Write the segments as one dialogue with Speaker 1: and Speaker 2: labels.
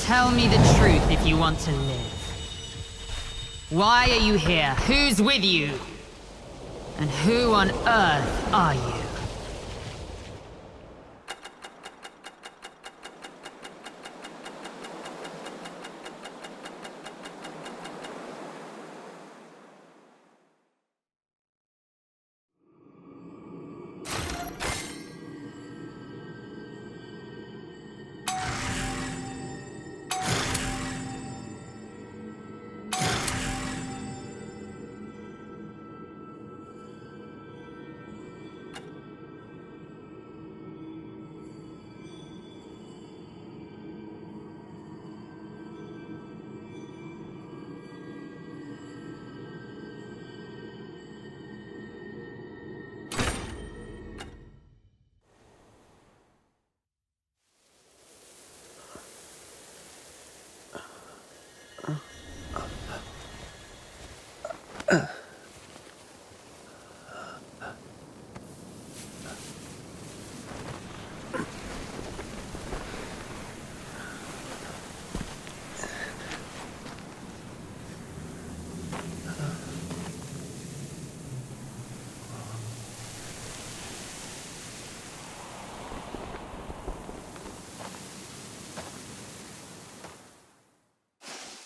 Speaker 1: Tell me the truth if you want to live. Why are you here? Who's with you? And who on earth are you?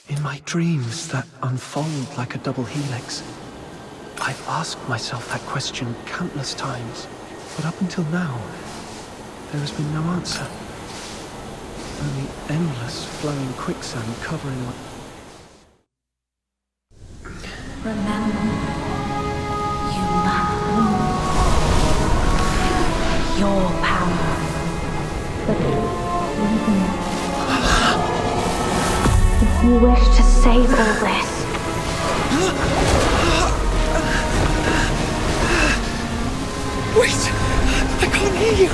Speaker 2: In my dreams that unfold like a double helix, I've asked myself that question countless times, but up until now, there has been no answer. Only endless flowing quicksand covering my...
Speaker 3: Remember, you must lose your power. If you wish to save all this,
Speaker 2: Wait! I can't hear you!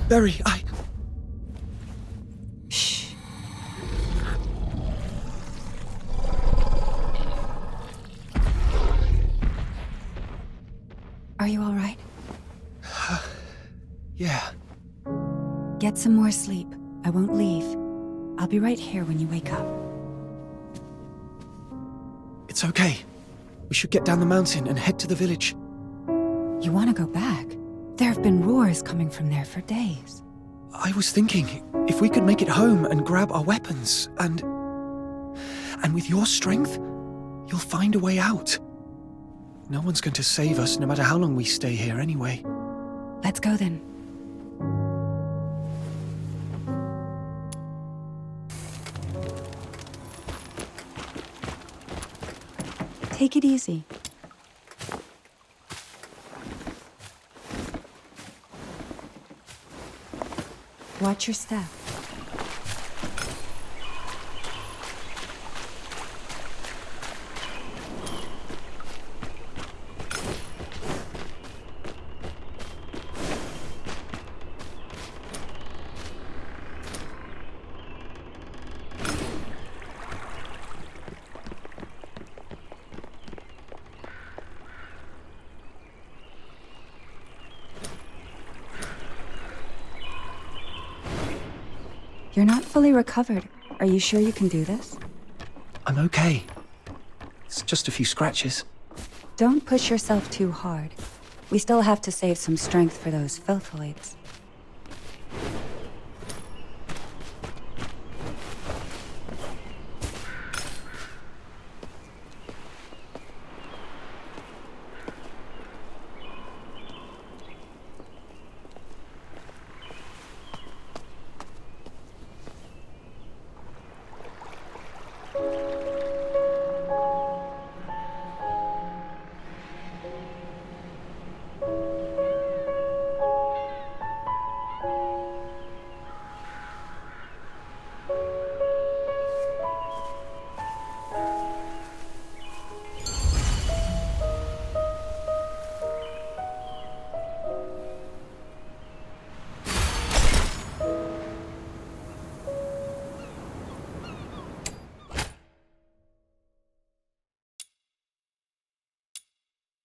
Speaker 2: Barry,
Speaker 1: Shh.
Speaker 4: Are you all right?
Speaker 2: Yeah.
Speaker 4: Get some more sleep. I won't leave. I'll be right here when you wake up.
Speaker 2: It's okay. We should get down the mountain and head to the village.
Speaker 4: You want to go back? There have been roars coming from there for days.
Speaker 2: I was thinking, if we could make it home and grab our weapons, and with your strength, you'll find a way out. No one's going to save us, no matter how long we stay here anyway.
Speaker 4: Let's go then. Take it easy. Watch your step. You're not fully recovered. Are you sure you can do this?
Speaker 2: I'm okay. It's just a few scratches.
Speaker 4: Don't push yourself too hard. We still have to save some strength for those filthoids.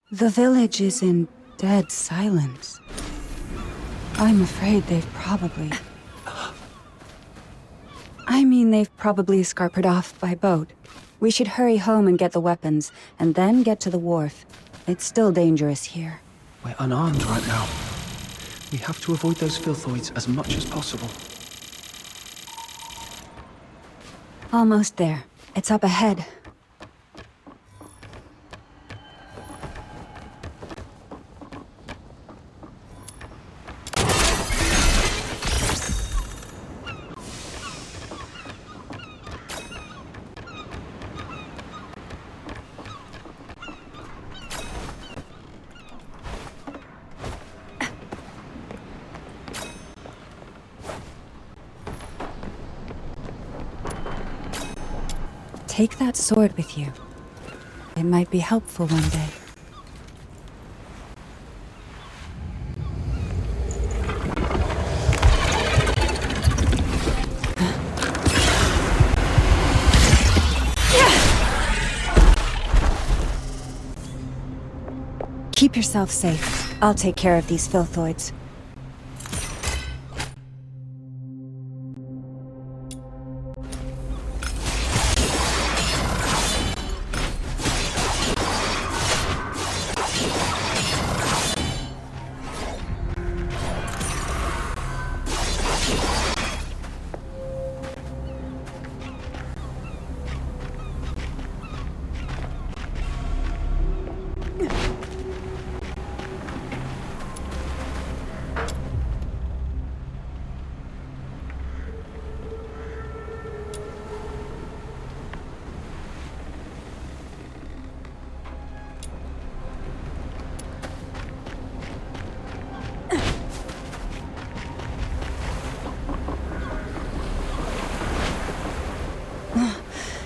Speaker 4: The village is in dead silence. I'm afraid they've probably... they've probably scarpered off by boat. We should hurry home and get the weapons, and then get to the wharf. It's still dangerous here.
Speaker 2: We're unarmed right now. We have to avoid those filthoids as much as possible.
Speaker 4: Almost there. It's up ahead. Take that sword with you. It might be helpful one day. Keep yourself safe. I'll take care of these filthoids.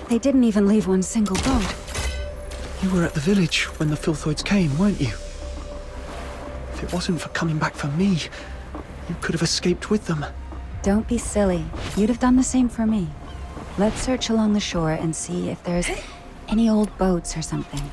Speaker 4: They didn't even leave one single boat.
Speaker 2: You were at the village when the filthoids came, weren't you? If it wasn't for coming back for me, you could have escaped with them.
Speaker 4: Don't be silly. You'd have done the same for me. Let's search along the shore and see if there's any old boats or something.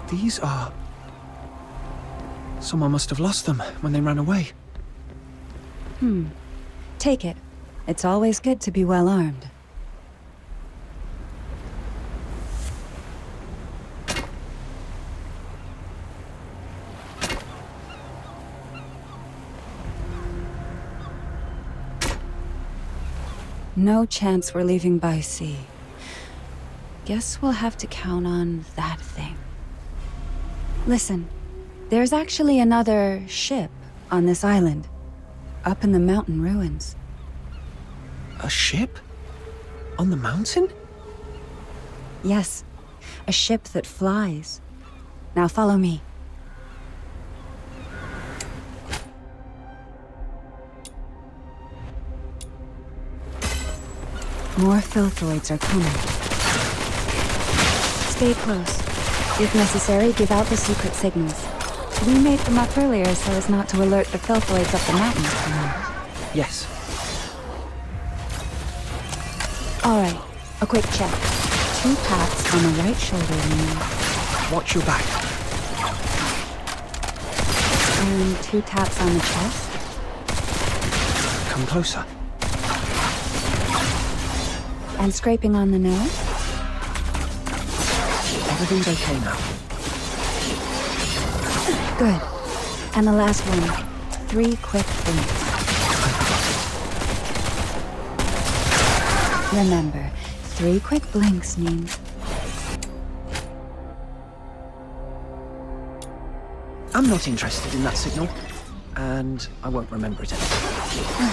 Speaker 2: These are... Someone must have lost them when they ran away.
Speaker 4: Take it. It's always good to be well armed. No chance we're leaving by sea. Guess we'll have to count on that thing. Listen, there's actually another ship on this island, up in the mountain ruins.
Speaker 2: A ship? On the mountain?
Speaker 4: Yes, a ship that flies. Now follow me. More filthoids are coming. Stay close. If necessary, give out the secret signals. We made them up earlier so as not to alert the filthoids up the mountain.
Speaker 2: Yes.
Speaker 4: Alright, a quick check. 2 taps on the right shoulder and...
Speaker 2: Watch your back.
Speaker 4: And 2 taps on the chest.
Speaker 2: Come closer.
Speaker 4: And scraping on the nose.
Speaker 2: Everything's okay now.
Speaker 4: Good. And the last one. 3 quick blinks. Remember, 3 quick blinks means...
Speaker 2: I'm not interested in that signal, and I won't remember it anymore.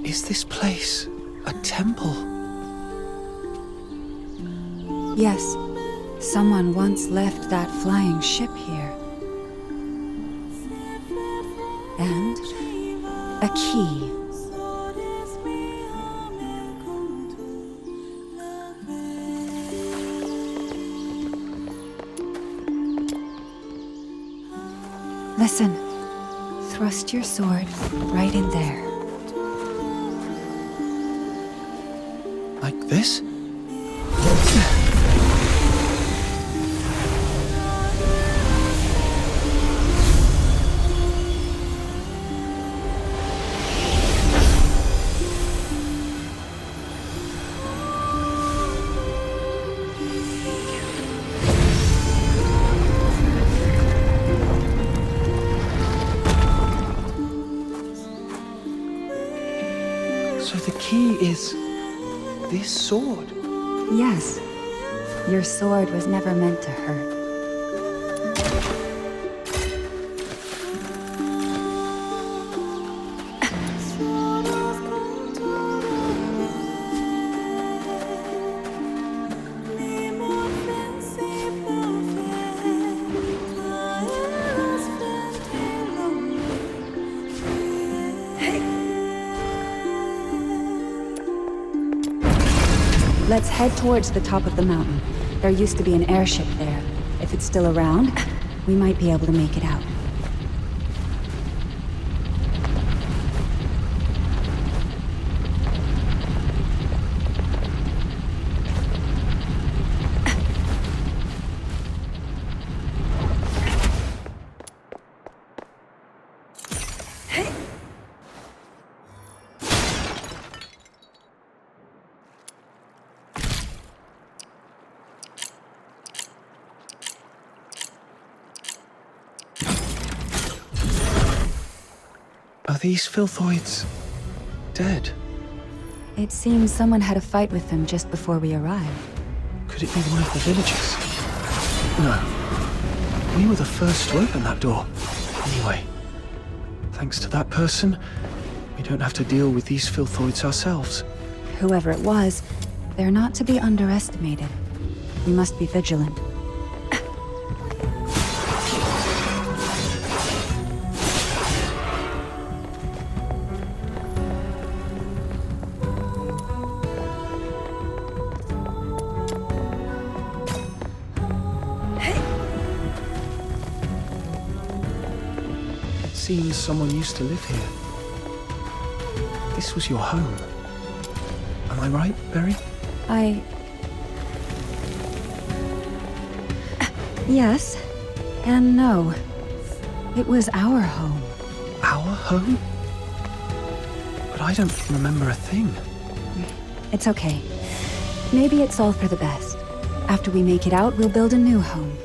Speaker 2: Is this place a temple?
Speaker 4: Yes. Someone once left that flying ship here. And a key. Listen. Thrust your sword right in there.
Speaker 2: Like this? So the key is this sword?
Speaker 4: Yes. Your sword was never meant to hurt. Let's head towards the top of the mountain. There used to be an airship there. If it's still around, we might be able to make it out.
Speaker 2: Are these filthoids dead?
Speaker 4: It seems someone had a fight with them just before we arrived.
Speaker 2: Could it be one of the villagers? No. We were the first to open that door. Anyway, thanks to that person, we don't have to deal with these filthoids ourselves.
Speaker 4: Whoever it was, they're not to be underestimated. We must be vigilant.
Speaker 2: Seems someone used to live here. This was your home. Am I right, Berry?
Speaker 4: Yes, and no. It was our home.
Speaker 2: Our home? But I don't remember a thing.
Speaker 4: It's okay. Maybe it's all for the best. After we make it out, we'll build a new home.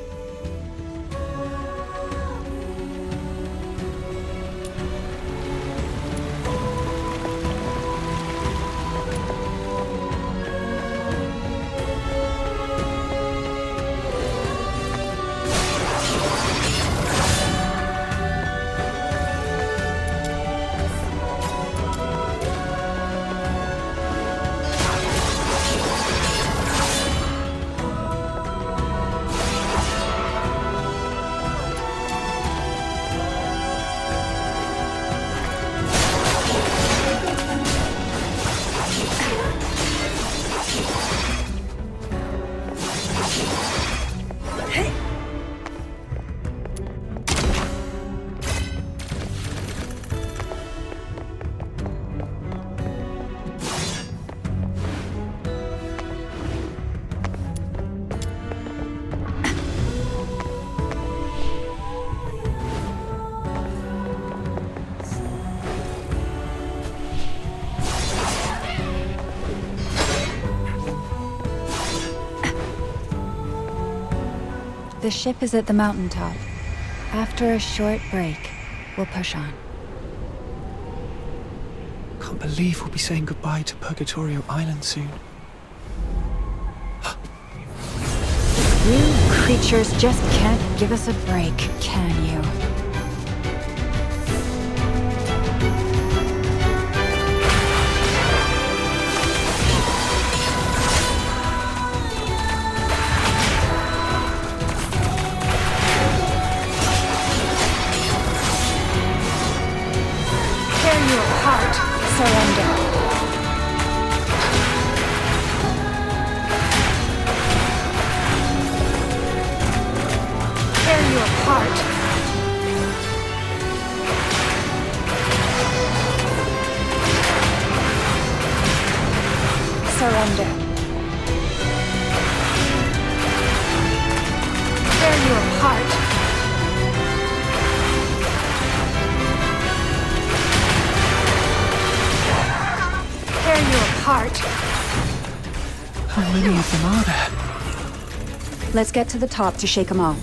Speaker 4: The ship is at the mountaintop. After a short break, we'll push on.
Speaker 2: Can't believe we'll be saying goodbye to Purgatorio Island soon.
Speaker 4: You creatures just can't give us a break, can you?
Speaker 3: Tear you apart.
Speaker 4: Surrender.
Speaker 3: Tear you apart.
Speaker 4: Surrender.
Speaker 3: Tear you apart. Tear you apart.
Speaker 2: How many of them are there?
Speaker 4: Let's get to the top to shake them all.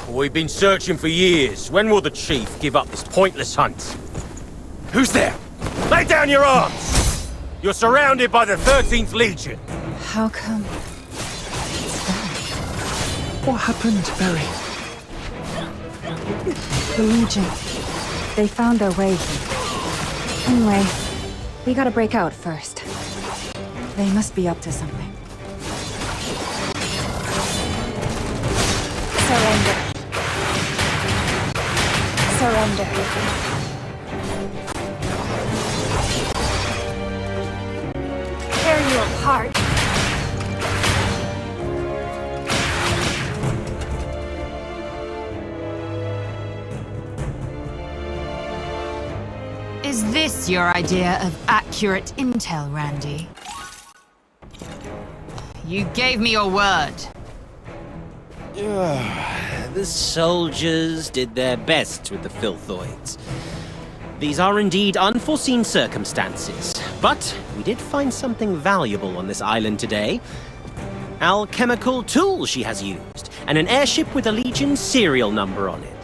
Speaker 5: We've been searching for years. When will the Chief give up this pointless hunt? Who's there? Lay down your arms! You're surrounded by the 13th Legion.
Speaker 4: How come?
Speaker 2: What happened, Berry?
Speaker 4: The Legion. They found their way here. Anyway, we gotta break out first. They must be up to something. Surrender. Surrender.
Speaker 3: Tear you apart.
Speaker 1: Is this your idea of accurate intel, Randy? You gave me your word.
Speaker 5: The soldiers did their best with the Filthoids. These are indeed unforeseen circumstances, but we did find something valuable on this island today. Alchemical tool she has used, and an airship with a Legion serial number on it.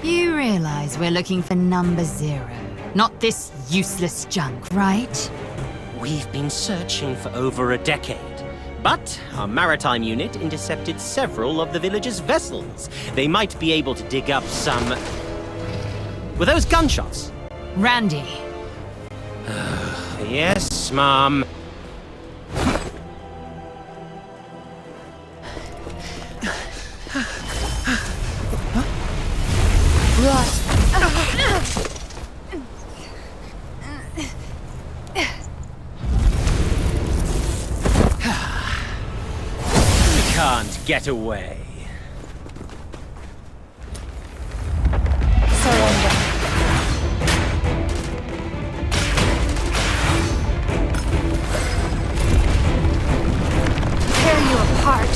Speaker 1: You realize we're looking for number 0, not this useless junk, right?
Speaker 5: We've been searching for over a decade. But our maritime unit intercepted several of the village's vessels. They might be able to dig up some... Were those gunshots?
Speaker 1: Randy.
Speaker 5: Yes, Mom. Can't get away.
Speaker 4: Surrender.
Speaker 3: Tear you apart.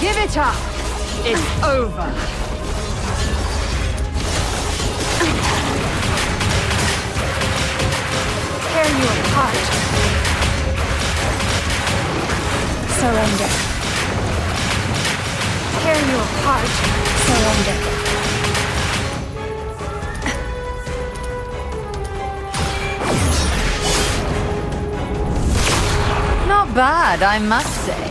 Speaker 1: Give it up! It's over!
Speaker 3: Tear you apart. Surrender. Tear you apart. Surrender.
Speaker 1: Not bad, I must say.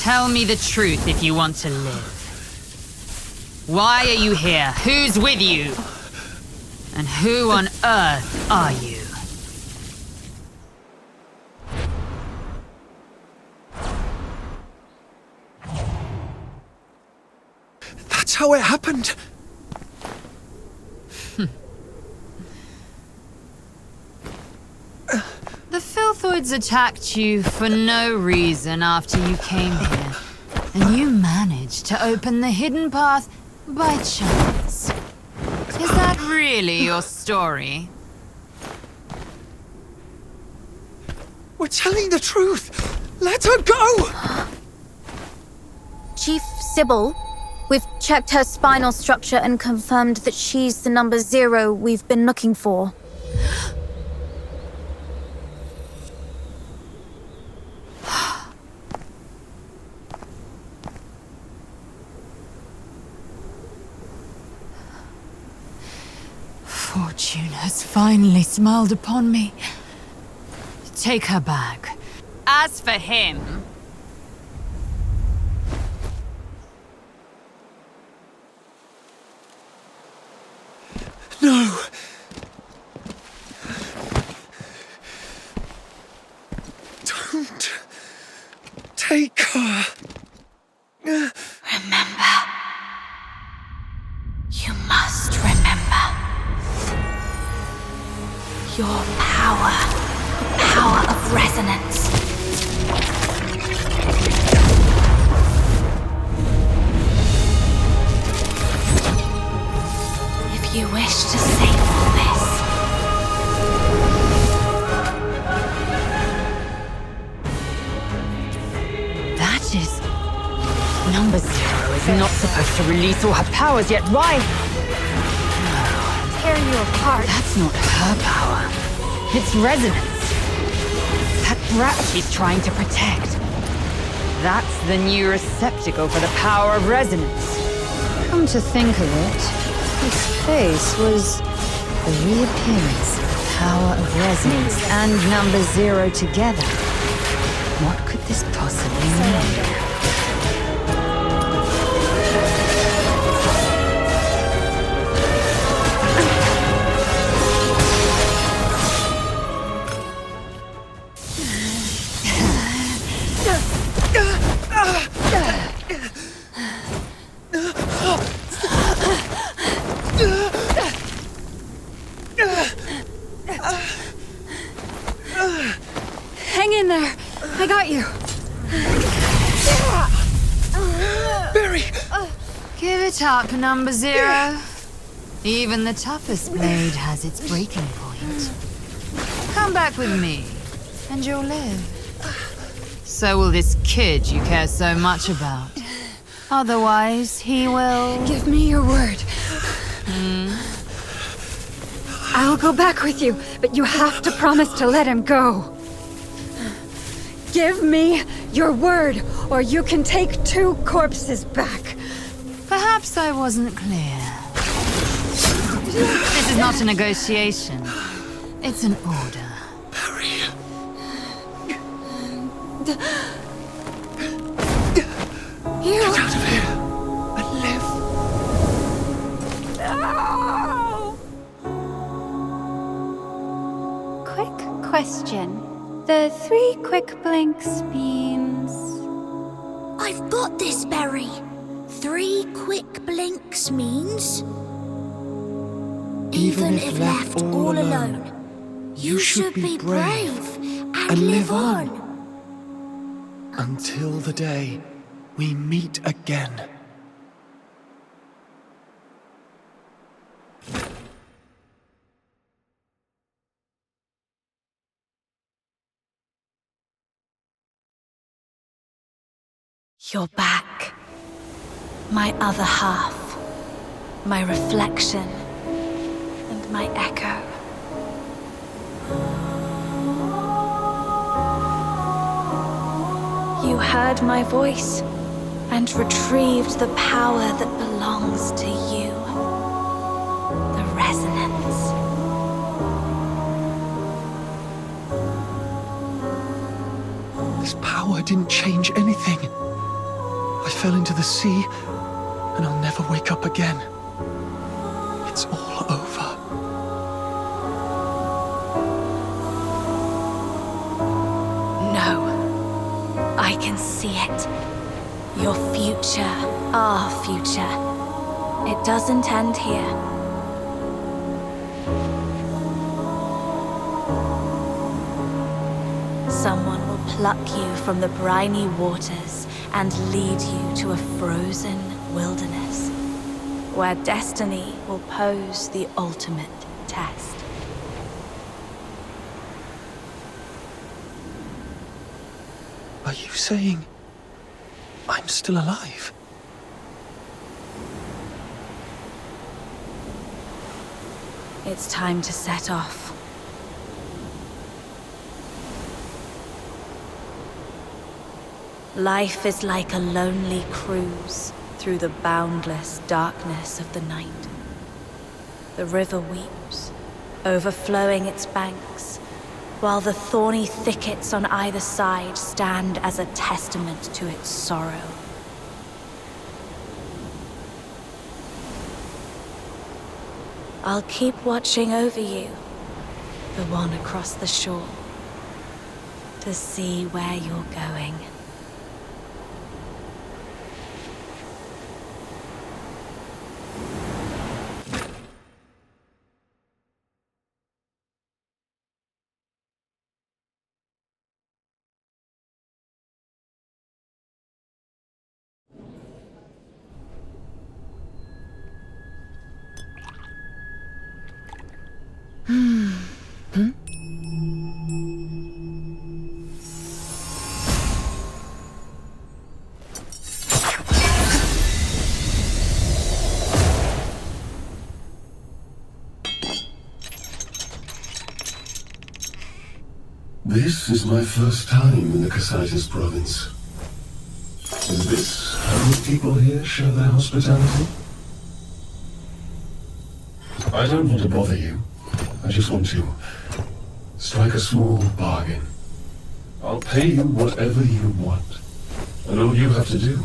Speaker 1: Tell me the truth if you want to live. Why are you here? Who's with you? And who on earth are you?
Speaker 2: That's how it happened.
Speaker 1: The Filthoids attacked you for no reason after you came here. And you managed to open the hidden path by chance. Is that really your story?
Speaker 2: We're telling the truth. Let her go!
Speaker 3: Chief Sybil, we've checked her spinal structure and confirmed that she's the number 0 we've been looking for.
Speaker 1: Fortune has finally smiled upon me. Take her back. As for him...
Speaker 2: No! Don't take her.
Speaker 3: Remember. You must remember. Your power. The power of resonance. If you wish to save all this,
Speaker 1: That is... Number 0 is not supposed to release all her powers yet. Why?
Speaker 3: tear you apart.
Speaker 1: That's not her power. It's resonance. That brat she's trying to protect. That's the new receptacle for the power of resonance. Come to think of it, its face was the reappearance of the power of resonance and number 0 together. What could this possibly mean?
Speaker 2: Barry!
Speaker 1: Give it up, number 0. Even the toughest blade has its breaking point. Come back with me, and you'll live. So will this kid you care so much about. Otherwise, he will...
Speaker 4: Give me your word. I'll go back with you, but you have to promise to let him go. Give me your word, or you can take 2 corpses back.
Speaker 1: Perhaps I wasn't clear. This is not a negotiation. It's an order.
Speaker 2: Barry!
Speaker 4: You...
Speaker 2: Get out of here and live.
Speaker 4: Quick question. The 3 quick blinks means...
Speaker 6: I've got this, Berry. 3 quick blinks means... Even if left all alone, you should be brave and live on.
Speaker 2: Until the day we meet again.
Speaker 6: You're back. My other half. My reflection. And my echo. You heard my voice and retrieved the power that belongs to you. The resonance.
Speaker 2: This power didn't change anything. I fell into the sea, and I'll never wake up again. It's all over.
Speaker 6: No. I can see it. Your future, our future. It doesn't end here. Someone will pluck you from the briny waters and lead you to a frozen wilderness, where destiny will pose the ultimate test.
Speaker 2: Are you saying I'm still alive?
Speaker 6: It's time to set off. Life is like a lonely cruise through the boundless darkness of the night. The river weeps, overflowing its banks, while the thorny thickets on either side stand as a testament to its sorrow. I'll keep watching over you, the one across the shore, to see where you're going.
Speaker 7: This is my first time in the Casaitis province. Is this how the people here show their hospitality? I don't want to bother you. I just want to strike a small bargain. I'll pay you whatever you want. And all you have to do,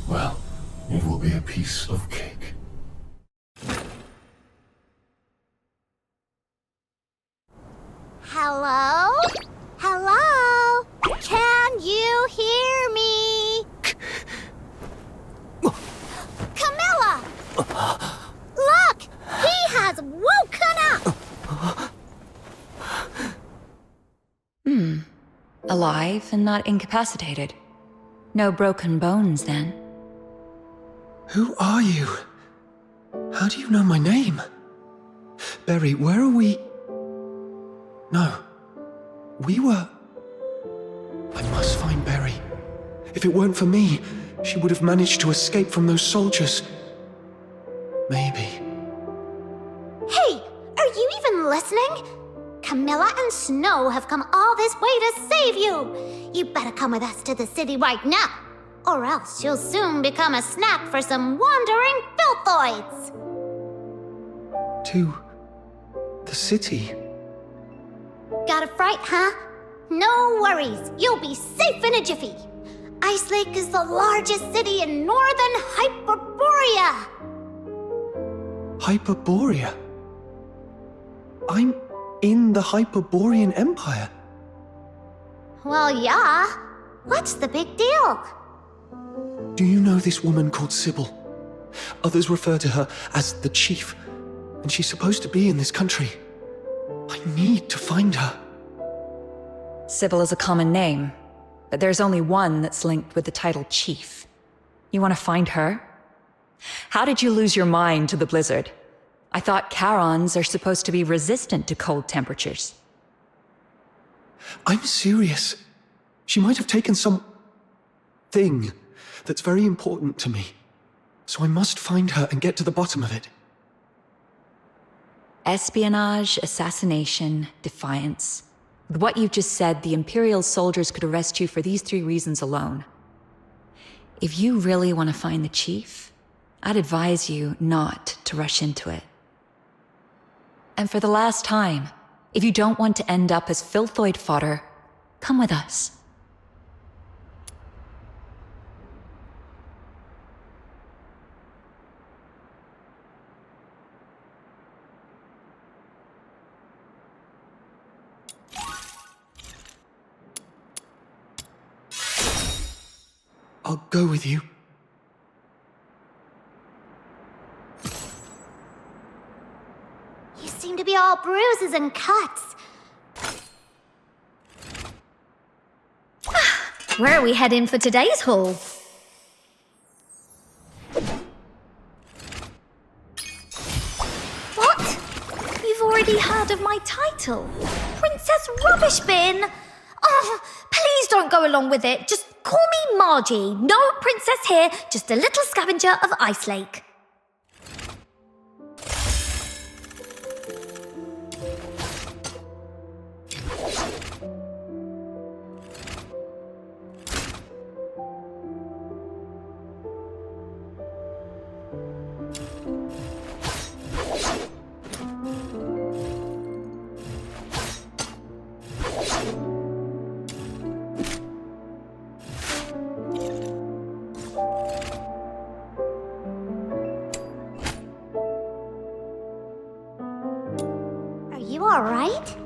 Speaker 7: well, it will be a piece of cake.
Speaker 8: Hello? Hello? Can you hear me? Camilla! Look! He has woken up!
Speaker 4: alive and not incapacitated. No broken bones, then.
Speaker 2: Who are you? How do you know my name? Berry, where are we? No. We were... I must find Berry. If it weren't for me, she would have managed to escape from those soldiers. Maybe.
Speaker 8: Hey, are you even listening? Camilla and Snow have come all this way to save you. You better come with us to the city right now, or else you'll soon become a snack for some wandering filthoids.
Speaker 2: To... the city?
Speaker 8: Got a fright, huh? No worries, you'll be safe in a jiffy. Ice Lake is the largest city in northern Hyperborea.
Speaker 2: Hyperborea? I'm in the Hyperborean Empire.
Speaker 8: Well, yeah. What's the big deal?
Speaker 2: Do you know this woman called Sybil? Others refer to her as the Chief, and she's supposed to be in this country. I need to find her.
Speaker 4: Sybil is a common name, but there's only one that's linked with the title Chief. You want to find her? How did you lose your mind to the blizzard? I thought Charons are supposed to be resistant to cold temperatures.
Speaker 2: I'm serious. She might have taken some... thing that's very important to me. So I must find her and get to the bottom of it.
Speaker 4: Espionage, assassination, defiance. With what you've just said, the Imperial soldiers could arrest you for these 3 reasons alone. If you really want to find the Chief, I'd advise you not to rush into it. And for the last time, if you don't want to end up as filthoid fodder, come with us.
Speaker 2: I'll go with you.
Speaker 8: You seem to be all bruises and cuts. Where are we heading for today's haul? What? You've already heard of my title? Princess Rubbish Bin? Oh, please don't go along with it. Just call me Margie. No princess here, just a little scavenger of Ice Lake. You all right?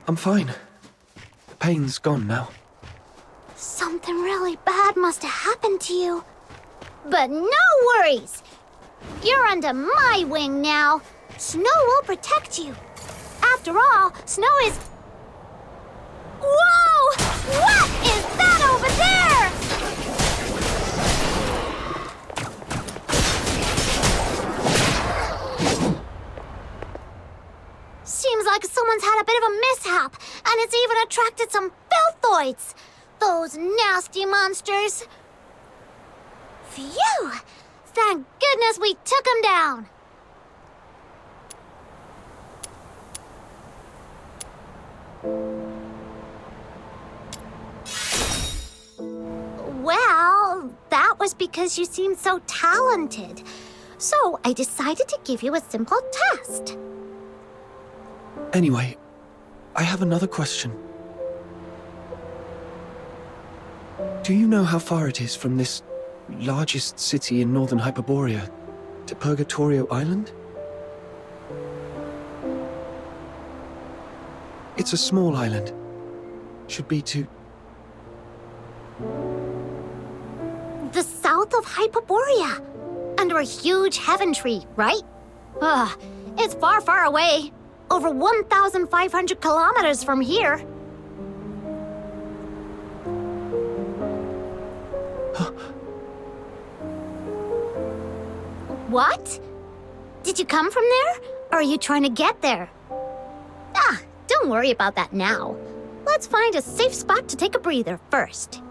Speaker 2: I'm fine. The pain's gone now.
Speaker 8: Something really bad must have happened to you. But no worries! You're under my wing now. Snow will protect you. After all, Snow is... Whoa! What is that over there? Seems like someone's had a bit of a mishap, and it's even attracted some filthoids. Those nasty monsters. Phew! Thank goodness we took them down. Well, that was because you seemed so talented. So I decided to give you a simple test.
Speaker 2: Anyway, I have another question. Do you know how far it is from this largest city in northern Hyperborea to Purgatorio Island? It's a small island. Should be to...
Speaker 8: The south of Hyperborea. Under a huge heaven tree, right? It's far, far away. Over 1,500 kilometers from here. What? Did you come from there? Or are you trying to get there? Don't worry about that now. Let's find a safe spot to take a breather first.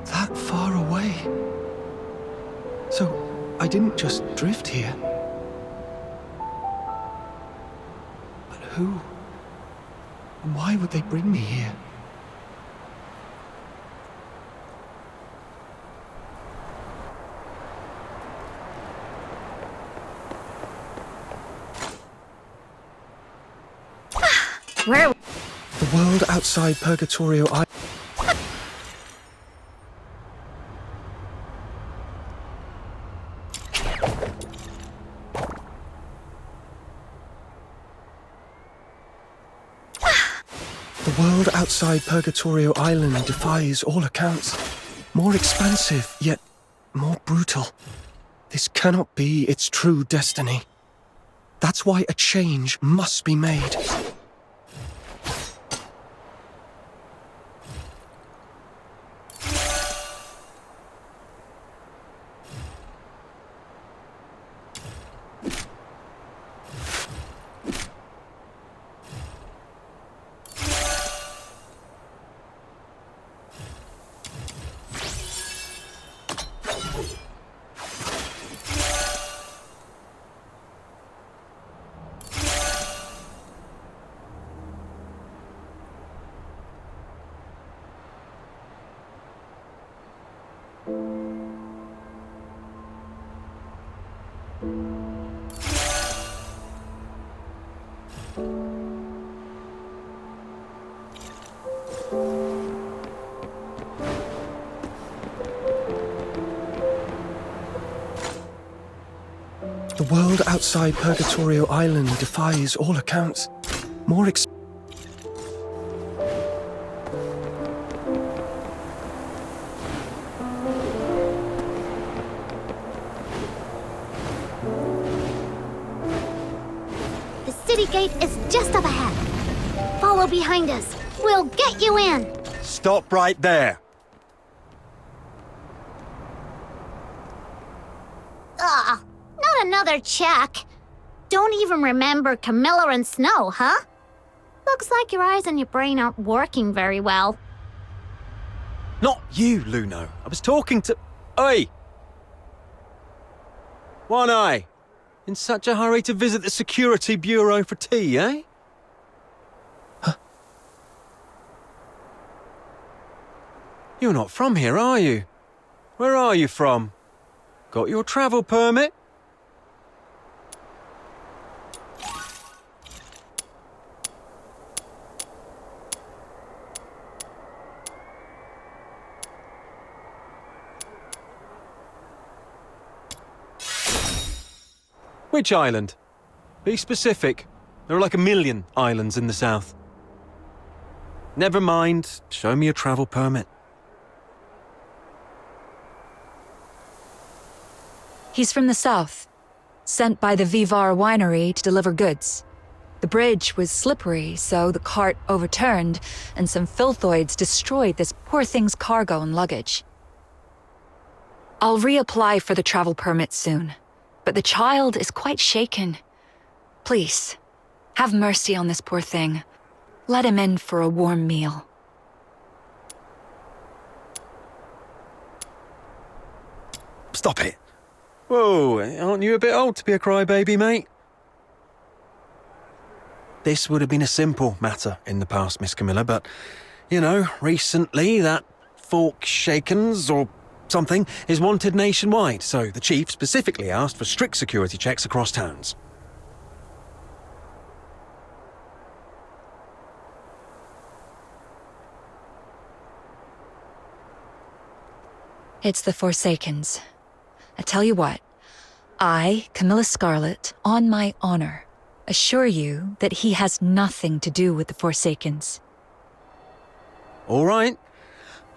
Speaker 2: That far away? So, I didn't just drift here. But who? And why would they bring me here?
Speaker 8: Where?
Speaker 2: The world outside Purgatorio Island. The world outside Purgatorio Island defies all accounts. More expansive, yet more brutal. This cannot be its true destiny. That's why a change must be made. The world outside Purgatorio Island defies all accounts. More
Speaker 8: The city gate is just up ahead. Follow behind us. We'll get you in.
Speaker 9: Stop right there.
Speaker 8: Not another check. Don't even remember Camilla and Snow, huh? Looks like your eyes and your brain aren't working very well.
Speaker 9: Not you, Luno. I was talking to... Oi! One Eye. In such a hurry to visit the Security Bureau for tea, eh?
Speaker 2: Huh?
Speaker 9: You're not from here, are you? Where are you from? Got your travel permit? Which island? Be specific. There are like 1 million islands in the south. Never mind. Show me your travel permit.
Speaker 10: He's from the south, sent by the Vivar winery to deliver goods. The bridge was slippery, so the cart overturned, and some filthoids destroyed this poor thing's cargo and luggage. I'll reapply for the travel permit soon. but the child is quite shaken. Please, have mercy on this poor thing. Let him in for a warm meal.
Speaker 9: Stop it. Whoa, aren't you a bit old to be a crybaby, mate? This would have been a simple matter in the past, Miss Camilla, but, you know, recently that fork shakens or something is wanted nationwide, so the chief specifically asked for strict security checks across towns.
Speaker 10: It's the Forsakens. I tell you what, I, Camilla Scarlet, on my honor, assure you that he has nothing to do with the Forsakens.
Speaker 9: All right.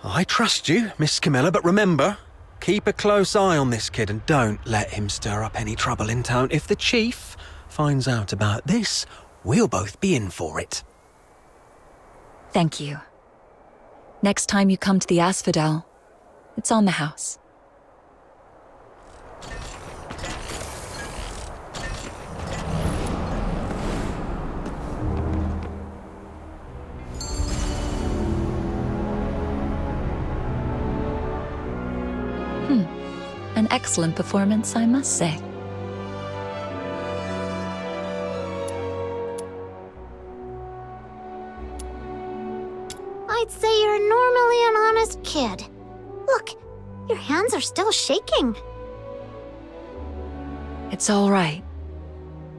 Speaker 9: I trust you, Miss Camilla, but remember, keep a close eye on this kid and don't let him stir up any trouble in town. If the chief finds out about this, we'll both be in for it.
Speaker 10: Thank you. Next time you come to the Asphodel, it's on the house. An excellent performance, I must say.
Speaker 8: I'd say you're normally an honest kid. Look, your hands are still shaking.
Speaker 10: It's all right.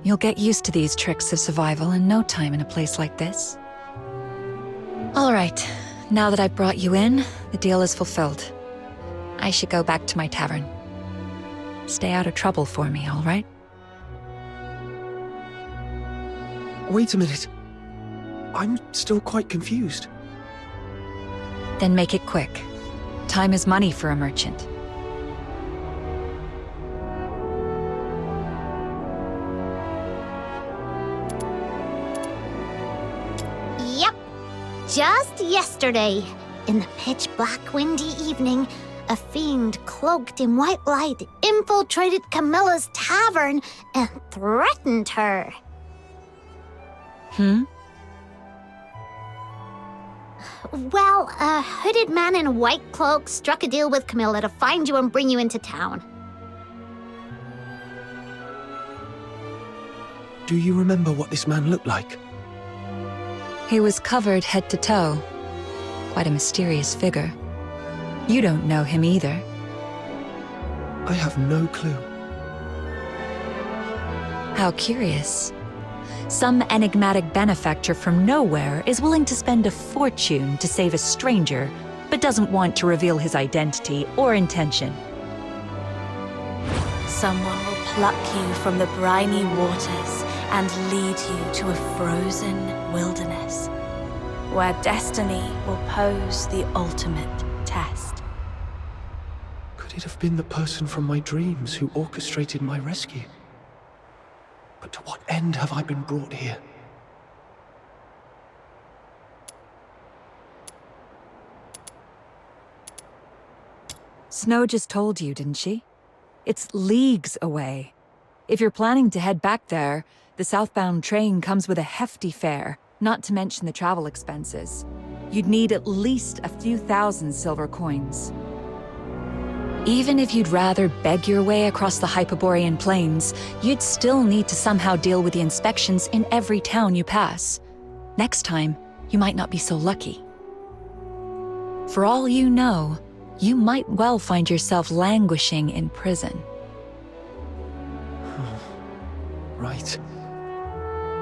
Speaker 10: You'll get used to these tricks of survival in no time in a place like this. All right, now that I've brought you in, the deal is fulfilled. I should go back to my tavern. Stay out of trouble for me, all right?
Speaker 2: Wait a minute. I'm still quite confused.
Speaker 10: Then make it quick. Time is money for a merchant.
Speaker 8: Yep. Just yesterday, in the pitch-black windy evening, a fiend cloaked in white light infiltrated Camilla's tavern and threatened her. Well, a hooded man in a white cloak struck a deal with Camilla to find you and bring you into town.
Speaker 2: Do you remember what this man looked like?
Speaker 10: He was covered head to toe. Quite a mysterious figure. You don't know him either.
Speaker 2: I have no clue.
Speaker 10: How curious. Some enigmatic benefactor from nowhere is willing to spend a fortune to save a stranger, but doesn't want to reveal his identity or intention.
Speaker 6: Someone will pluck you from the briny waters and lead you to a frozen wilderness, where destiny will pose the ultimate test.
Speaker 2: Could it have been the person from my dreams who orchestrated my rescue? But to what end have I been brought here?
Speaker 10: Snow just told you, didn't she? It's leagues away. If you're planning to head back there, the southbound train comes with a hefty fare, not to mention the travel expenses. You'd need at least a few thousand silver coins. Even if you'd rather beg your way across the Hyperborean plains, you'd still need to somehow deal with the inspections in every town you pass. Next time, you might not be so lucky. For all you know, you might well find yourself languishing in prison.
Speaker 2: Right.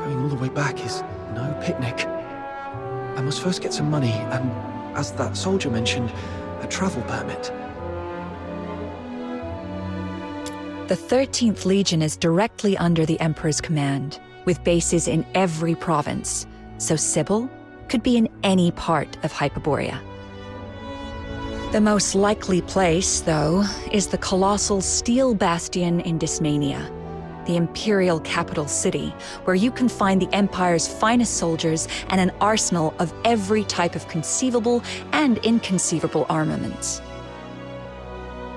Speaker 2: Going all the way back is no picnic. I must first get some money and, as that soldier mentioned, a travel permit.
Speaker 10: The 13th Legion is directly under the Emperor's command, with bases in every province, so Sybil could be in any part of Hyperborea. The most likely place, though, is the colossal Steel Bastion in Dysmania, the Imperial capital city, where you can find the Empire's finest soldiers and an arsenal of every type of conceivable and inconceivable armaments.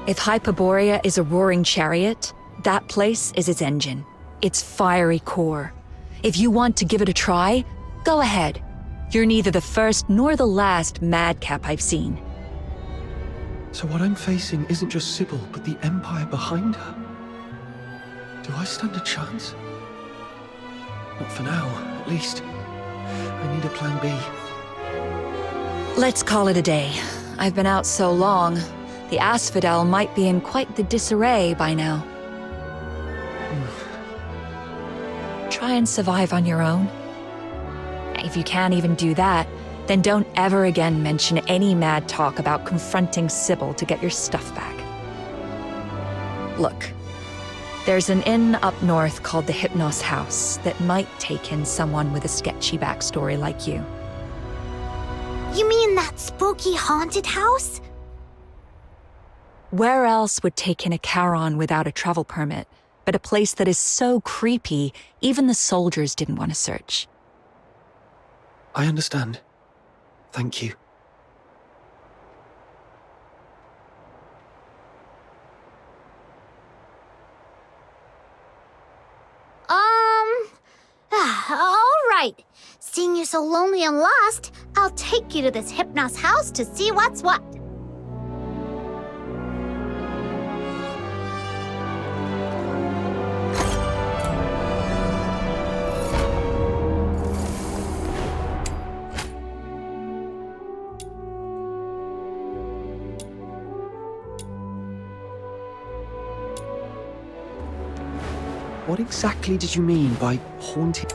Speaker 10: If Hyperborea is a roaring chariot, That place is its engine, its fiery core. If you want to give it a try, go ahead. You're neither the first nor the last madcap I've seen.
Speaker 2: So what I'm facing isn't just Sybil, but the Empire behind her? Do I stand a chance? Not for now, at least. I need a plan B.
Speaker 10: Let's call it a day. I've been out so long, the Asphodel might be in quite the disarray by now. Try and survive on your own. If you can't even do that, then don't ever again mention any mad talk about confronting Sybil to get your stuff back. Look, there's an inn up north called the Hypnos House that might take in someone with a sketchy backstory like you.
Speaker 8: You mean that spooky haunted house?
Speaker 10: Where else would take in a Charon without a travel permit, but a place that is so creepy, even the soldiers didn't want to search?
Speaker 2: I understand. Thank you.
Speaker 8: All right. Seeing you're so lonely and lost, I'll take you to this Hypnos house to see what's what.
Speaker 2: What exactly did you mean by haunted?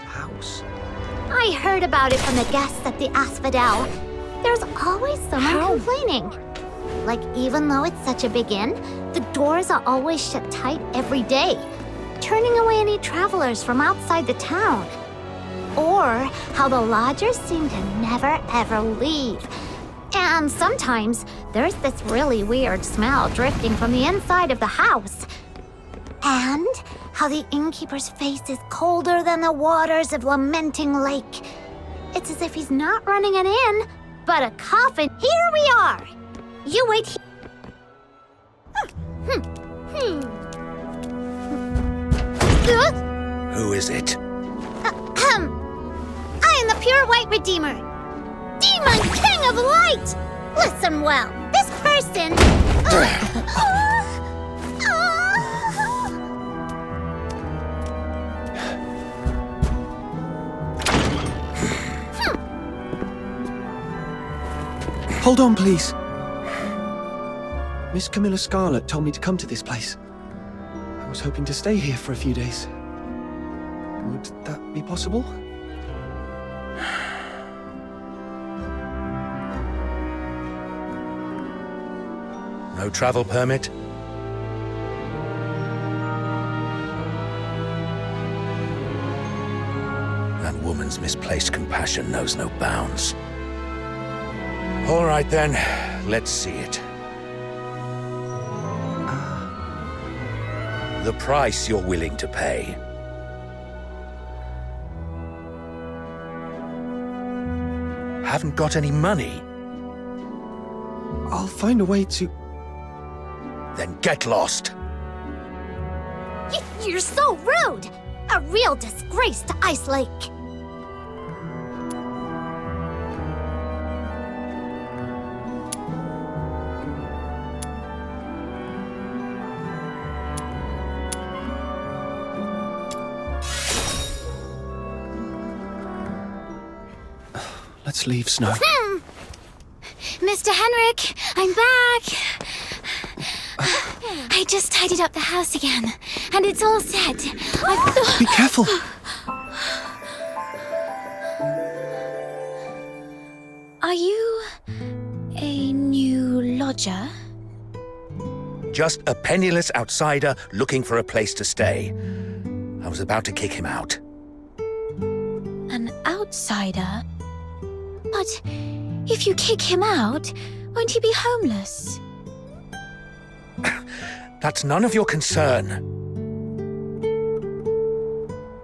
Speaker 2: House?
Speaker 8: I heard about it from the guests at the Asphodel. There's always someone complaining. Like, even though it's such a big inn, the doors are always shut tight every day, turning away any travelers from outside the town. Or how the lodgers seem to never ever leave. And sometimes there's this really weird smell drifting from the inside of the house. And how the innkeeper's face is colder than the waters of Lamenting Lake. It's as if he's not running an inn, but a coffin. Here we are! You wait here.
Speaker 11: Who is it?
Speaker 8: I am the pure white redeemer. Demon King of Light! Listen well, this person...
Speaker 2: Hold on, please. Miss Camilla Scarlet told me to come to this place. I was hoping to stay here for a few days. Would that be possible?
Speaker 11: No travel permit? That woman's misplaced compassion knows no bounds. All right then, let's see it. The price you're willing to pay. Haven't got any money?
Speaker 2: I'll find a way to...
Speaker 11: Then get lost.
Speaker 8: You're so rude! A real disgrace to Ice Lake.
Speaker 2: Let's leave, Snow.
Speaker 3: Mr. Henrik, I'm back. I just tidied up the house again, and it's all set.
Speaker 2: Be careful.
Speaker 3: Are you a new lodger?
Speaker 11: Just a penniless outsider looking for a place to stay. I was about to kick him out.
Speaker 3: An outsider? But if you kick him out, Won't he be homeless?
Speaker 11: That's none of your concern.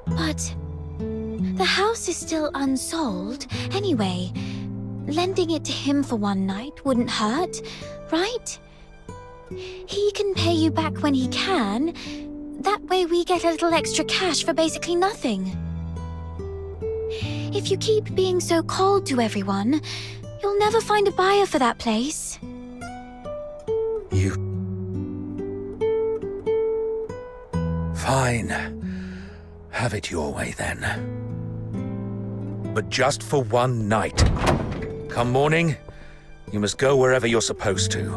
Speaker 3: But the house is still unsold. Anyway, lending it to him for one night wouldn't hurt, right? He can pay you back when he can. That way we get a little extra cash for basically nothing. If you keep being so cold to everyone, you'll never find a buyer for that place.
Speaker 11: You... Fine. Have it your way, then. But just for one night. Come morning, you must go wherever you're supposed to.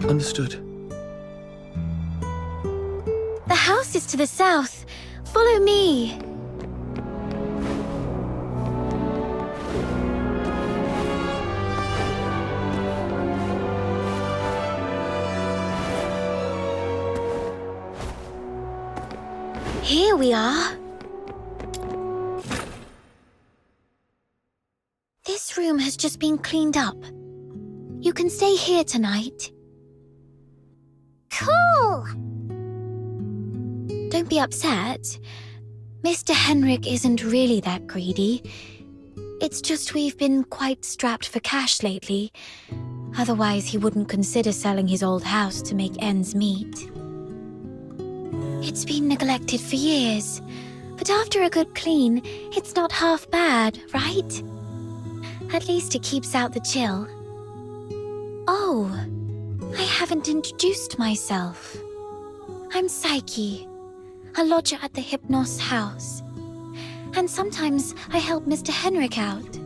Speaker 2: Understood.
Speaker 3: The house is to the south. Follow me. Here we are. This room has just been cleaned up. You can stay here tonight.
Speaker 8: Cool!
Speaker 3: Don't be upset. Mr. Henrik isn't really that greedy. It's just we've been quite strapped for cash lately. Otherwise, he wouldn't consider selling his old house to make ends meet. It's been neglected for years, but after a good clean, it's not half bad, right? At least it keeps out the chill. Oh, I haven't introduced myself. I'm Psyche, a lodger at the Hypnos house. And sometimes I help Mr. Henrik out.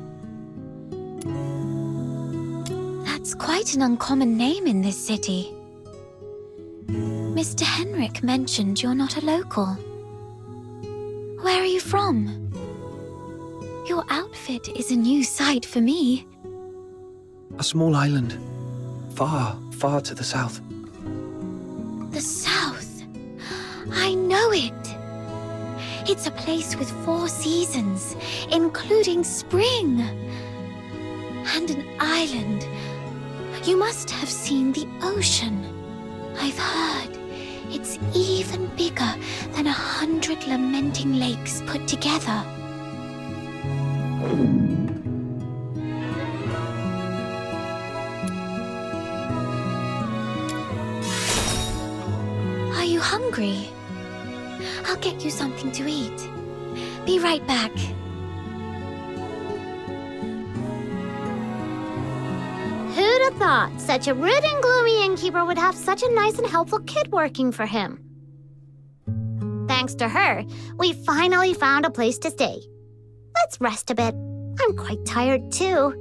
Speaker 3: That's quite an uncommon name in this city. Mr. Henrik mentioned you're not a local. Where are you from? Your outfit is a new sight for me.
Speaker 2: A small island. Far, far to the south.
Speaker 3: The south. I know it. It's a place with 4 seasons, including spring. And an island. You must have seen the ocean. I've heard it's even bigger than 100 lamenting lakes put together. Are you hungry? I'll get you something to eat. Be right back.
Speaker 8: Who'd have thought such a rude and gloomy innkeeper would have such a nice and helpful kid working for him? Thanks to her, we finally found a place to stay. Let's rest a bit. I'm quite tired too.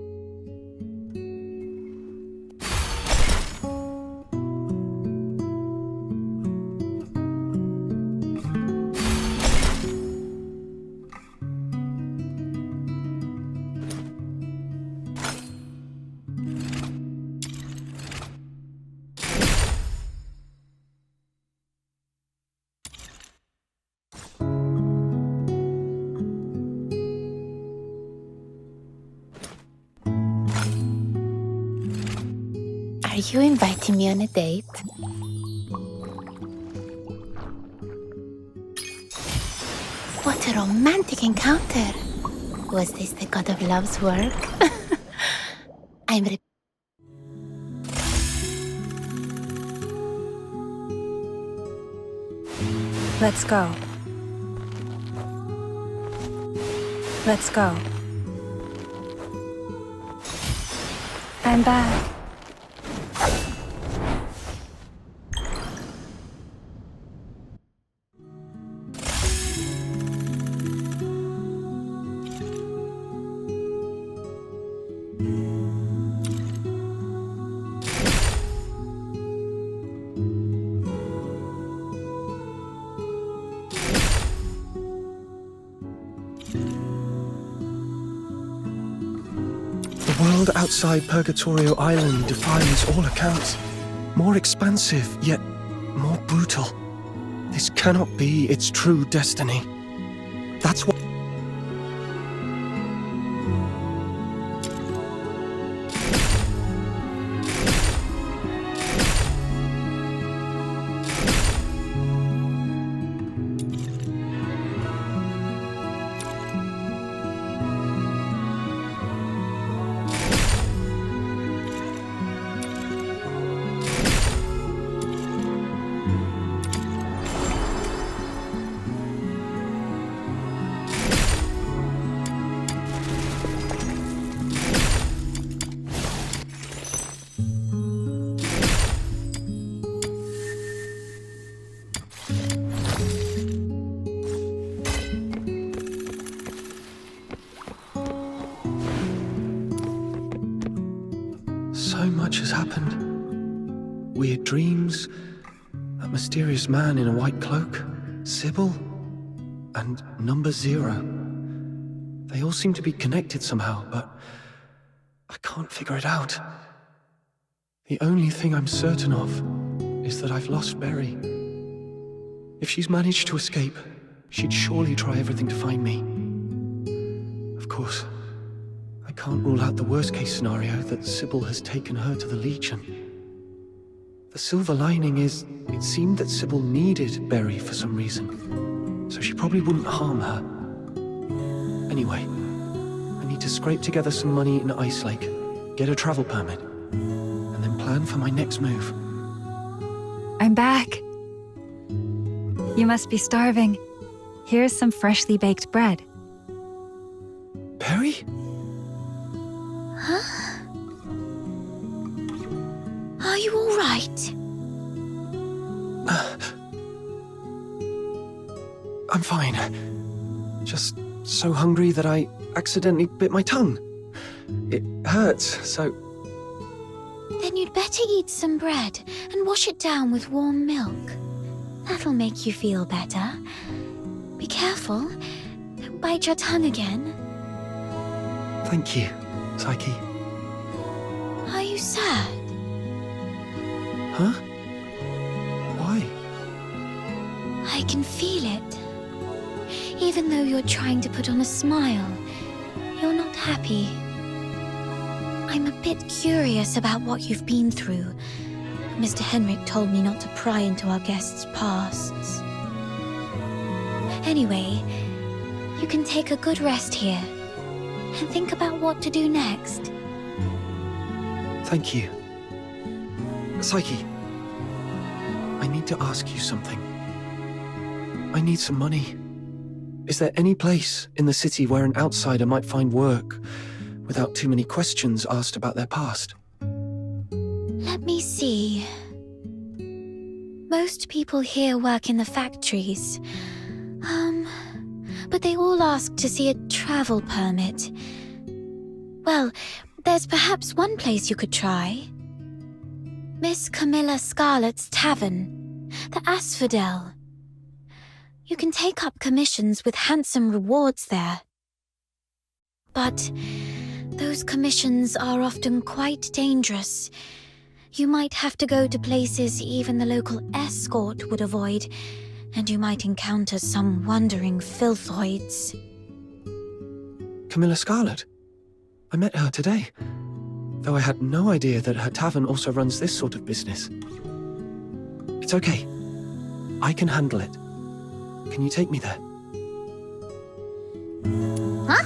Speaker 12: Are you inviting me on a date? What a romantic encounter! Was this the god of love's work? I'm
Speaker 4: Let's go. Let's go. I'm back.
Speaker 2: The world outside Purgatorio Island defies all accounts. More expansive, yet more brutal. This cannot be its true destiny. That's what... much has happened. Weird dreams, that mysterious man in a white cloak, Sybil, and number 0. They all seem to be connected somehow, but I can't figure it out. The only thing I'm certain of is that I've lost Berry. If she's managed to escape, she'd surely try everything to find me. Of course, I can't rule out the worst-case scenario that Sybil has taken her to the Legion. The silver lining is, it seemed that Sybil needed Berry for some reason, so she probably wouldn't harm her. Anyway, I need to scrape together some money in Ice Lake, get a travel permit, and then plan for my next move.
Speaker 4: I'm back. You must be starving. Here's some freshly baked bread.
Speaker 2: Berry?
Speaker 3: Huh? Are you all right?
Speaker 2: I'm fine. Just so hungry that I accidentally bit my tongue. It hurts, so...
Speaker 3: Then you'd better eat some bread and wash it down with warm milk. That'll make you feel better. Be careful. Don't bite your tongue again.
Speaker 2: Thank you, Psyche.
Speaker 3: Are you sad?
Speaker 2: Huh? Why?
Speaker 3: I can feel it. Even though you're trying to put on a smile, you're not happy. I'm a bit curious about what you've been through. Mr. Henrik told me not to pry into our guests' pasts. Anyway, you can take a good rest here and think about what to do next.
Speaker 2: Thank you. Psyche, I need to ask you something. I need some money. Is there any place in the city where an outsider might find work without too many questions asked about their past?
Speaker 3: Let me see. Most people here work in the factories. But they all ask to see a travel permit. Well, there's perhaps one place you could try. Miss Camilla Scarlet's Tavern, the Asphodel. You can take up commissions with handsome rewards there. But those commissions are often quite dangerous. You might have to go to places even the local escort would avoid, and you might encounter some wandering filthoids.
Speaker 2: Camilla Scarlet? I met her today, though I had no idea that her tavern also runs this sort of business. It's okay. I can handle it. Can you take me there?
Speaker 8: Huh?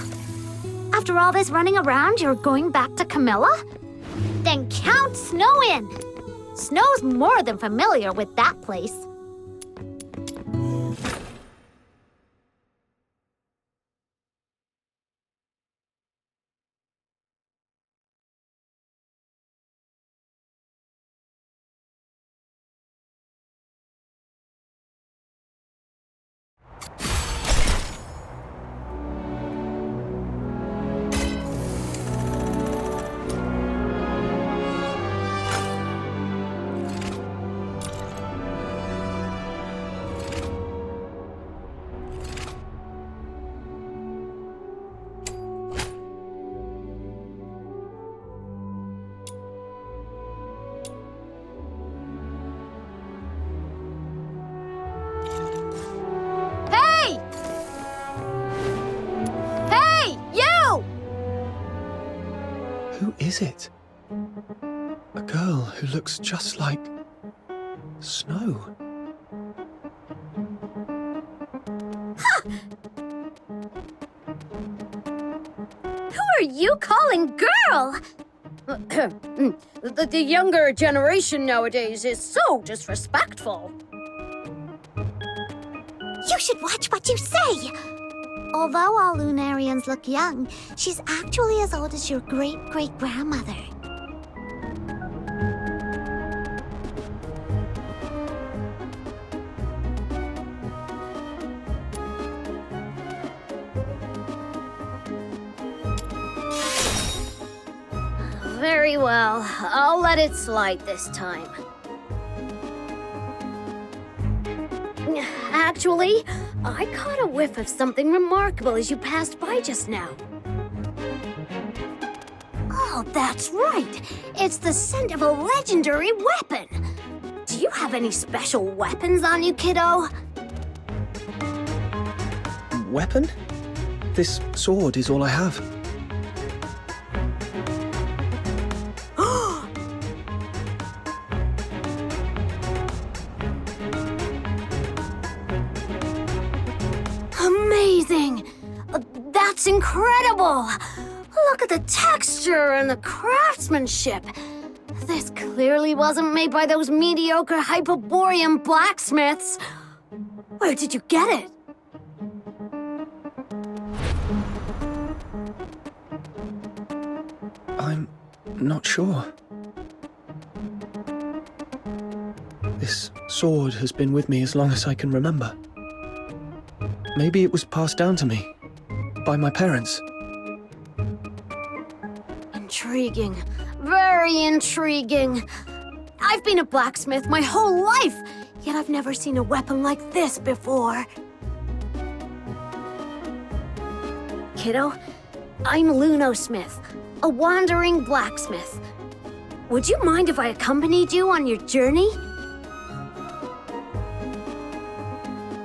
Speaker 8: After all this running around, you're going back to Camilla? Then count Snow in! Snow's more than familiar with that place.
Speaker 2: Who is it? A girl who looks just like... Snow.
Speaker 8: Who are you calling girl?
Speaker 13: The younger generation nowadays is so disrespectful.
Speaker 8: You should watch what you say! Although all Lunarians look young, she's actually as old as your great-great-grandmother.
Speaker 13: Very well. I'll let it slide this time. Actually, I caught a whiff of something remarkable as you passed by just now. Oh, that's right. It's the scent of a legendary weapon. Do you have any special weapons on you, kiddo?
Speaker 2: Weapon? This sword is all I have.
Speaker 13: Amazing! That's incredible! Look at the texture and the craftsmanship. This clearly wasn't made by those mediocre Hyperborean blacksmiths. Where did you get it?
Speaker 2: I'm not sure. This sword has been with me as long as I can remember. Maybe it was passed down to me by my parents.
Speaker 13: Intriguing. Very intriguing. I've been a blacksmith my whole life, yet I've never seen a weapon like this before. Kiddo, I'm Luno Smith, a wandering blacksmith. Would you mind if I accompanied you on your journey?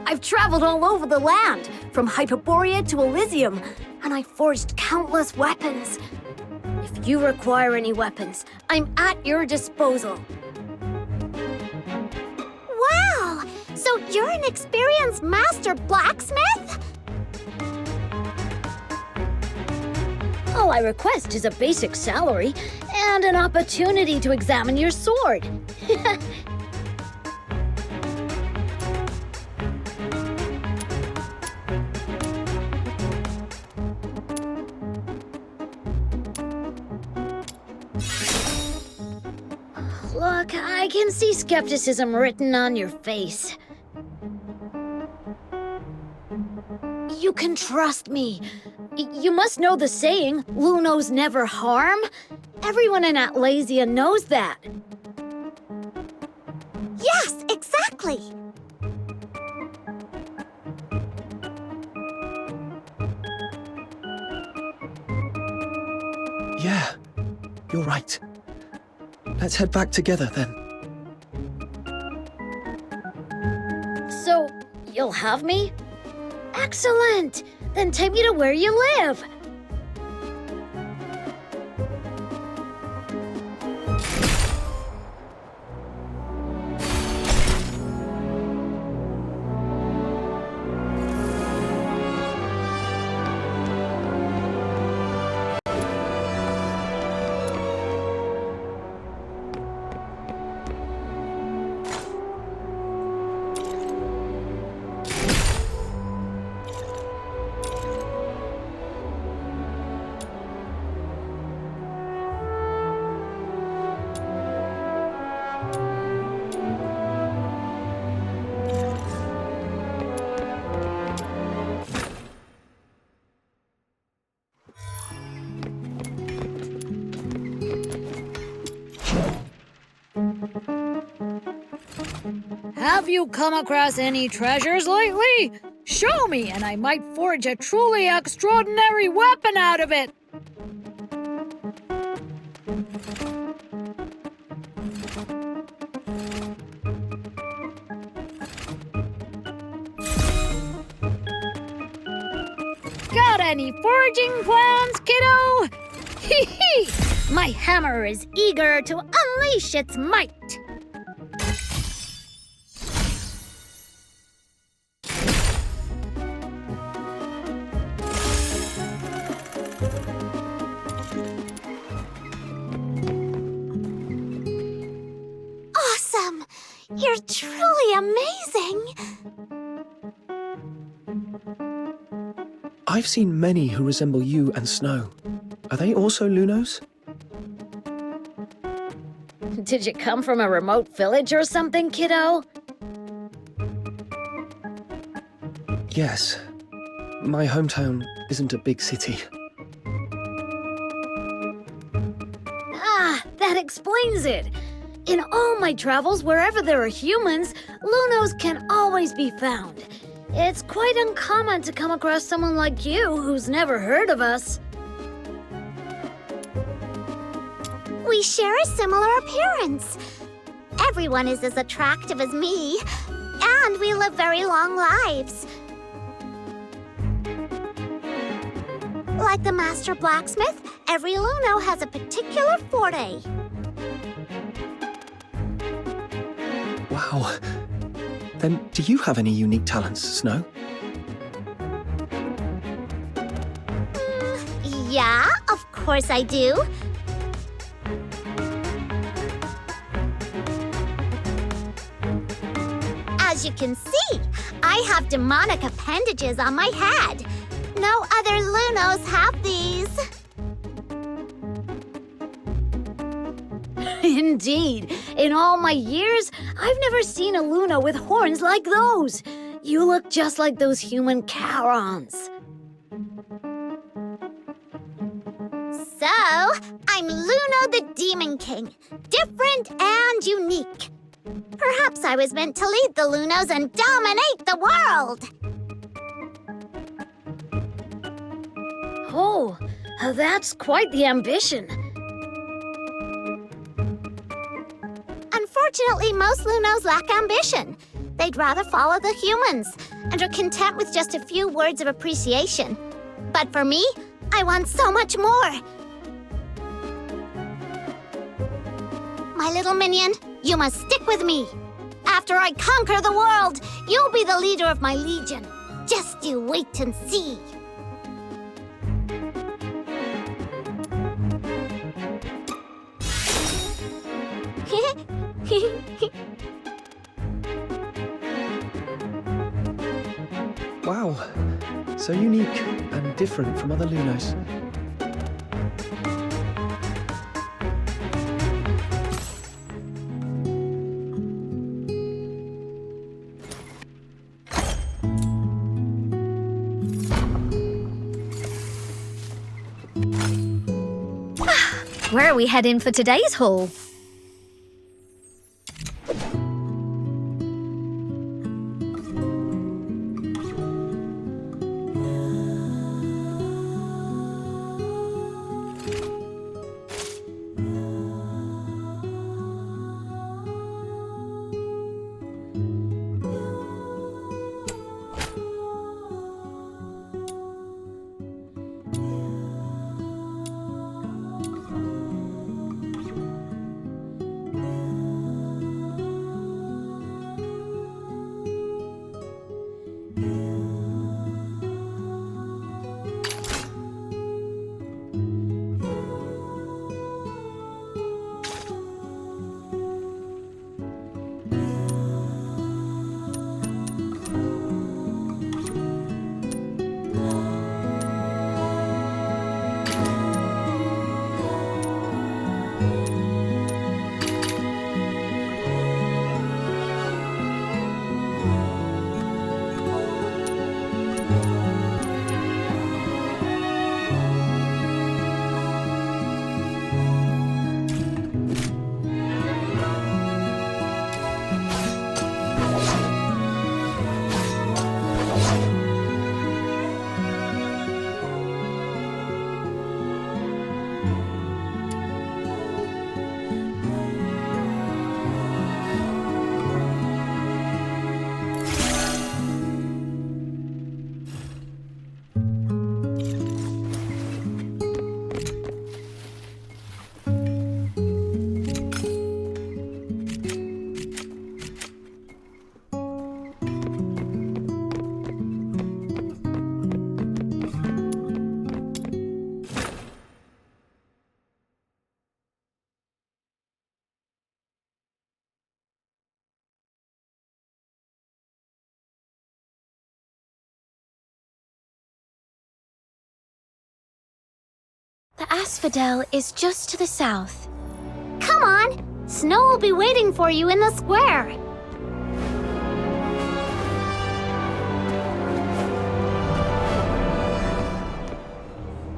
Speaker 13: I've traveled all over the land, from Hyperborea to Elysium, and I forged countless weapons. If you require any weapons, I'm at your disposal.
Speaker 8: Wow! So you're an experienced master blacksmith?
Speaker 13: All I request is a basic salary and an opportunity to examine your sword. Look, I can see skepticism written on your face. You can trust me. You must know the saying, Lunos never harm. Everyone in Atlasia knows that.
Speaker 8: Yes, exactly.
Speaker 2: Yeah, you're right. Let's head back together then.
Speaker 13: So, you'll have me? Excellent! Then take me to where you live. Have you come across any treasures lately? Show me, and I might forge a truly extraordinary weapon out of it. Got any forging plans, kiddo? Hee hee! My hammer is eager to unleash its might.
Speaker 8: Awesome! You're truly amazing!
Speaker 2: I've seen many who resemble you and Snow. Are they also Lunos?
Speaker 13: Did you come from a remote village or something, kiddo?
Speaker 2: Yes. My hometown isn't a big city.
Speaker 13: Ah, explains it. In all my travels, wherever there are humans, Lunos can always be found. It's quite uncommon to come across someone like you who's never heard of us.
Speaker 8: We share a similar appearance. Everyone is as attractive as me, and we live very long lives. Like the master blacksmith, every Luno has a particular forte.
Speaker 2: Wow. Then, do you have any unique talents, Snow?
Speaker 8: Yeah, of course I do. As you can see, I have demonic appendages on my head. No other Lunos have these.
Speaker 13: Indeed. In all my years, I've never seen a Luno with horns like those. You look just like those human Charons.
Speaker 8: So, I'm Luno the Demon King. Different and unique. Perhaps I was meant to lead the Lunos and dominate the world.
Speaker 13: Oh, that's quite the ambition.
Speaker 8: Unfortunately, most Lunos lack ambition. They'd rather follow the humans and are content with just a few words of appreciation. But for me, I want so much more. My little minion, you must stick with me. After I conquer the world, you'll be the leader of my legion. Just you wait and see.
Speaker 2: Wow. So unique and different from other Lunos.
Speaker 3: Where are we heading for today's haul? The asphodel is just to the south.
Speaker 8: Come on! Snow will be waiting for you in the square.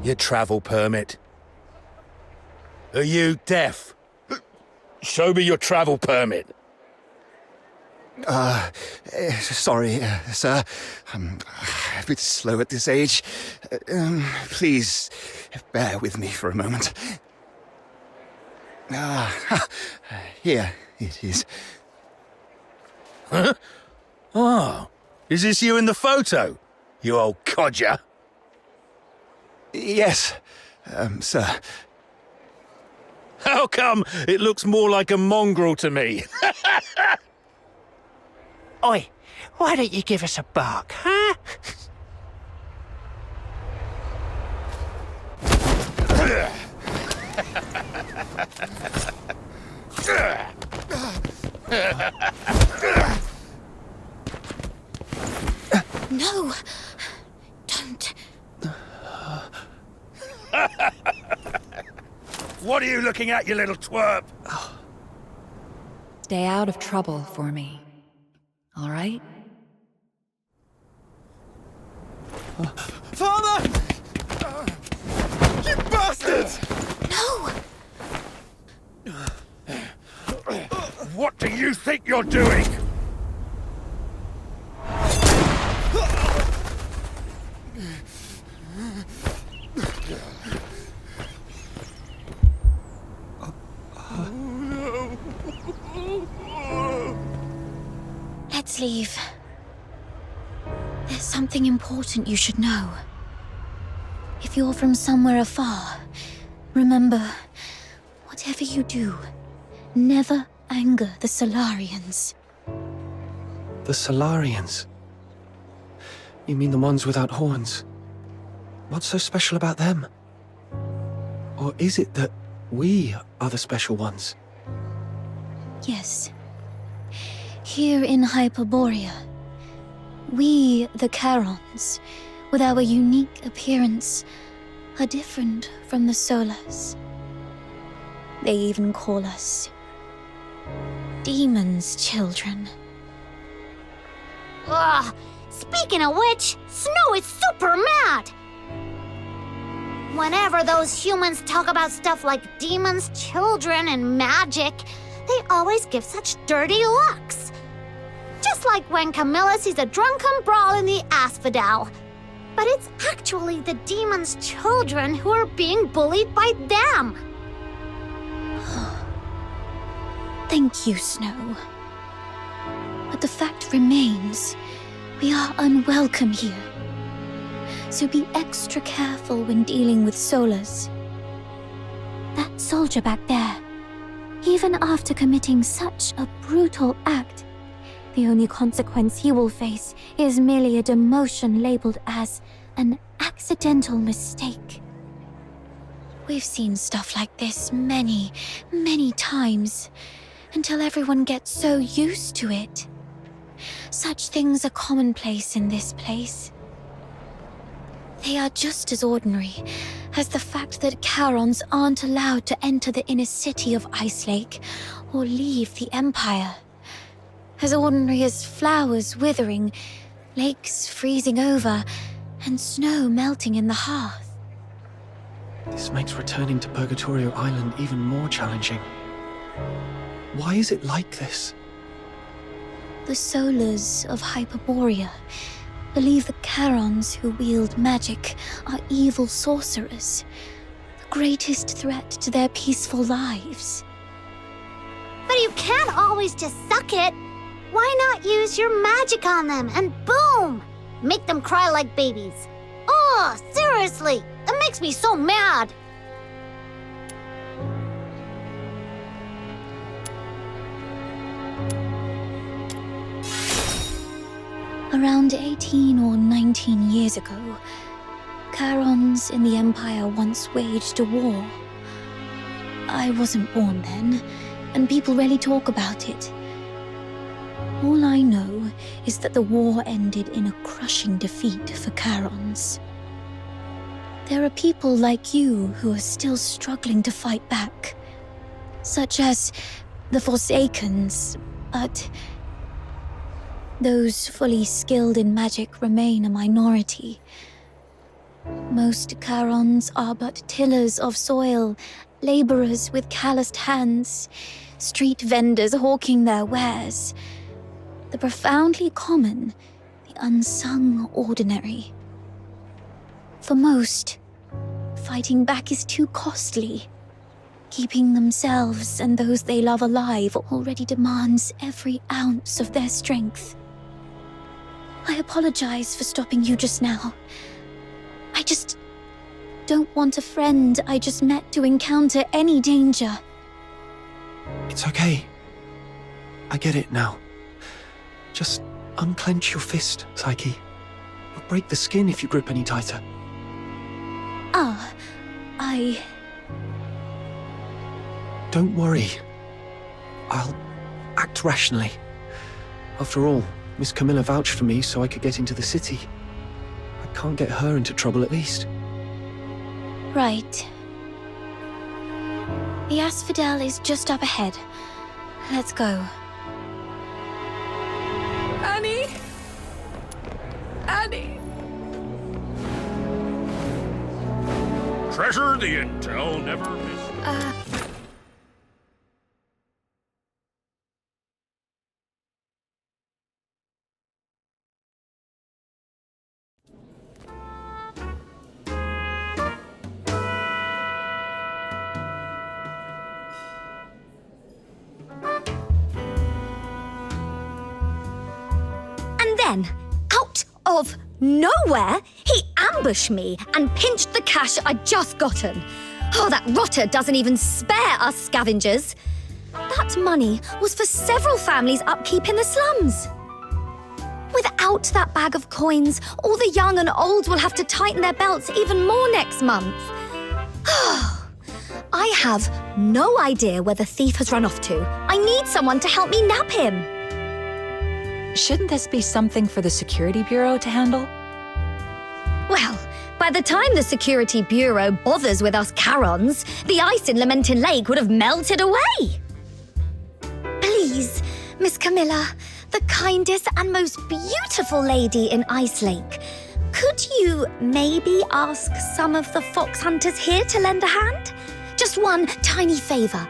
Speaker 11: Your travel permit. Are you deaf? Show me your travel permit.
Speaker 14: Sorry, sir. I'm a bit slow at this age. Please, bear with me for a moment. Here it is.
Speaker 11: Huh? Oh, is this you in the photo, you old codger?
Speaker 14: Yes, sir.
Speaker 11: How come it looks more like a mongrel to me?
Speaker 9: Oi, why don't you give us a bark, huh?
Speaker 3: No! Don't.
Speaker 11: What are you looking at, you little twerp?
Speaker 10: Stay out of trouble for me. All right?
Speaker 14: Father! You bastards!
Speaker 3: No!
Speaker 11: What do you think you're doing?
Speaker 3: Let's leave. There's something important you should know. If you're from somewhere afar, remember, whatever you do, never anger the Solarians.
Speaker 2: The Solarians? You mean the ones without horns? What's so special about them? Or is it that we are the special ones?
Speaker 3: Yes. Here in Hyperborea, we, the Charons, with our unique appearance, are different from the Solars. They even call us demons' children.
Speaker 8: Ugh! Speaking of which, Snow is super mad! Whenever those humans talk about stuff like demons, children, and magic, they always give such dirty looks. Just like when Camilla sees a drunken brawl in the asphodel. But it's actually the demon's children who are being bullied by them.
Speaker 3: Thank you, Snow. But the fact remains, we are unwelcome here. So be extra careful when dealing with Solars. That soldier back there, even after committing such a brutal act, the only consequence he will face is merely a demotion labeled as an accidental mistake. We've seen stuff like this many, many times, until everyone gets so used to it. Such things are commonplace in this place. They are just as ordinary as the fact that Charons aren't allowed to enter the inner city of Ice Lake or leave the Empire. As ordinary as flowers withering, lakes freezing over, and snow melting in the hearth.
Speaker 2: This makes returning to Purgatorio Island even more challenging. Why is it like this?
Speaker 3: The Solars of Hyperborea believe the Charons who wield magic are evil sorcerers, the greatest threat to their peaceful lives.
Speaker 8: But you can't always just suck it. Why not use your magic on them and boom! Make them cry like babies. Oh, seriously, that makes me so mad.
Speaker 3: Around 18 or 19 years ago, Charons in the Empire once waged a war. I wasn't born then, and people rarely talk about it. All I know is that the war ended in a crushing defeat for Charons. There are people like you who are still struggling to fight back, such as the Forsakens, but those fully skilled in magic remain a minority. Most Charons are but tillers of soil, laborers with calloused hands, street vendors hawking their wares. The profoundly common, the unsung ordinary. For most, fighting back is too costly. Keeping themselves and those they love alive already demands every ounce of their strength. I apologize for stopping you just now. I just don't want a friend I just met to encounter any danger.
Speaker 2: It's okay. I get it now. Just unclench your fist, Psyche. You'll break the skin if you grip any tighter. Don't worry. I'll act rationally. After all, Miss Camilla vouched for me so I could get into the city. I can't get her into trouble at least.
Speaker 3: Right. The Asphodel is just up ahead. Let's go.
Speaker 10: Annie! Annie!
Speaker 11: Treasure the intel, never miss.
Speaker 15: And then, out of nowhere, he ambushed me and pinched the cash I'd just gotten. Oh, that rotter doesn't even spare us scavengers. That money was for several families' upkeep in the slums. Without that bag of coins, all the young and old will have to tighten their belts even more next month. I have no idea where the thief has run off to. I need someone to help me nab him.
Speaker 10: Shouldn't this be something for the Security Bureau to handle?
Speaker 15: Well, by the time the Security Bureau bothers with us Charons, the ice in Lamentin Lake would have melted away. Please, Miss Camilla, the kindest and most beautiful lady in Ice Lake, could you maybe ask some of the fox hunters here to lend a hand? Just one tiny favor.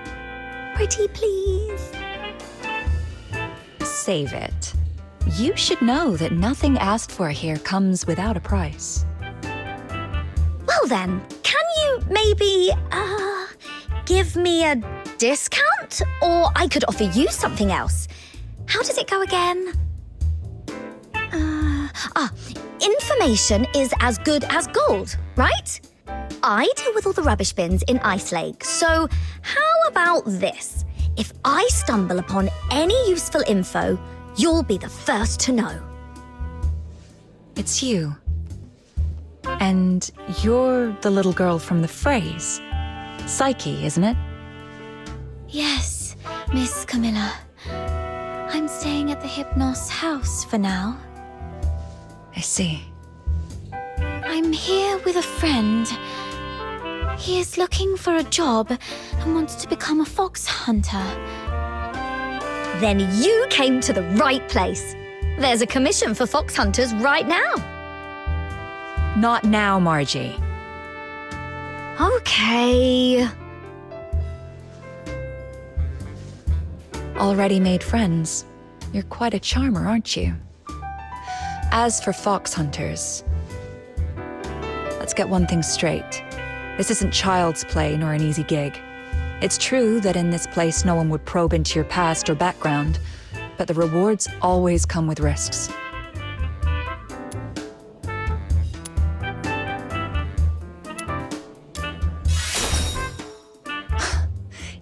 Speaker 15: Pretty please.
Speaker 10: Save it. You should know that nothing asked for here comes without a price.
Speaker 15: Well then, can you maybe, give me a discount? Or I could offer you something else. How does it go again? Information is as good as gold, right? I deal with all the rubbish bins in Ice Lake, so how about this? If I stumble upon any useful info, you'll be the first to know.
Speaker 10: It's you. And you're the little girl from the phrase. Psyche, isn't it?
Speaker 3: Yes, Miss Camilla. I'm staying at the Hypnos house for now.
Speaker 10: I see.
Speaker 3: I'm here with a friend. He is looking for a job and wants to become a fox hunter.
Speaker 15: Then you came to the right place. There's a commission for fox hunters right now.
Speaker 10: Not now, Margie.
Speaker 15: Okay.
Speaker 10: Already made friends. You're quite a charmer, aren't you? As for fox hunters, let's get one thing straight. This isn't child's play nor an easy gig. It's true that in this place no one would probe into your past or background, but the rewards always come with risks.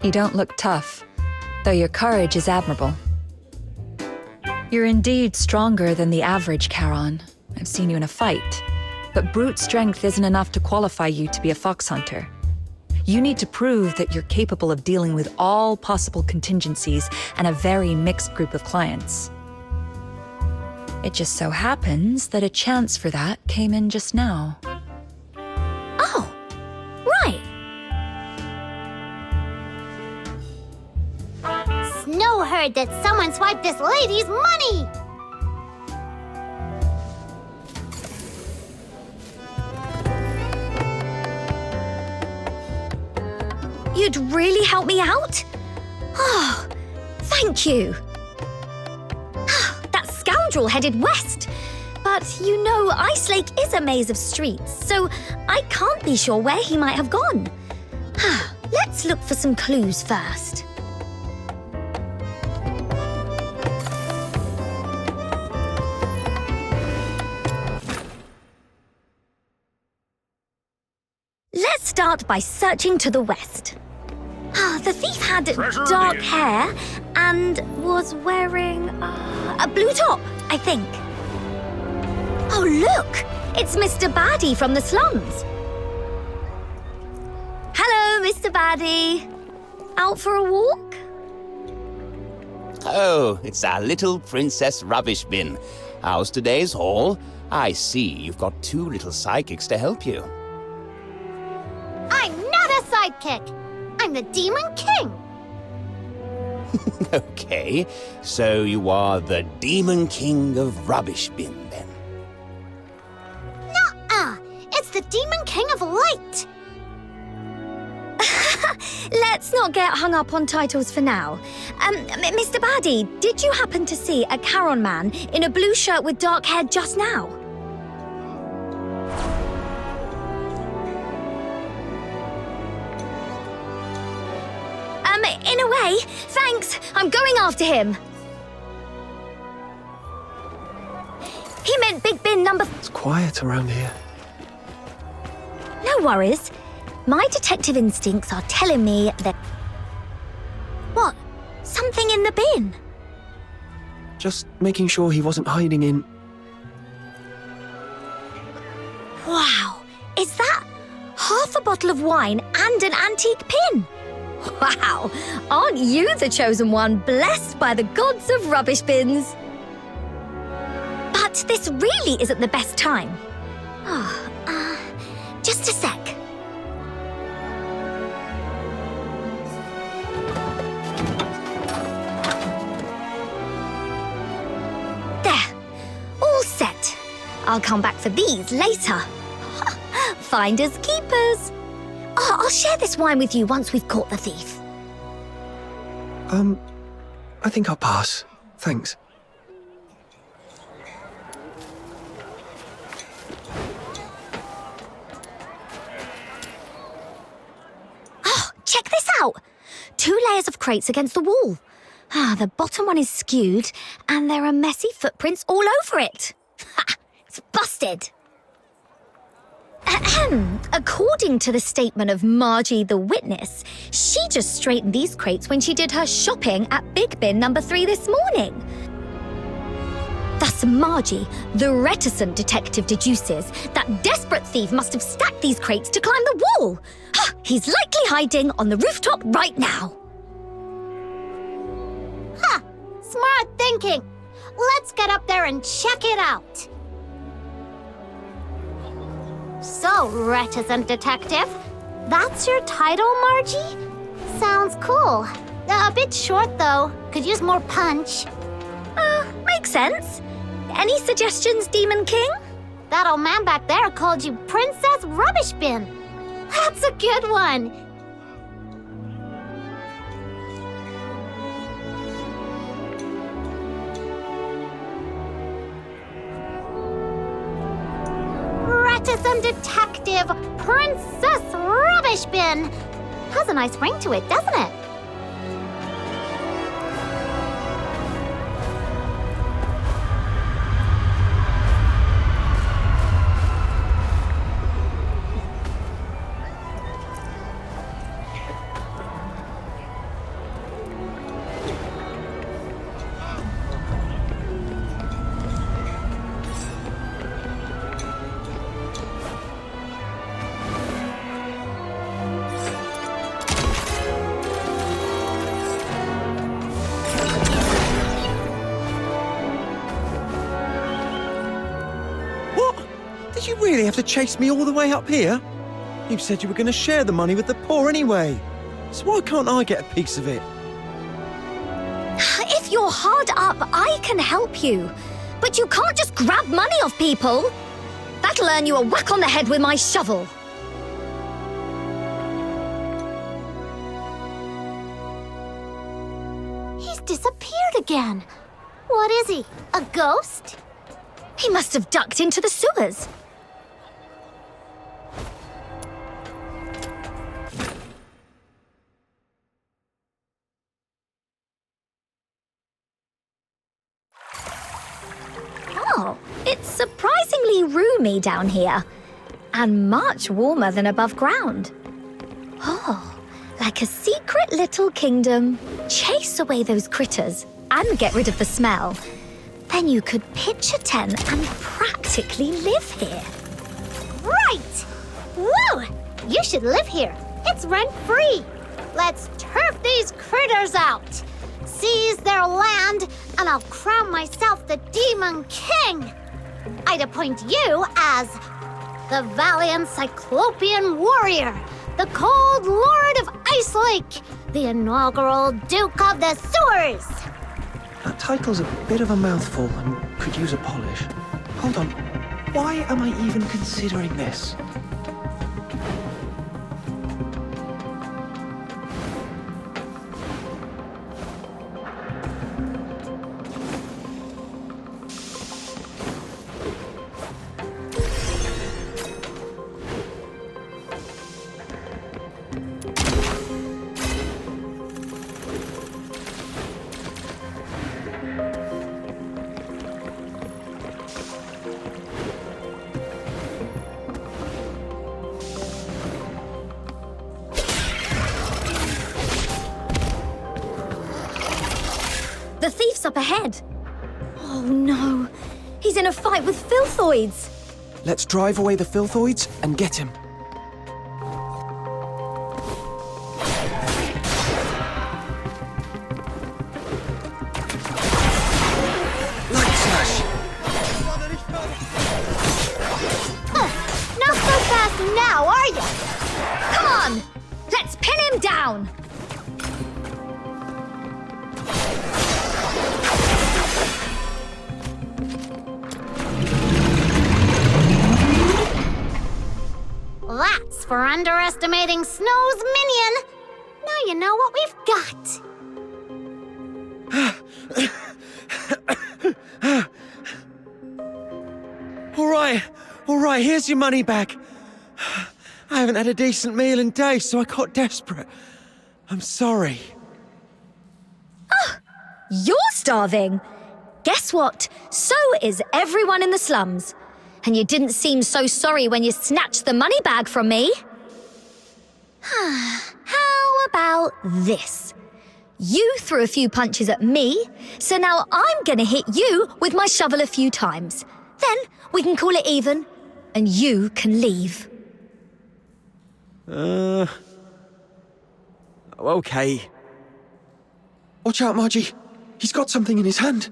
Speaker 10: You don't look tough, though your courage is admirable. You're indeed stronger than the average Charon. I've seen you in a fight. But brute strength isn't enough to qualify you to be a fox hunter. You need to prove that you're capable of dealing with all possible contingencies and a very mixed group of clients. It just so happens that a chance for that came in just now.
Speaker 15: Oh, right.
Speaker 8: Snow heard that someone swiped this lady's money!
Speaker 15: You'd really help me out? Oh, thank you. That scoundrel headed west. But you know, Ice Lake is a maze of streets, so I can't be sure where he might have gone. Let's look for some clues first. Let's start by searching to the west. The thief had dark hair and was wearing a blue top, I think. Oh, look! It's Mr. Baddie from the slums. Hello, Mr. Baddie. Out for a walk?
Speaker 16: Oh, it's our little Princess Rubbish Bin. How's today's haul? I see you've got 2 little psychics to help you.
Speaker 8: I'm not a sidekick. I'm the Demon King.
Speaker 16: Okay, so you are the Demon King of Rubbish Bin, then?
Speaker 8: Nuh-uh. It's the Demon King of Light.
Speaker 15: Let's not get hung up on titles for now. Mr. Baddie, did you happen to see a Charon man in a blue shirt with dark hair just now? In a way, thanks. I'm going after him. He meant Big Bin number...
Speaker 2: It's quiet around here.
Speaker 15: No worries. My detective instincts are telling me that... What? Something in the bin?
Speaker 2: Just making sure he wasn't hiding in...
Speaker 15: Wow. Is that half a bottle of wine and an antique pin? Wow. Aren't you the chosen one, blessed by the gods of rubbish bins? But this really isn't the best time. Just a sec. There. All set. I'll come back for these later. Finders keepers. I'll share this wine with you once we've caught the thief.
Speaker 2: I think I'll pass. Thanks.
Speaker 15: Check this out. 2 layers of crates against the wall. The bottom one is skewed, and there are messy footprints all over it. It's busted. According to the statement of Margie the witness, she just straightened these crates when she did her shopping at Big Bin number 3 this morning. Thus Margie, the reticent detective, deduces that desperate thief must have stacked these crates to climb the wall. He's likely hiding on the rooftop right now.
Speaker 8: Smart thinking. Let's get up there and check it out. So, reticent detective, that's your title, Margie? Sounds cool. A bit short, though. Could use more punch.
Speaker 15: Makes sense. Any suggestions, Demon King?
Speaker 8: That old man back there called you Princess Rubbish Bin. That's a good one. Reticent detective, Princess Rubbish Bin. Has a nice ring to it, doesn't it?
Speaker 9: Did you really have to chase me all the way up here? You said you were going to share the money with the poor anyway. So why can't I get a piece of it?
Speaker 15: If you're hard up, I can help you. But you can't just grab money off people. That'll earn you a whack on the head with my shovel.
Speaker 8: disappeared again. What is he, a ghost?
Speaker 15: He must have ducked into the sewers. Oh, it's surprisingly roomy down here. And much warmer than above ground. Oh, like a secret little kingdom. Chase away those critters and get rid of the smell. Then you could pitch a tent and practically live here.
Speaker 8: Right! Woo! You should live here. It's rent-free. Let's turf these critters out. Seize their land, and I'll crown myself the Demon King. I'd appoint you as the valiant Cyclopean warrior, the cold lord of Ice Lake, the inaugural Duke of the Sewers.
Speaker 2: That title's a bit of a mouthful and could use a polish. Hold on. Why am I even considering this?
Speaker 15: The thief's up ahead. Oh no, he's in a fight with filthoids.
Speaker 2: Let's drive away the filthoids and get him. Light slash!
Speaker 8: Not so fast now, are you?
Speaker 15: Come on, let's pin him down.
Speaker 8: That's for underestimating Snow's minion. Now you know what we've got.
Speaker 9: All right, here's your money back. I haven't had a decent meal in days, so I got desperate. I'm sorry.
Speaker 15: Oh, you're starving. Guess what? So is everyone in the slums. And you didn't seem so sorry when you snatched the money bag from me. How about this? You threw a few punches at me, so now I'm gonna hit you with my shovel a few times. Then we can call it even, and you can leave.
Speaker 2: Okay. Watch out, Margie. He's got something in his hand.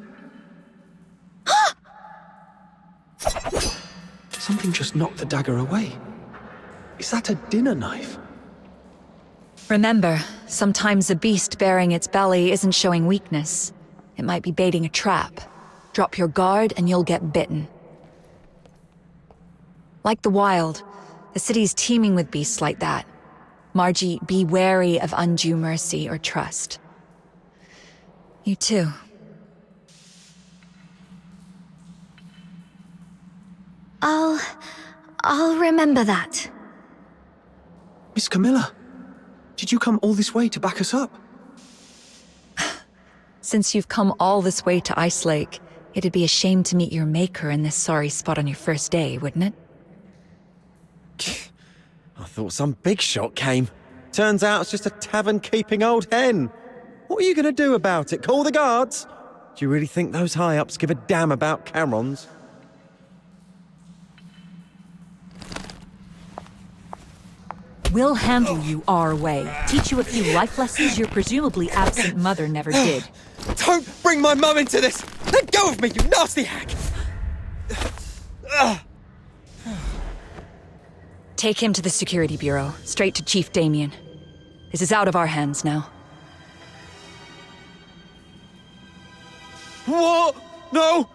Speaker 2: Something just knocked the dagger away. Is that a dinner knife?
Speaker 10: Remember, sometimes a beast bearing its belly isn't showing weakness. It might be baiting a trap. Drop your guard and you'll get bitten. Like the wild, the city's teeming with beasts like that. Margie, be wary of undue mercy or trust. You too.
Speaker 15: I'll remember that.
Speaker 2: Miss Camilla, did you come all this way to back us up?
Speaker 10: Since you've come all this way to Ice Lake, it'd be a shame to meet your maker in this sorry spot on your first day, wouldn't it?
Speaker 9: I thought some big shot came. Turns out it's just a tavern-keeping old hen. What are you gonna do about it? Call the guards? Do you really think those high-ups give a damn about Camerons?
Speaker 17: We'll handle you our way. Teach you a few life lessons your presumably absent mother never did.
Speaker 9: Don't bring my mum into this! Let go of me, you nasty hack!
Speaker 10: Take him to the Security Bureau, straight to Chief Damien. This is out of our hands now.
Speaker 9: What? No!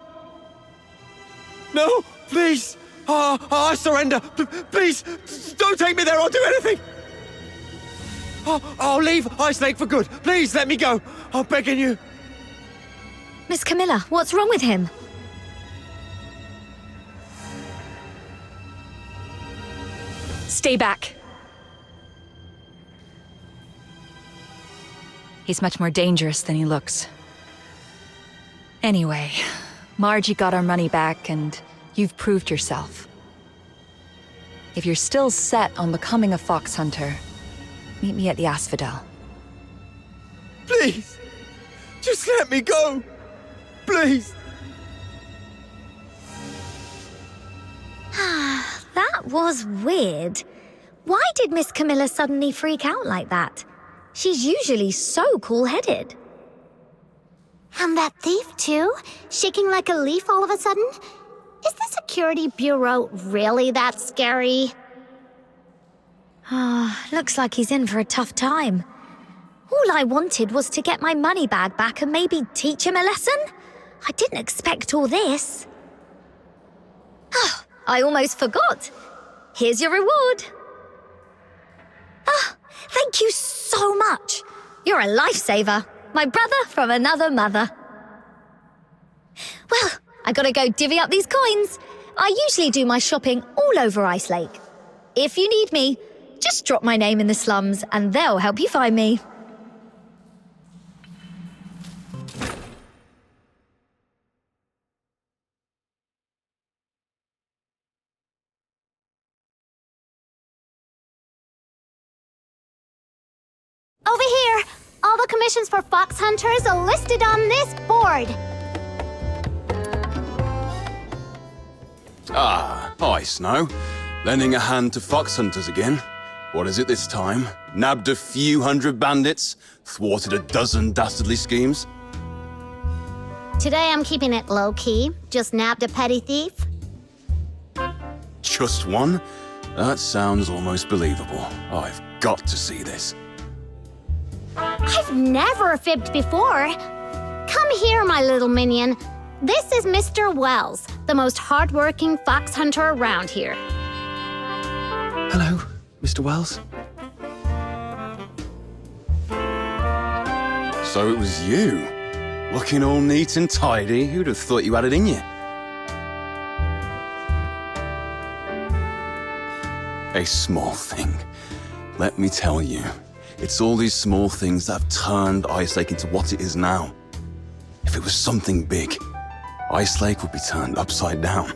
Speaker 9: No, please! I surrender! Please, don't take me there or do anything! I'll leave Ice Lake for good. Please, let me go. I'm begging you.
Speaker 15: Miss Camilla, what's wrong with him?
Speaker 10: Stay back. He's much more dangerous than he looks. Anyway, Margie got our money back and you've proved yourself. If you're still set on becoming a fox hunter, meet me at the Asphodel.
Speaker 14: Please! Just let me go! Please!
Speaker 15: That was weird. Why did Miss Camilla suddenly freak out like that? She's usually so cool-headed.
Speaker 8: And that thief, too? Shaking like a leaf all of a sudden? Is the security bureau really that scary?
Speaker 15: Looks like he's in for a tough time. All I wanted was to get my money bag back and maybe teach him a lesson. I didn't expect all this. I almost forgot. Here's your reward. Thank you so much. You're a lifesaver. My brother from another mother. Well, I gotta go divvy up these coins. I usually do my shopping all over Ice Lake. If you need me, just drop my name in the slums and they'll help you find me.
Speaker 8: Over here! All the commissions for fox hunters are listed on this board.
Speaker 11: Hi, Snow. Lending a hand to fox hunters again. What is it this time? Nabbed a few hundred bandits? Thwarted a dozen dastardly schemes?
Speaker 8: Today I'm keeping it low-key. Just nabbed a petty thief.
Speaker 11: Just one? That sounds almost believable. I've got to see this.
Speaker 8: I've never fibbed before. Come here, my little minion. This is Mr. Wells, the most hardworking fox hunter around here.
Speaker 2: Hello, Mr. Wells.
Speaker 11: So it was you? Looking all neat and tidy. Who'd have thought you had it in you? A small thing. Let me tell you. It's all these small things that have turned Ice Lake into what it is now. If it was something big, Ice Lake would be turned upside down.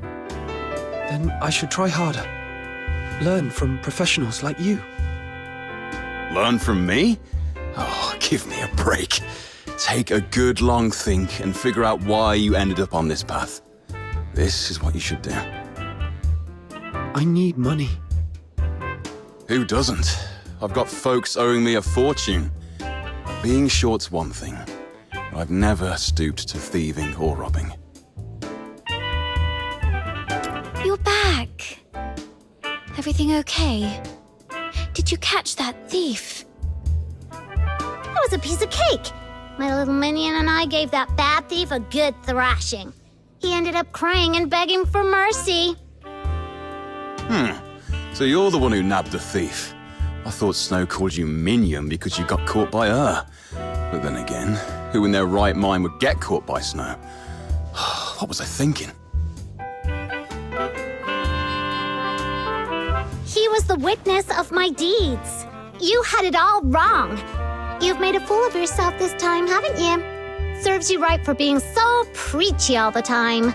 Speaker 2: Then I should try harder. Learn from professionals like you.
Speaker 11: Learn from me? Oh, give me a break. Take a good long think and figure out why you ended up on this path. This is what you should do.
Speaker 2: I need money.
Speaker 11: Who doesn't? I've got folks owing me a fortune. Being short's one thing. I've never stooped to thieving or robbing.
Speaker 3: You're back. Everything okay? Did you catch that thief?
Speaker 8: That was a piece of cake. My little minion and I gave that bad thief a good thrashing. He ended up crying and begging for mercy.
Speaker 11: So you're the one who nabbed the thief. I thought Snow called you minion because you got caught by her. But then again, who in their right mind would get caught by Snow? What was I thinking?
Speaker 8: He was the witness of my deeds. You had it all wrong. You've made a fool of yourself this time, haven't you? Serves you right for being so preachy all the time.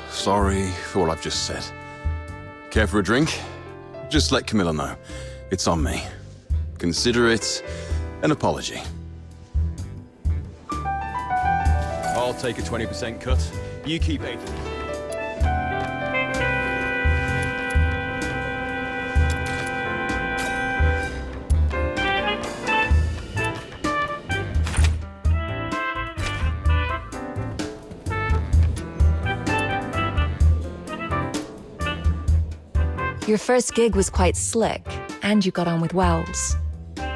Speaker 11: Sorry for what I've just said. Care for a drink? Just let Camilla know. It's on me. Consider it an apology. I'll take a 20% cut. You keep 80.
Speaker 10: Your first gig was quite slick, and you got on with Wells.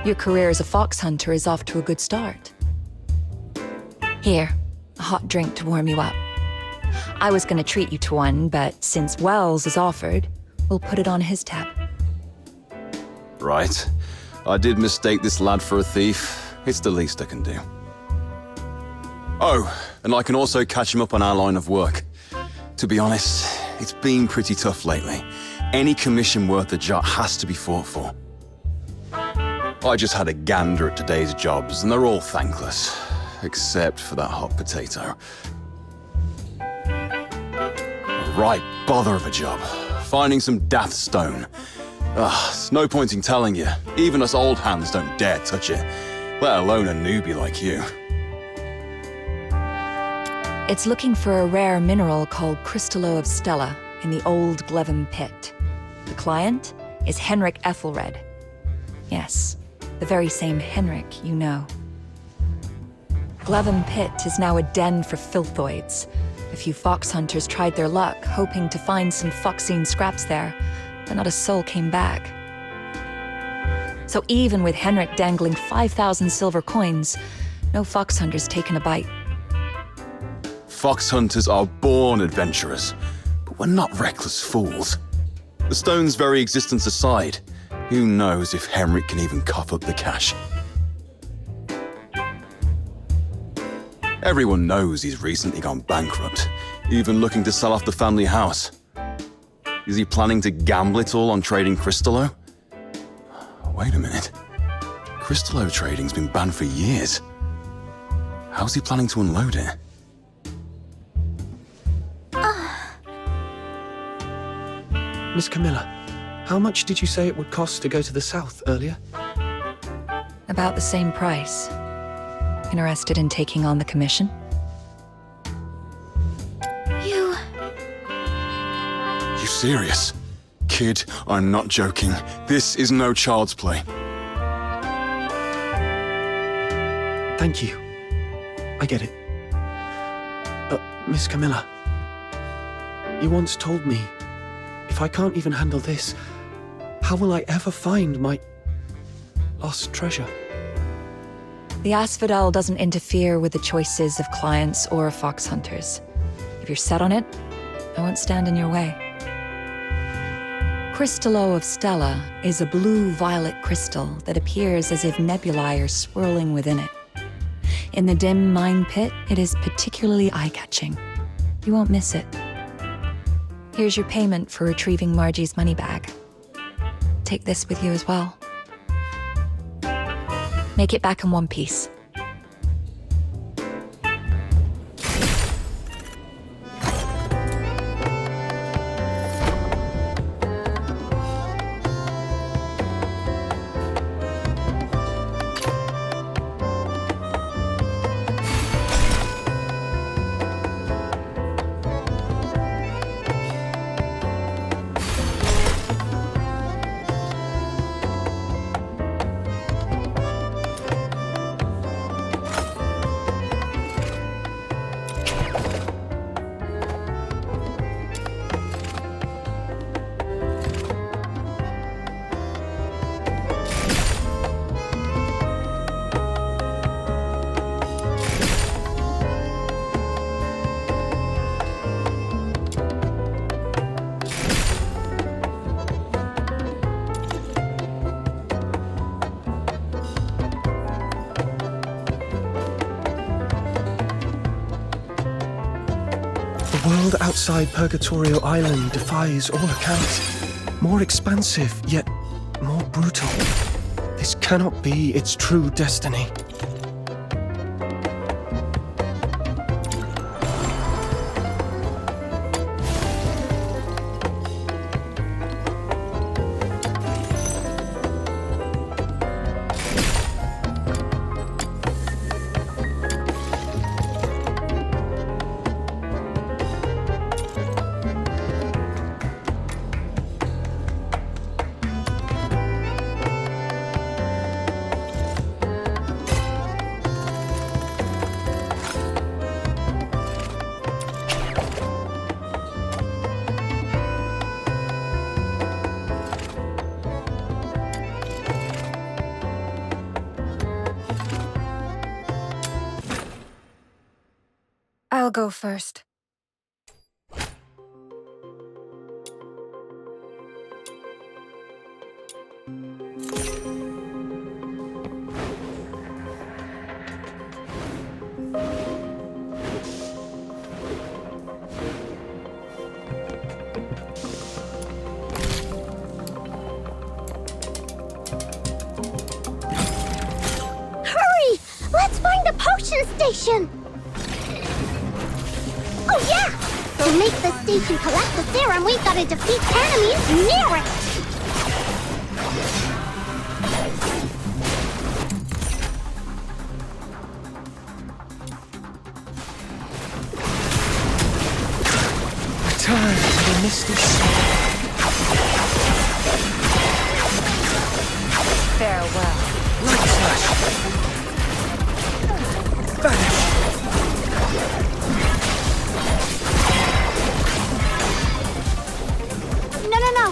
Speaker 10: Your career as a fox hunter is off to a good start. Here, a hot drink to warm you up. I was gonna treat you to one, but since Wells is offered, we'll put it on his tab.
Speaker 11: Right. I did mistake this lad for a thief. It's the least I can do. Oh, and I can also catch him up on our line of work. To be honest, it's been pretty tough lately. Any commission worth a jot has to be fought for. I just had a gander at today's jobs, and they're all thankless. Except for that hot potato. A right bother of a job. Finding some daft stone. It's no point in telling you. Even us old hands don't dare touch it. Let alone a newbie like you.
Speaker 10: It's looking for a rare mineral called Crystallo of Stella in the old Glevin pit. The client is Henrik Ethelred. Yes, the very same Henrik you know. Glevin pit is now a den for filthoids. A few fox hunters tried their luck, hoping to find some foxine scraps there, but not a soul came back. So even with Henrik dangling 5,000 silver coins, no fox hunters taken a bite.
Speaker 11: Fox hunters are born adventurers, but we're not reckless fools. The stone's very existence aside, who knows if Henrik can even cough up the cash? Everyone knows he's recently gone bankrupt, even looking to sell off the family house. Is he planning to gamble it all on trading Crystallo? Wait a minute. Crystallo trading's been banned for years. How's he planning to unload it?
Speaker 2: Miss Camilla, how much did you say it would cost to go to the south earlier?
Speaker 10: About the same price. Interested in taking on the commission?
Speaker 11: You serious? Kid, I'm not joking. This is no child's play.
Speaker 2: Thank you. I get it. But, Miss Camilla, you once told me, if I can't even handle this, how will I ever find my lost treasure?
Speaker 10: The Asphodel doesn't interfere with the choices of clients or fox hunters. If you're set on it, I won't stand in your way. Crystallo of Stella is a blue-violet crystal that appears as if nebulae are swirling within it. In the dim mine pit, it is particularly eye-catching. You won't miss it. Here's your payment for retrieving Margie's money bag. Take this with you as well. Make it back in one piece.
Speaker 2: The world outside Purgatorio Island defies all accounts. More expansive, yet more brutal. This cannot be its true destiny.
Speaker 3: I'll go first.
Speaker 8: potion station! Oh yeah! To make the station collect the serum, we've got to defeat enemies near it!
Speaker 2: Return to the misty sea.
Speaker 10: Farewell.
Speaker 2: Light slash. Vanish.
Speaker 8: No.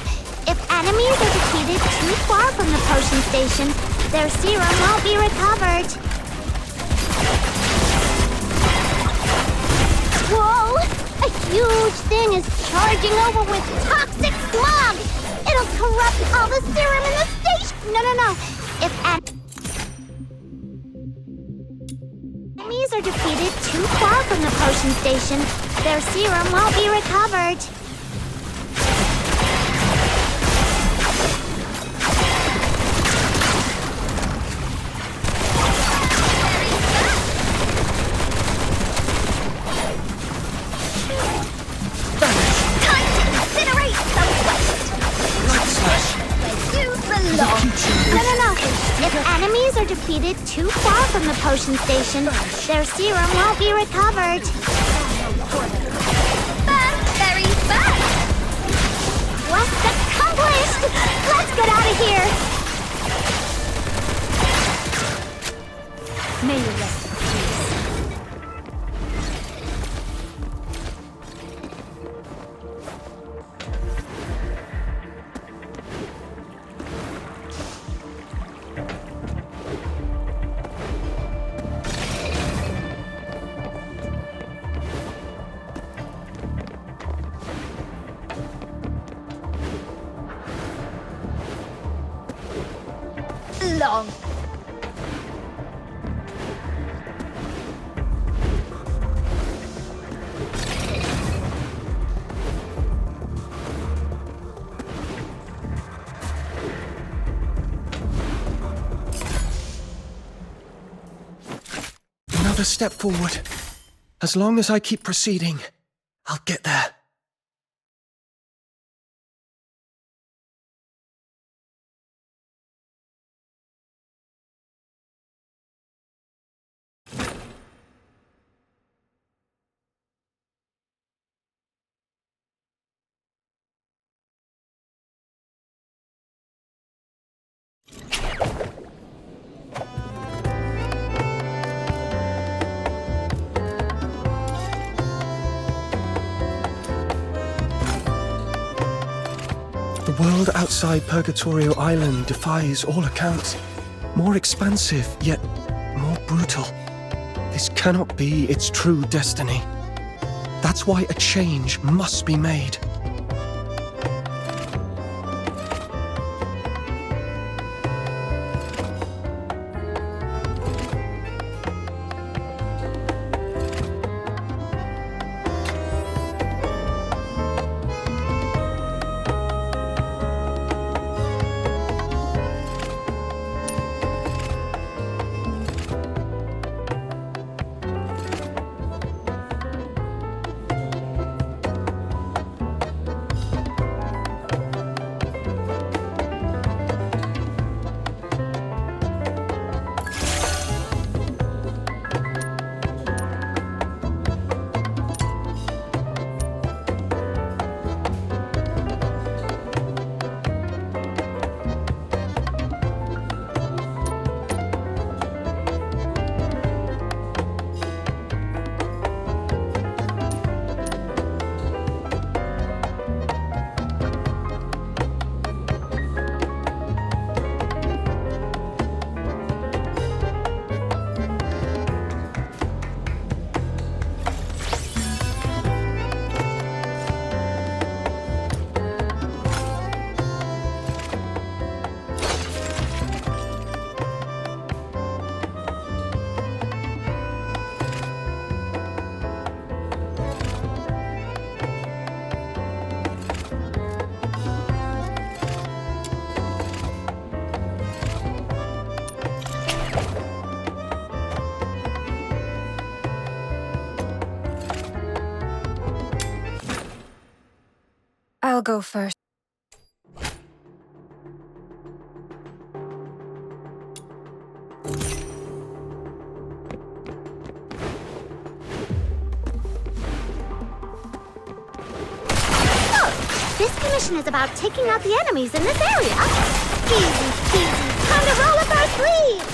Speaker 8: If enemies are defeated too far from the potion station, their serum won't be recovered. Whoa! A huge thing is charging over with toxic smog! It'll corrupt all the serum in the station! No. If enemies are defeated too far from the potion station, their serum won't be recovered. No. If enemies are defeated too far from the potion station, their serum won't be recovered.
Speaker 15: Very fast!
Speaker 8: Quest accomplished! Let's get out of here!
Speaker 17: May you rest in peace.
Speaker 15: Long.
Speaker 2: Another step forward. As long as I keep proceeding, I'll get there. The world outside Purgatorio Island defies all accounts. More expansive, yet more brutal. This cannot be its true destiny. That's why a change must be made.
Speaker 3: I'll go first.
Speaker 8: This commission is about taking out the enemies in this area. Easy peasy, time to roll up our sleeves.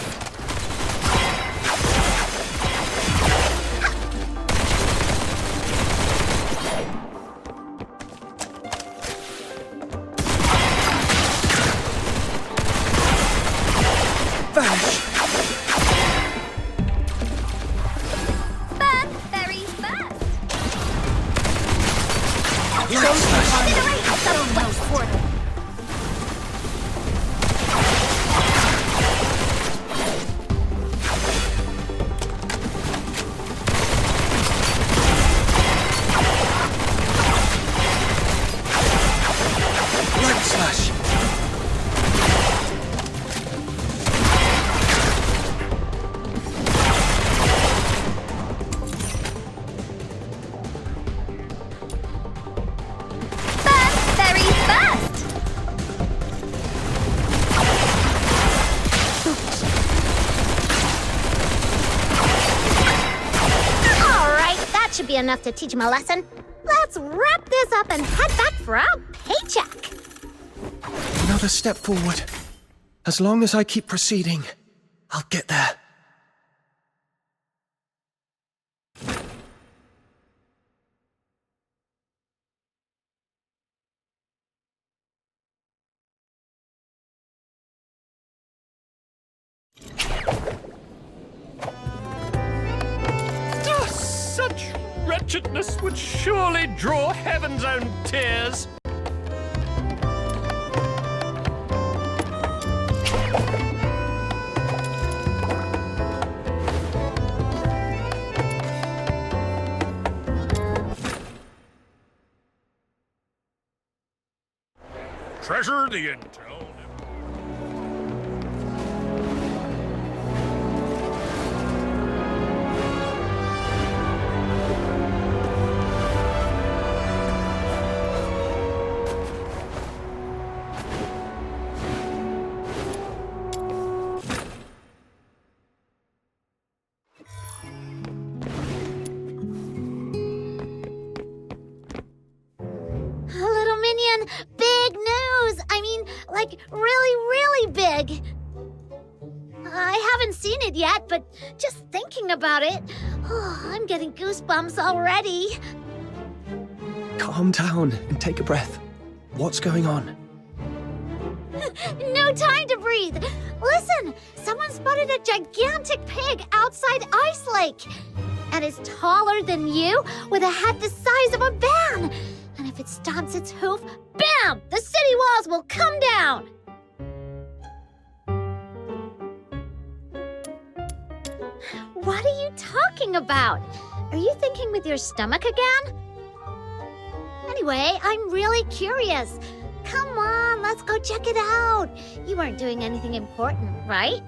Speaker 8: Enough to teach him a lesson. Let's wrap this up and head back for our paycheck.
Speaker 2: Another step forward. As long as I keep proceeding, I'll get there.
Speaker 18: Such wretchedness would surely draw heaven's own tears. Treasure the intel.
Speaker 8: Little minion, big news! I mean, like, really big. I haven't seen it yet, but just thinking about it, I'm getting goosebumps already.
Speaker 2: Calm down and take a breath. What's going on?
Speaker 8: No time to breathe. Listen, someone spotted a gigantic pig outside Ice Lake. And it's taller than you, with a head the size of a van. And if it stomps its hoof, bam! The city walls will come down! What are you talking about? Are you thinking with your stomach again? Anyway, I'm really curious. Come on, let's go check it out. You weren't doing anything important, right?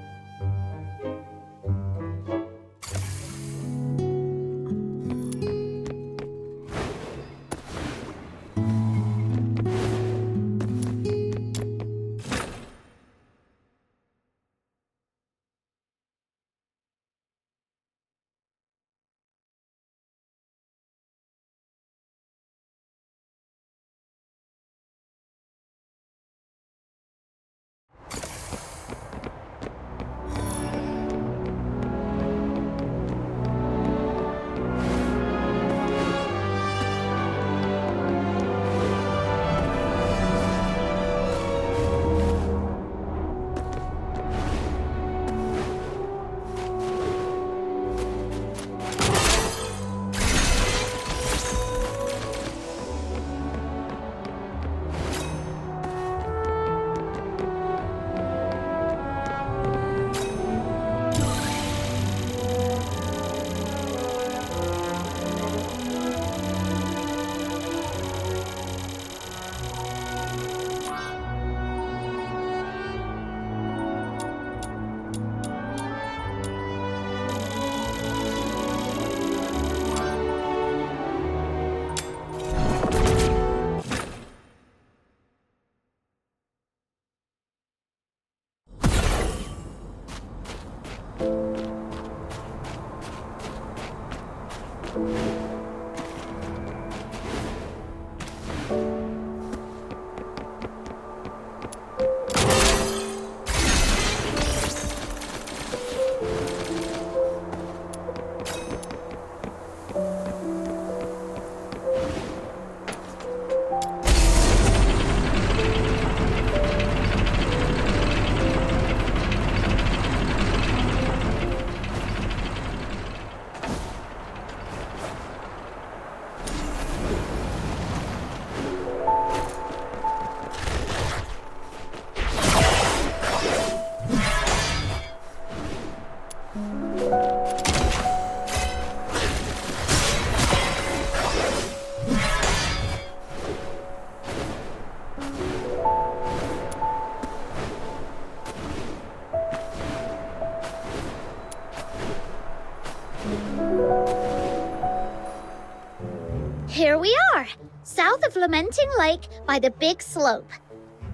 Speaker 8: Here we are, south of Lamenting Lake by the big slope.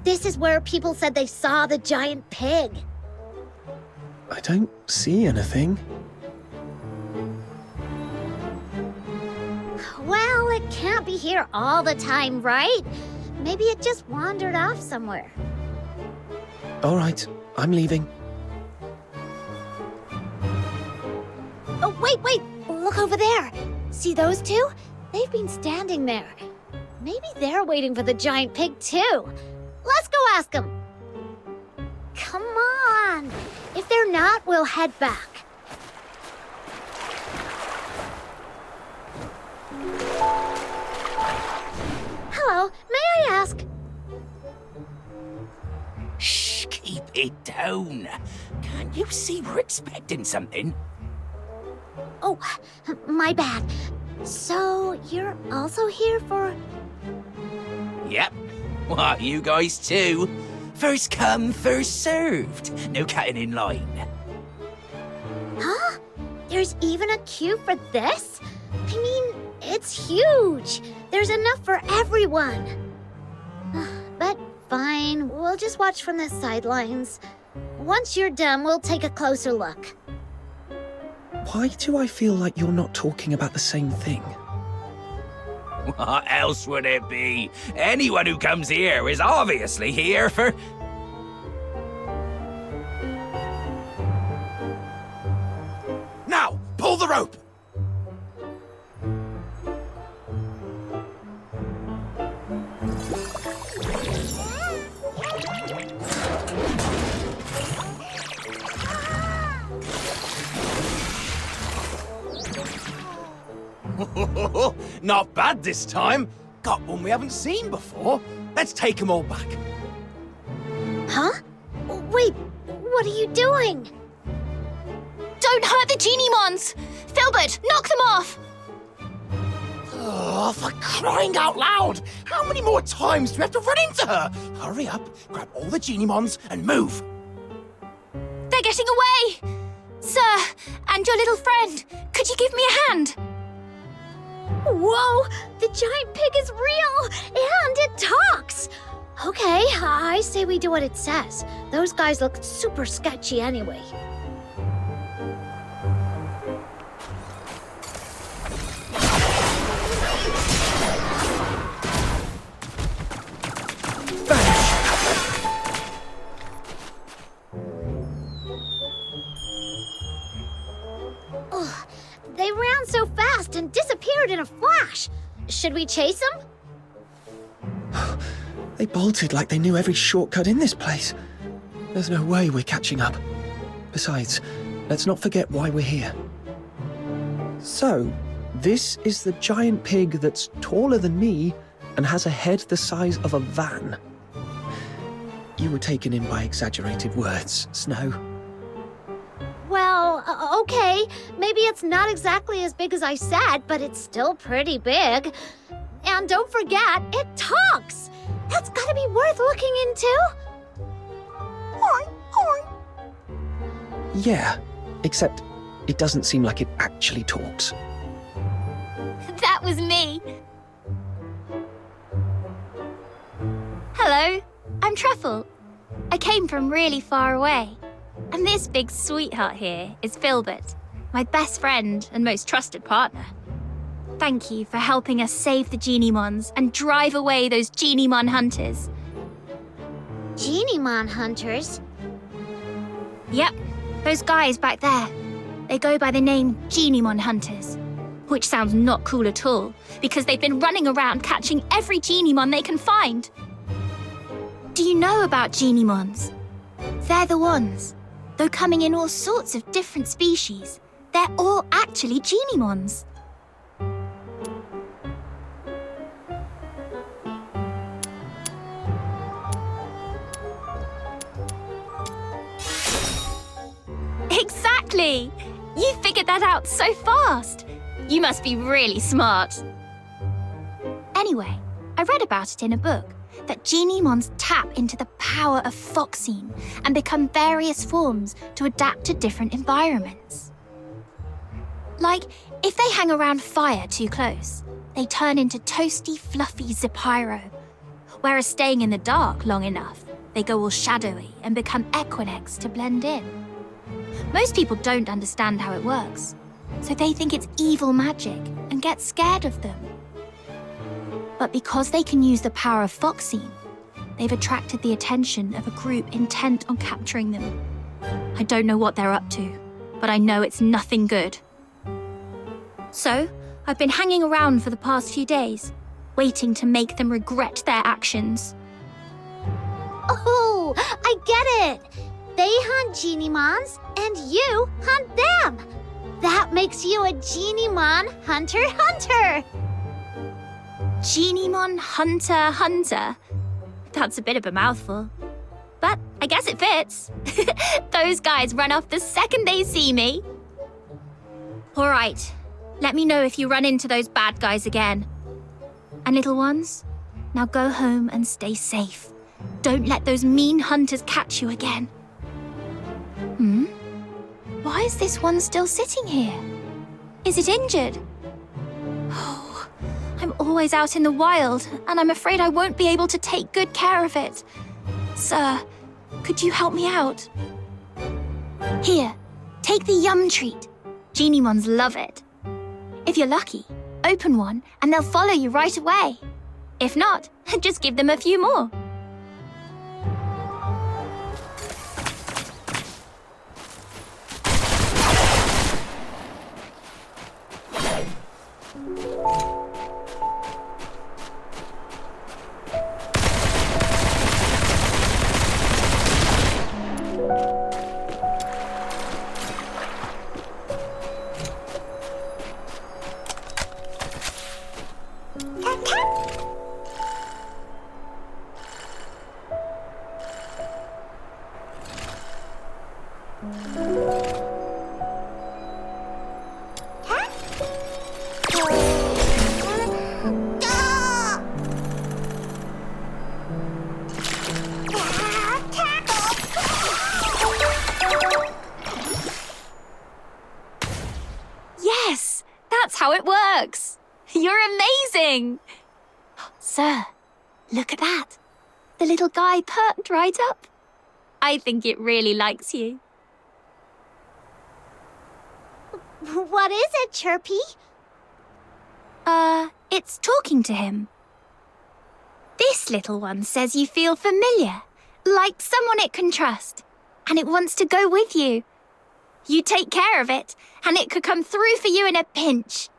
Speaker 8: This is where people said they saw the giant pig.
Speaker 2: I don't see anything.
Speaker 8: Well, it can't be here all the time, right? Maybe it just wandered off somewhere.
Speaker 2: All right, I'm leaving.
Speaker 8: Oh, wait! Look over there. See those two? They've been standing there. Maybe they're waiting for the giant pig too. Let's go ask them. Come on. If they're not, we'll head back. Hello, may I ask?
Speaker 16: Shh, keep it down. Can't you see we're expecting something?
Speaker 8: Oh, my bad. So, you're also here for...
Speaker 16: Yep. What, you guys too? First come, first served. No cutting in line.
Speaker 8: Huh? There's even a queue for this? I mean, it's huge. There's enough for everyone. But fine, we'll just watch from the sidelines. Once you're done, we'll take a closer look.
Speaker 2: Why do I feel like you're not talking about the same thing?
Speaker 16: What else would it be? Anyone who comes here is obviously here for... Now, pull the rope! Not bad this time. Got one we haven't seen before. Let's take them all back.
Speaker 8: Huh? Wait, what are you doing?
Speaker 15: Don't hurt the genie mons! Filbert, knock them off!
Speaker 16: Oh, for crying out loud! How many more times do we have to run into her? Hurry up, grab all the genie mons and move.
Speaker 15: They're getting away! Sir, and your little friend, could you give me a hand?
Speaker 8: Whoa! The giant pig is real! And it talks! Okay, I say we do what it says. Those guys look super sketchy anyway. They ran so fast and disappeared in a flash. Should we chase them?
Speaker 2: They bolted like they knew every shortcut in this place. There's no way we're catching up. Besides, let's not forget why we're here. So, this is the giant pig that's taller than me and has a head the size of a van. You were taken in by exaggerated words, Snow.
Speaker 8: Well, okay. Maybe it's not exactly as big as I said, but it's still pretty big. And don't forget, it talks! That's gotta be worth looking into!
Speaker 2: Yeah, except it doesn't seem like it actually talks.
Speaker 15: That was me. Hello, I'm Truffle. I came from really far away. And this big sweetheart here is Filbert, my best friend and most trusted partner.
Speaker 19: Thank you for helping us save the Genimons and drive away those Genimon hunters.
Speaker 8: Genimon hunters?
Speaker 19: Yep, those guys back there. They go by the name Genimon hunters. Which sounds not cool at all, because they've been running around catching every Genimon they can find. Do you know about Genimons? They're the ones. Though coming in all sorts of different species, they're all actually Genimons. Exactly! You figured that out so fast. You must be really smart. Anyway, I read about it in a book, that Genimons tap into the power of Foxine and become various forms to adapt to different environments. Like, if they hang around fire too close, they turn into toasty, fluffy Zepyro. Whereas staying in the dark long enough, they go all shadowy and become Equinix to blend in. Most people don't understand how it works, so they think it's evil magic and get scared of them. But because they can use the power of Foxine, they've attracted the attention of a group intent on capturing them. I don't know what they're up to, but I know it's nothing good. So, I've been hanging around for the past few days, waiting to make them regret their actions.
Speaker 8: Oh, I get it! They hunt Genimons, and you hunt them! That makes you a Genimon hunter-hunter!
Speaker 19: Genimon hunter-hunter? That's a bit of a mouthful. But I guess it fits. Those guys run off the second they see me. All right, let me know if you run into those bad guys again. And little ones, now go home and stay safe. Don't let those mean hunters catch you again. Why is this one still sitting here? Is it injured? Oh, I'm always out in the wild, and I'm afraid I won't be able to take good care of it. Sir, could you help me out? Here, take the yum treat. Genimons love it. If you're lucky, open one and they'll follow you right away. If not, just give them a few more. Yes, that's how it works. You're amazing. Sir, look at that. The little guy perked right up. I think it really likes you.
Speaker 8: What is it, Chirpy?
Speaker 19: It's talking to him. This little one says you feel familiar, like someone it can trust, and it wants to go with you. You take care of it, and it could come through for you in a pinch.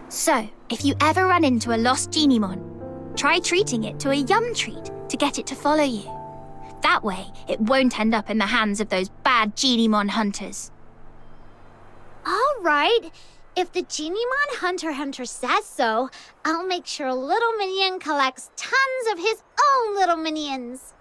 Speaker 19: So, if you ever run into a lost Genimon, try treating it to a yum treat to get it to follow you. That way, it won't end up in the hands of those bad Genimon hunters.
Speaker 8: All right. If the Genimon hunter says so, I'll make sure Little Minion collects tons of his own little minions.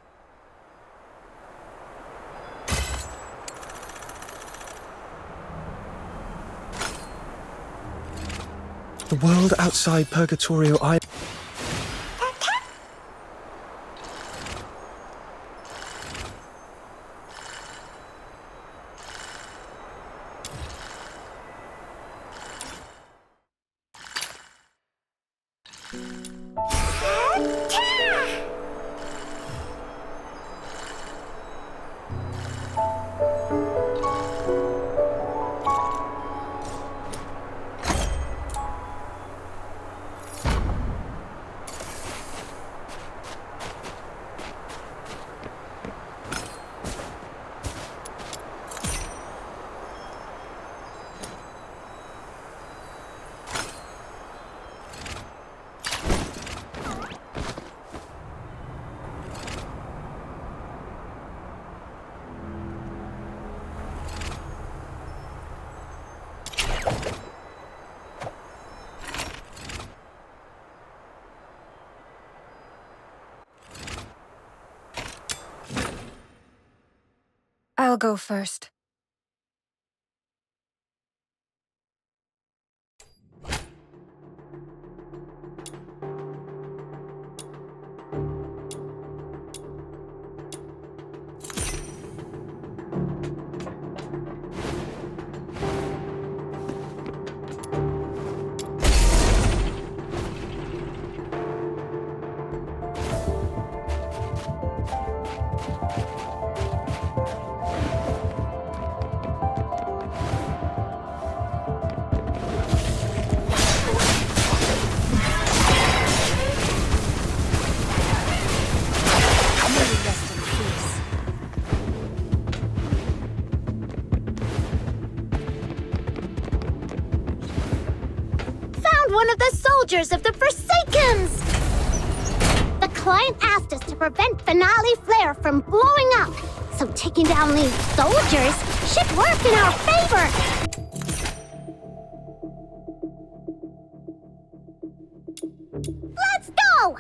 Speaker 2: The world outside Purgatorio Island.
Speaker 3: I'll go first.
Speaker 8: One of the soldiers of the Forsakens! The client asked us to prevent Finale Flare from blowing up, so taking down these soldiers should work in our favor! Let's go!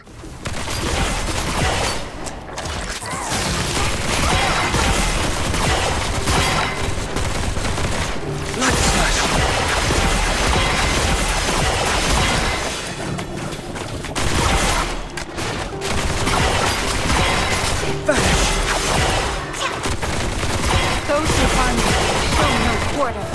Speaker 3: Those who harm me show no quarter.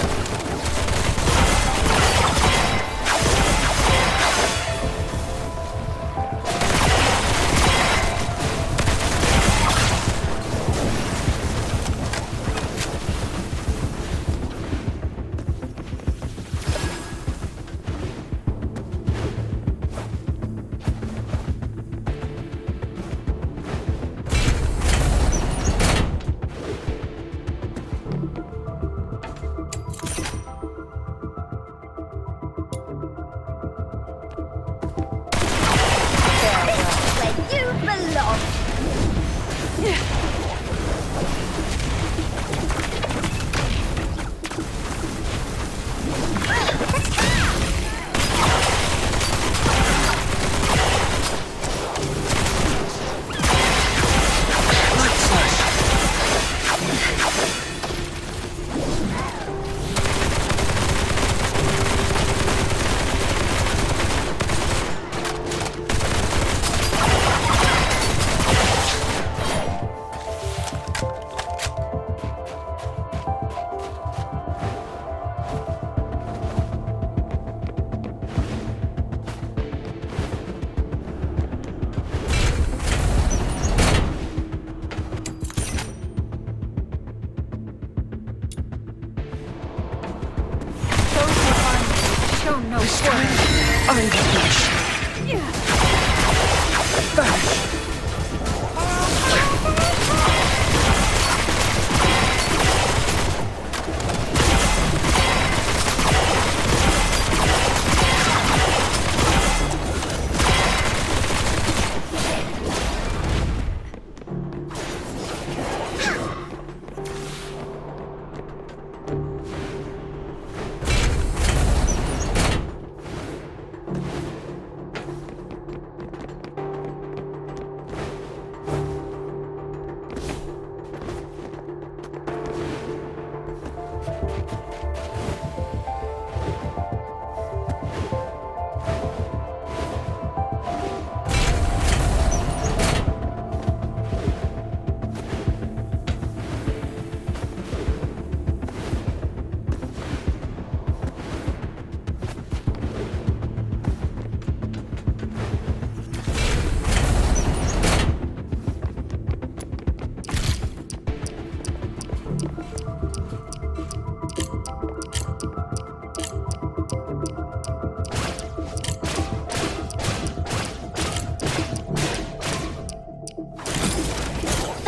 Speaker 3: No quarter.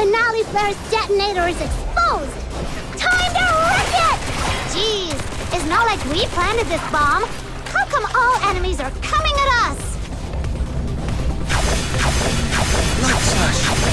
Speaker 8: Finale Flare's detonator is exposed! Time to wreck it! Jeez, it's not like we planted this bomb. How come all enemies are coming at us?
Speaker 9: Light slash!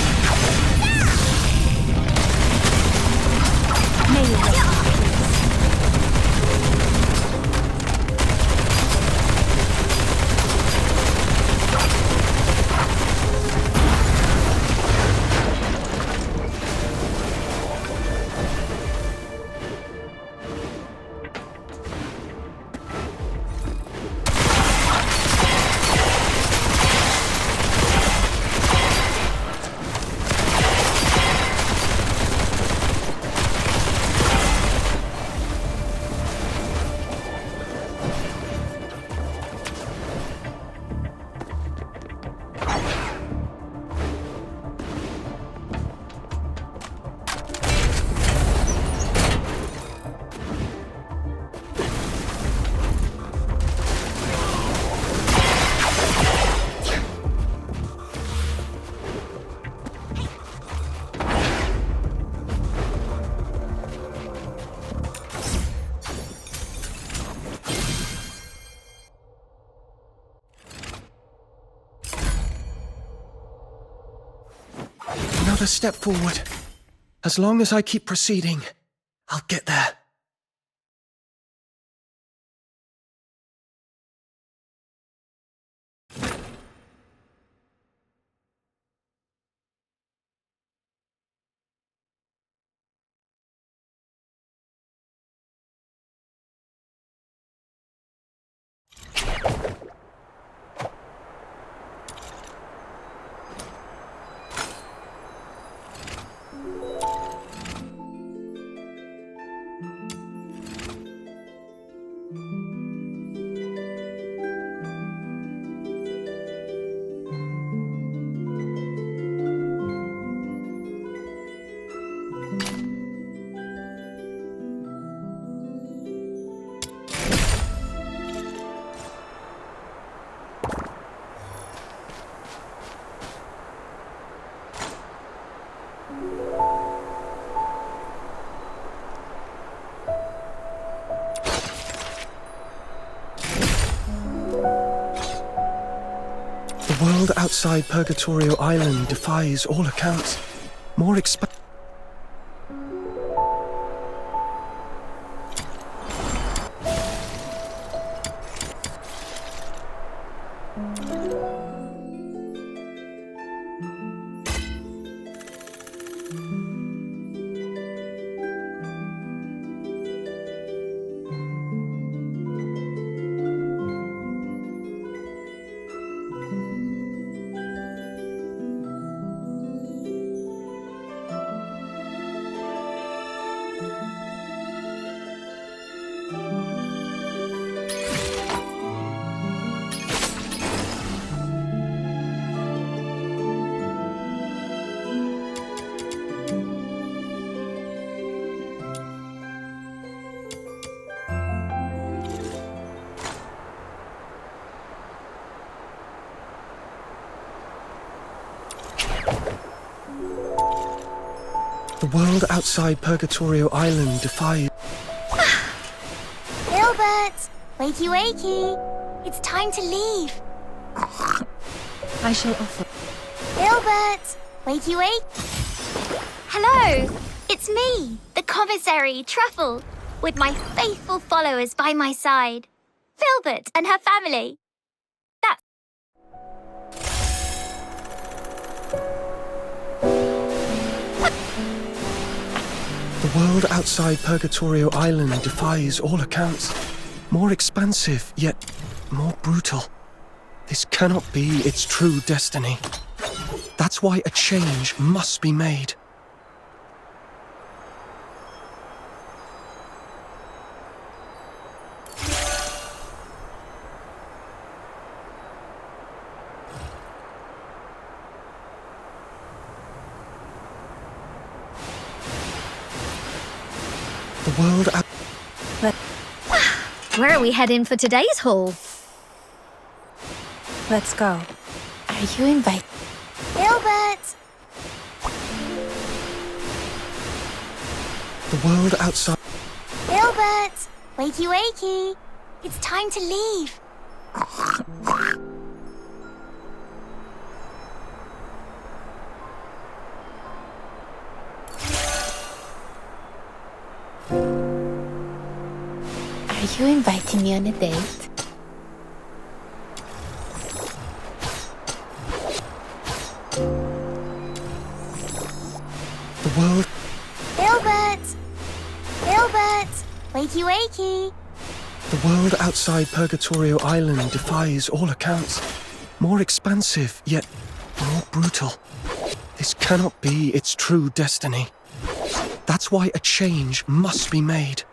Speaker 2: another step forward. As long as I keep proceeding, I'll get there. The world outside Purgatorio Island defies all accounts. More The world outside Purgatorio Island defies...
Speaker 19: Filbert! Wakey wakey! It's time to leave.
Speaker 4: I shall offer...
Speaker 19: Filbert! Wakey wake! Hello! It's me, the commissary, Truffle, with my faithful followers by my side. Filbert and her family.
Speaker 2: The world outside Purgatorio Island defies all accounts. More expansive, yet more brutal. This cannot be its true destiny. That's why a change must be made. The world out...
Speaker 15: Where are we heading for today's haul?
Speaker 4: Let's go.
Speaker 12: Are you invited?
Speaker 19: Filbert!
Speaker 2: The world outside...
Speaker 19: Filbert! Wakey wakey! It's time to leave.
Speaker 12: Are you inviting me on a date?
Speaker 2: The world...
Speaker 19: Filbert! Filbert! Wakey wakey!
Speaker 2: The world outside Purgatorio Island defies all accounts. More expansive, yet more brutal. This cannot be its true destiny. That's why a change must be made.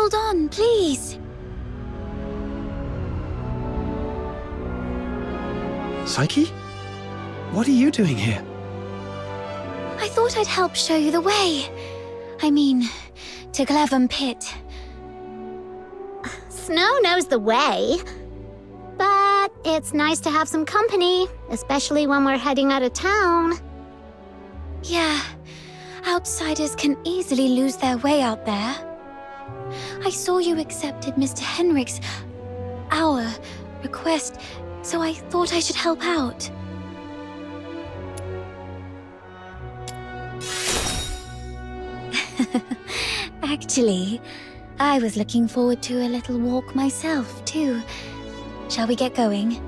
Speaker 3: hold on, please.
Speaker 2: Psyche? What are you doing here?
Speaker 3: I thought I'd help show you the way. I mean, to Glevum Pit.
Speaker 8: Snow knows the way. But it's nice to have some company, especially when we're heading out of town.
Speaker 3: Yeah, outsiders can easily lose their way out there. I saw you accepted Mr. Henrik's, our request, so I thought I should help out. Actually, I was looking forward to a little walk myself, too. Shall we get going?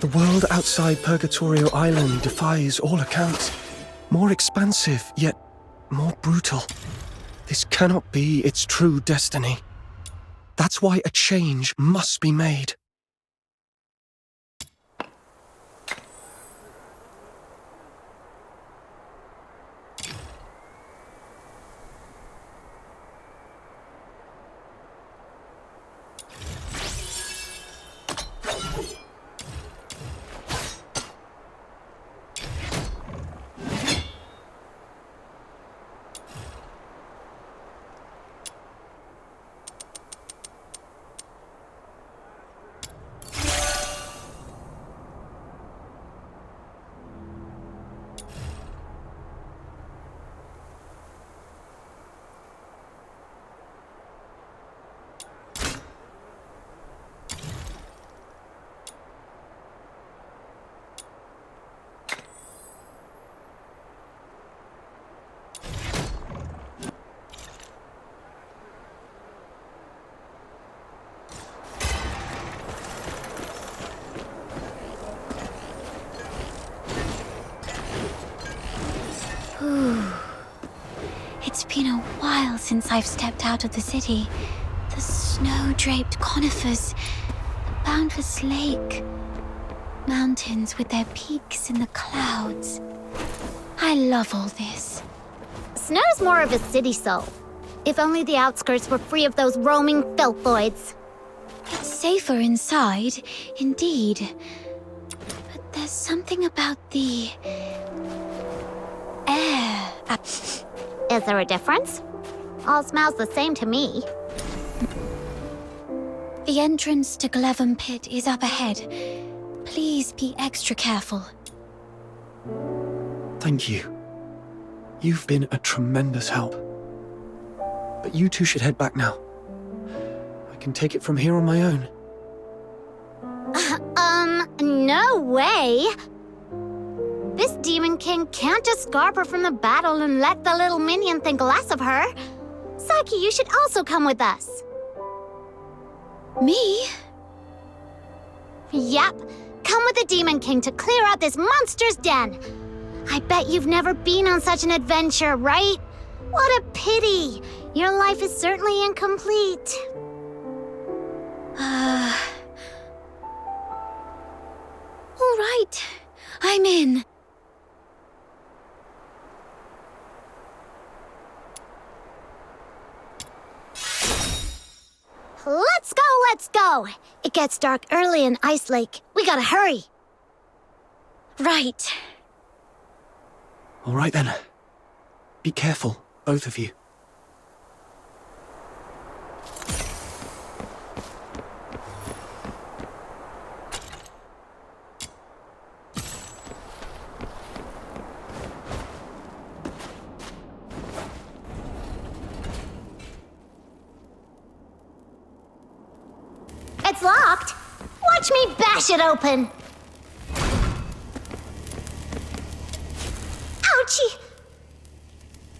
Speaker 2: The world outside Purgatorio Island defies all accounts. More expansive, yet more brutal. This cannot be its true destiny. That's why a change must be made.
Speaker 3: It's been a while since I've stepped out of the city. The snow-draped conifers, the boundless lake, mountains with their peaks in the clouds. I love all this.
Speaker 8: Snow's more of a city soul. If only the outskirts were free of those roaming filthoids.
Speaker 3: It's safer inside, indeed. But there's something about the air.
Speaker 8: Is there a difference? All smells the same to me.
Speaker 3: The entrance to Glevum Pit is up ahead. Please be extra careful.
Speaker 2: Thank you. You've been a tremendous help. But you two should head back now. I can take it from here on my own.
Speaker 8: No way! This Demon King can't just scarp her from the battle and let the little minion think less of her. Saki, you should also come with us.
Speaker 3: Me?
Speaker 8: Yep. Come with the Demon King to clear out this monster's den. I bet you've never been on such an adventure, right? What a pity. Your life is certainly incomplete.
Speaker 3: All right. I'm in.
Speaker 8: Let's go, let's go! It gets dark early in Ice Lake. We gotta hurry.
Speaker 3: Right.
Speaker 2: All right then. Be careful, both of you.
Speaker 8: It's locked. Watch me bash it open. Ouchie!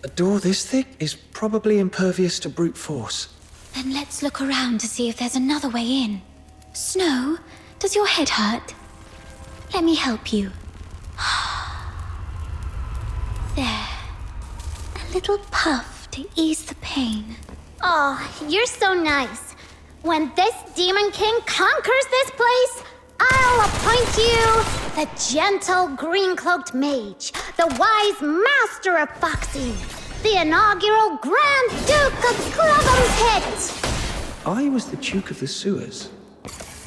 Speaker 2: A door this thick is probably impervious to brute force.
Speaker 3: Then let's look around to see if there's another way in. Snow, does your head hurt? Let me help you. There. A little puff to ease the pain.
Speaker 8: Oh, you're so nice. When this Demon King conquers this place, I'll appoint you the gentle green-cloaked mage, the wise master of foxing, the inaugural Grand Duke of Cloven's Pit.
Speaker 2: I was the Duke of the Sewers.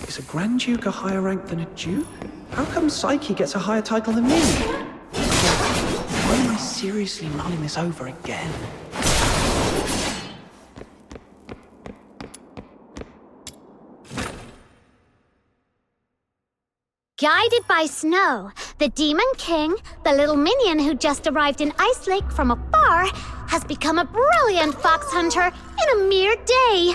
Speaker 2: Is a Grand Duke a higher rank than a Duke? How come Psyche gets a higher title than me? Why am I seriously mulling this over again?
Speaker 8: Guided by Snow, the Demon King, the little minion who just arrived in Ice Lake from afar, has become a brilliant fox hunter in a mere day.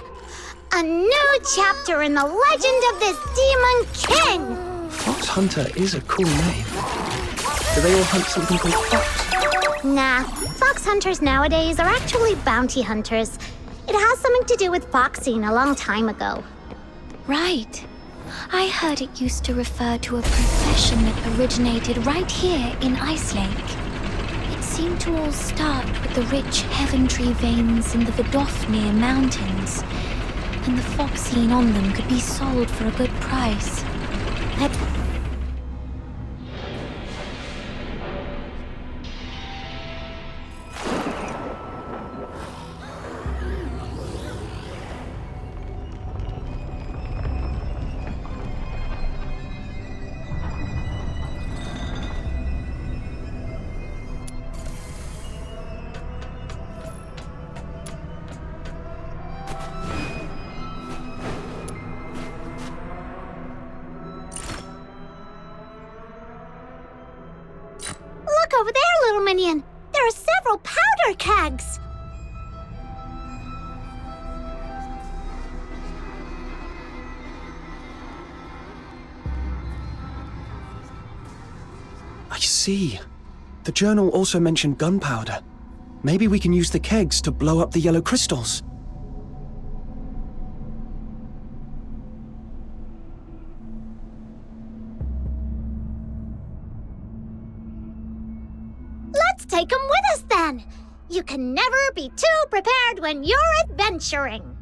Speaker 8: A new chapter in the legend of this Demon King!
Speaker 2: Fox Hunter is a cool name. Do they all hunt something called fox?
Speaker 8: Nah, fox hunters nowadays are actually bounty hunters. It has something to do with foxing a long time ago.
Speaker 3: Right. I heard it used to refer to a profession that originated right here in Ice Lake. It seemed to all start with the rich heaven-tree veins in the Vidofnir Mountains, and the foxine on them could be sold for a good price.
Speaker 8: Look over there, little minion! There are several powder kegs!
Speaker 2: I see. The journal also mentioned gunpowder. Maybe we can use the kegs to blow up the yellow crystals.
Speaker 8: Let's take them with us then! You can never be too prepared when you're adventuring!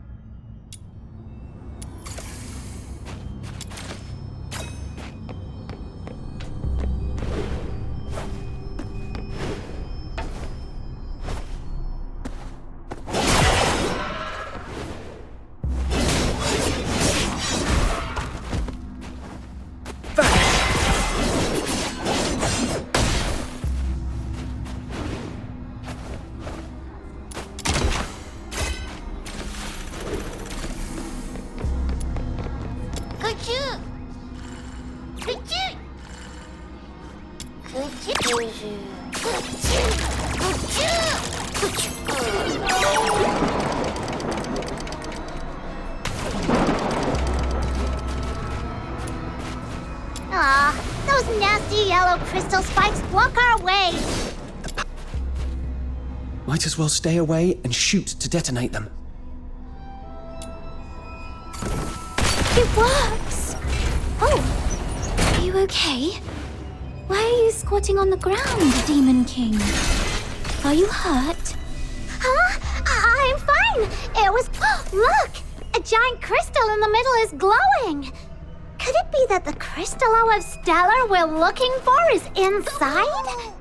Speaker 8: Aw, those nasty yellow crystal spikes block our way!
Speaker 2: Might as well stay away and shoot to detonate them.
Speaker 3: It works! Oh, are you okay? Why are you squatting on the ground, Demon King? Are you hurt?
Speaker 8: Huh? I'm fine! It was... Look! A giant crystal in the middle is glowing! Could it be that the crystallo of Stellar we're looking for is inside?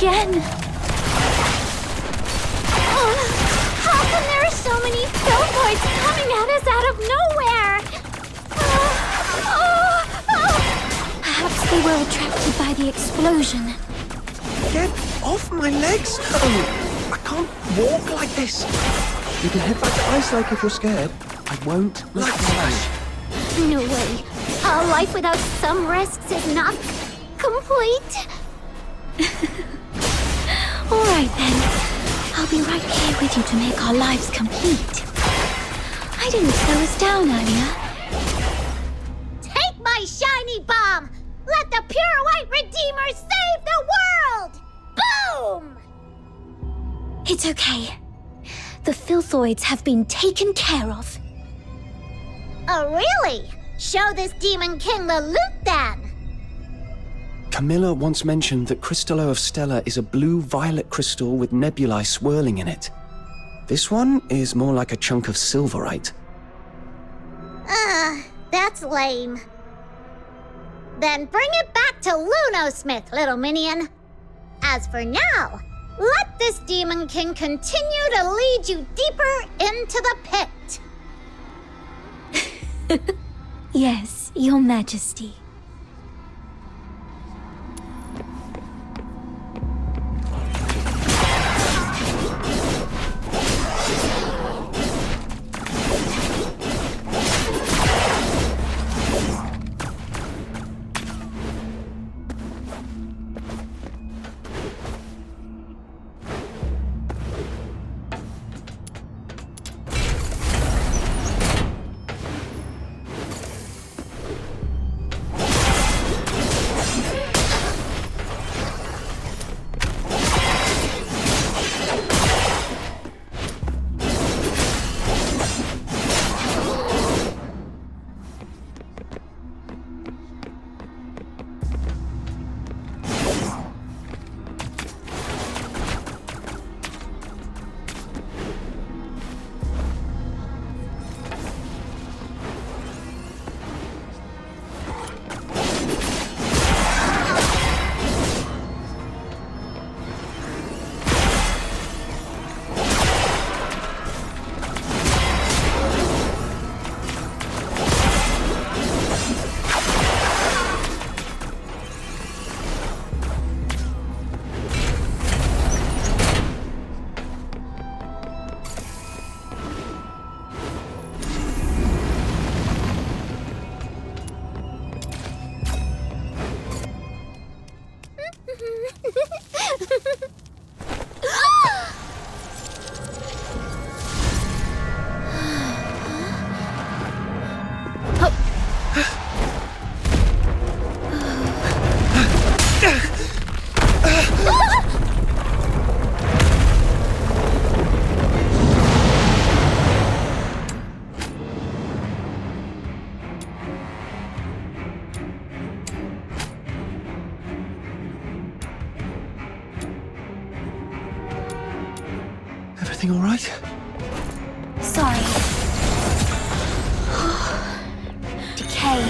Speaker 15: again.
Speaker 8: How come there are so many filthoids coming at us out of nowhere?
Speaker 15: Perhaps they were attracted by the explosion.
Speaker 2: Get off my legs! Oh, I can't walk like this. You can head back to Ice Lake if you're scared. I won't let you.
Speaker 8: No way. A life without some risks is not complete.
Speaker 15: All right then. I'll be right here with you to make our lives complete. I didn't slow us down earlier.
Speaker 8: Take my shiny bomb! Let the pure white Redeemer save the world! Boom!
Speaker 15: It's okay. The filthoids have been taken care of.
Speaker 8: Oh, really? Show this Demon King the loot, then!
Speaker 2: Camilla once mentioned that Crystallo of Stella is a blue-violet crystal with nebulae swirling in it. This one is more like a chunk of silverite.
Speaker 8: That's lame. Then bring it back to Lunosmith, little minion. As for now, let this Demon King continue to lead you deeper into the pit.
Speaker 15: Yes, Your Majesty.
Speaker 2: Everything all right?
Speaker 15: Sorry. Decay.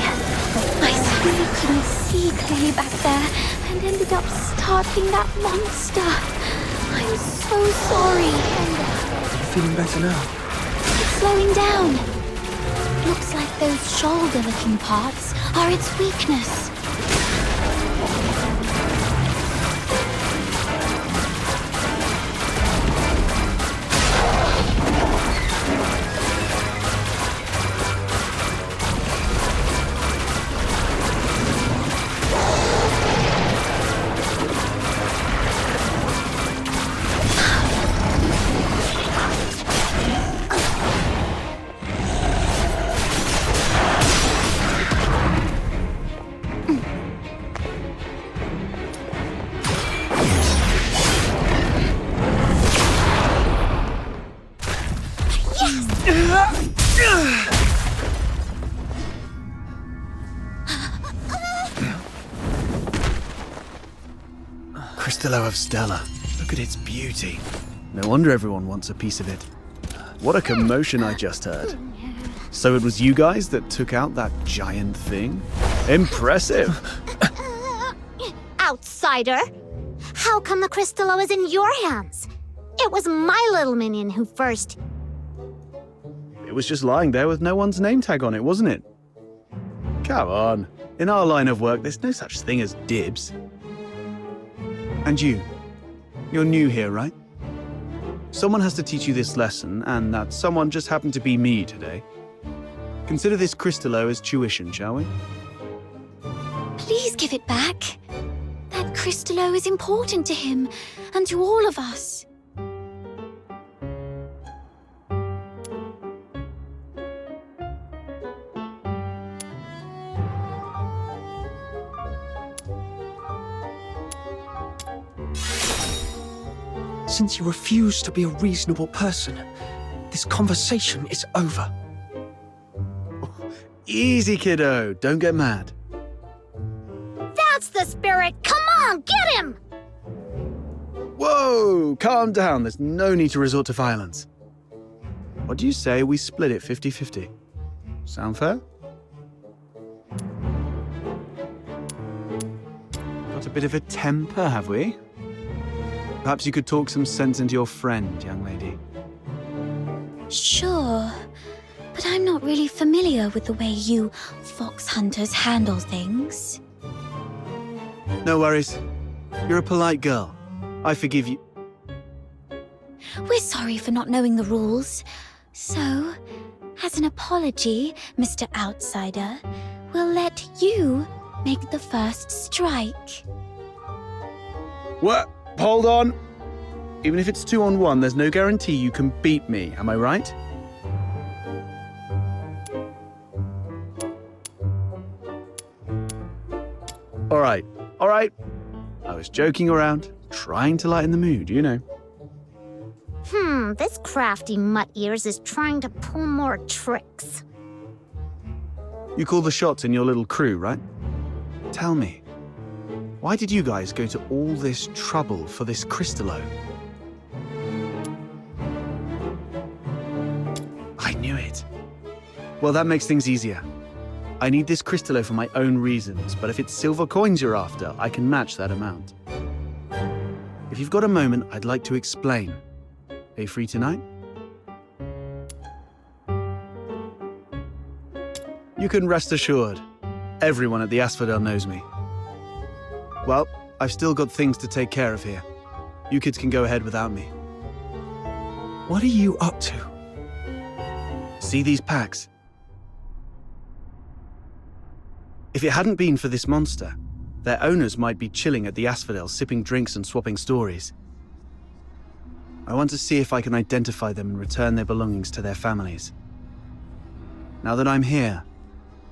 Speaker 15: I suddenly couldn't see clearly back there and ended up startling that monster. I'm so sorry.
Speaker 2: Are you feeling better now?
Speaker 15: It's slowing down. Looks like those shoulder-looking parts are its weakness.
Speaker 20: Crystallo of Stella. Look at its beauty. No wonder everyone wants a piece of it. What a commotion I just heard. So it was you guys that took out that giant thing? Impressive.
Speaker 8: Outsider! How come the Crystallo is in your hands? It was my little minion who first...
Speaker 20: It was just lying there with no one's name tag on it, wasn't it? Come on. In our line of work, there's no such thing as dibs. And you're new here, right? Someone has to teach you this lesson, and that someone just happened to be me today. Consider this Crystallo as tuition, shall we?
Speaker 3: Please give it back. That Crystallo is important to him, and to all of us.
Speaker 2: Since you refuse to be a reasonable person, this conversation is over.
Speaker 20: Easy, kiddo. Don't get mad.
Speaker 8: That's the spirit! Come on, get him!
Speaker 20: Whoa! Calm down. There's no need to resort to violence. What do you say we split it 50-50? Sound fair? Got a bit of a temper, have we? Perhaps you could talk some sense into your friend, young lady.
Speaker 3: Sure, but I'm not really familiar with the way you fox hunters handle things.
Speaker 20: No worries. You're a polite girl. I forgive you.
Speaker 3: We're sorry for not knowing the rules. So, as an apology, Mr. Outsider, we'll let you make the first strike.
Speaker 20: What? Hold on. Even if it's 2-on-1, there's no guarantee you can beat me, am I right? All right. I was joking around, trying to lighten the mood, you know.
Speaker 8: This crafty mutt-ears is trying to pull more tricks.
Speaker 20: You call the shots in your little crew, right? Tell me, why did you guys go to all this trouble for this Crystallo? I knew it. Well, that makes things easier. I need this Crystallo for my own reasons, but if it's silver coins you're after, I can match that amount. If you've got a moment, I'd like to explain. Are you free tonight? You can rest assured. Everyone at the Asphodel knows me. Well, I've still got things to take care of here. You kids can go ahead without me.
Speaker 2: What are you up to?
Speaker 20: See these packs? If it hadn't been for this monster, their owners might be chilling at the Asphodel, sipping drinks and swapping stories. I want to see if I can identify them and return their belongings to their families. Now that I'm here,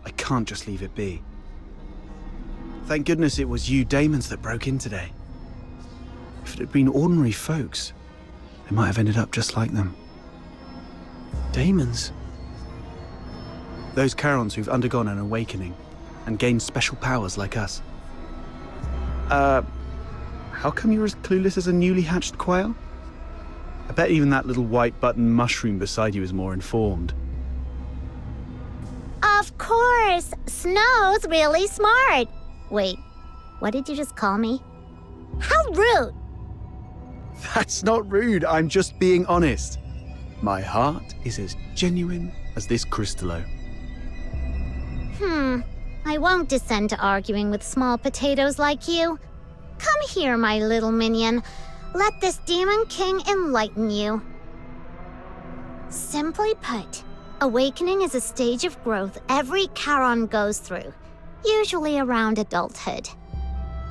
Speaker 20: I can't just leave it be. Thank goodness it was you Damons that broke in today. If it had been ordinary folks, they might have ended up just like them.
Speaker 2: Damons?
Speaker 20: Those Charons who've undergone an awakening and gained special powers like us. How come you're as clueless as a newly hatched quail? I bet even that little white button mushroom beside you is more informed.
Speaker 8: Of course! Snow's really smart! Wait, what did you just call me? How rude!
Speaker 20: That's not rude, I'm just being honest. My heart is as genuine as this Crystallo.
Speaker 8: I won't descend to arguing with small potatoes like you. Come here, my little minion. Let this Demon King enlighten you. Simply put, awakening is a stage of growth every Charon goes through, usually around adulthood.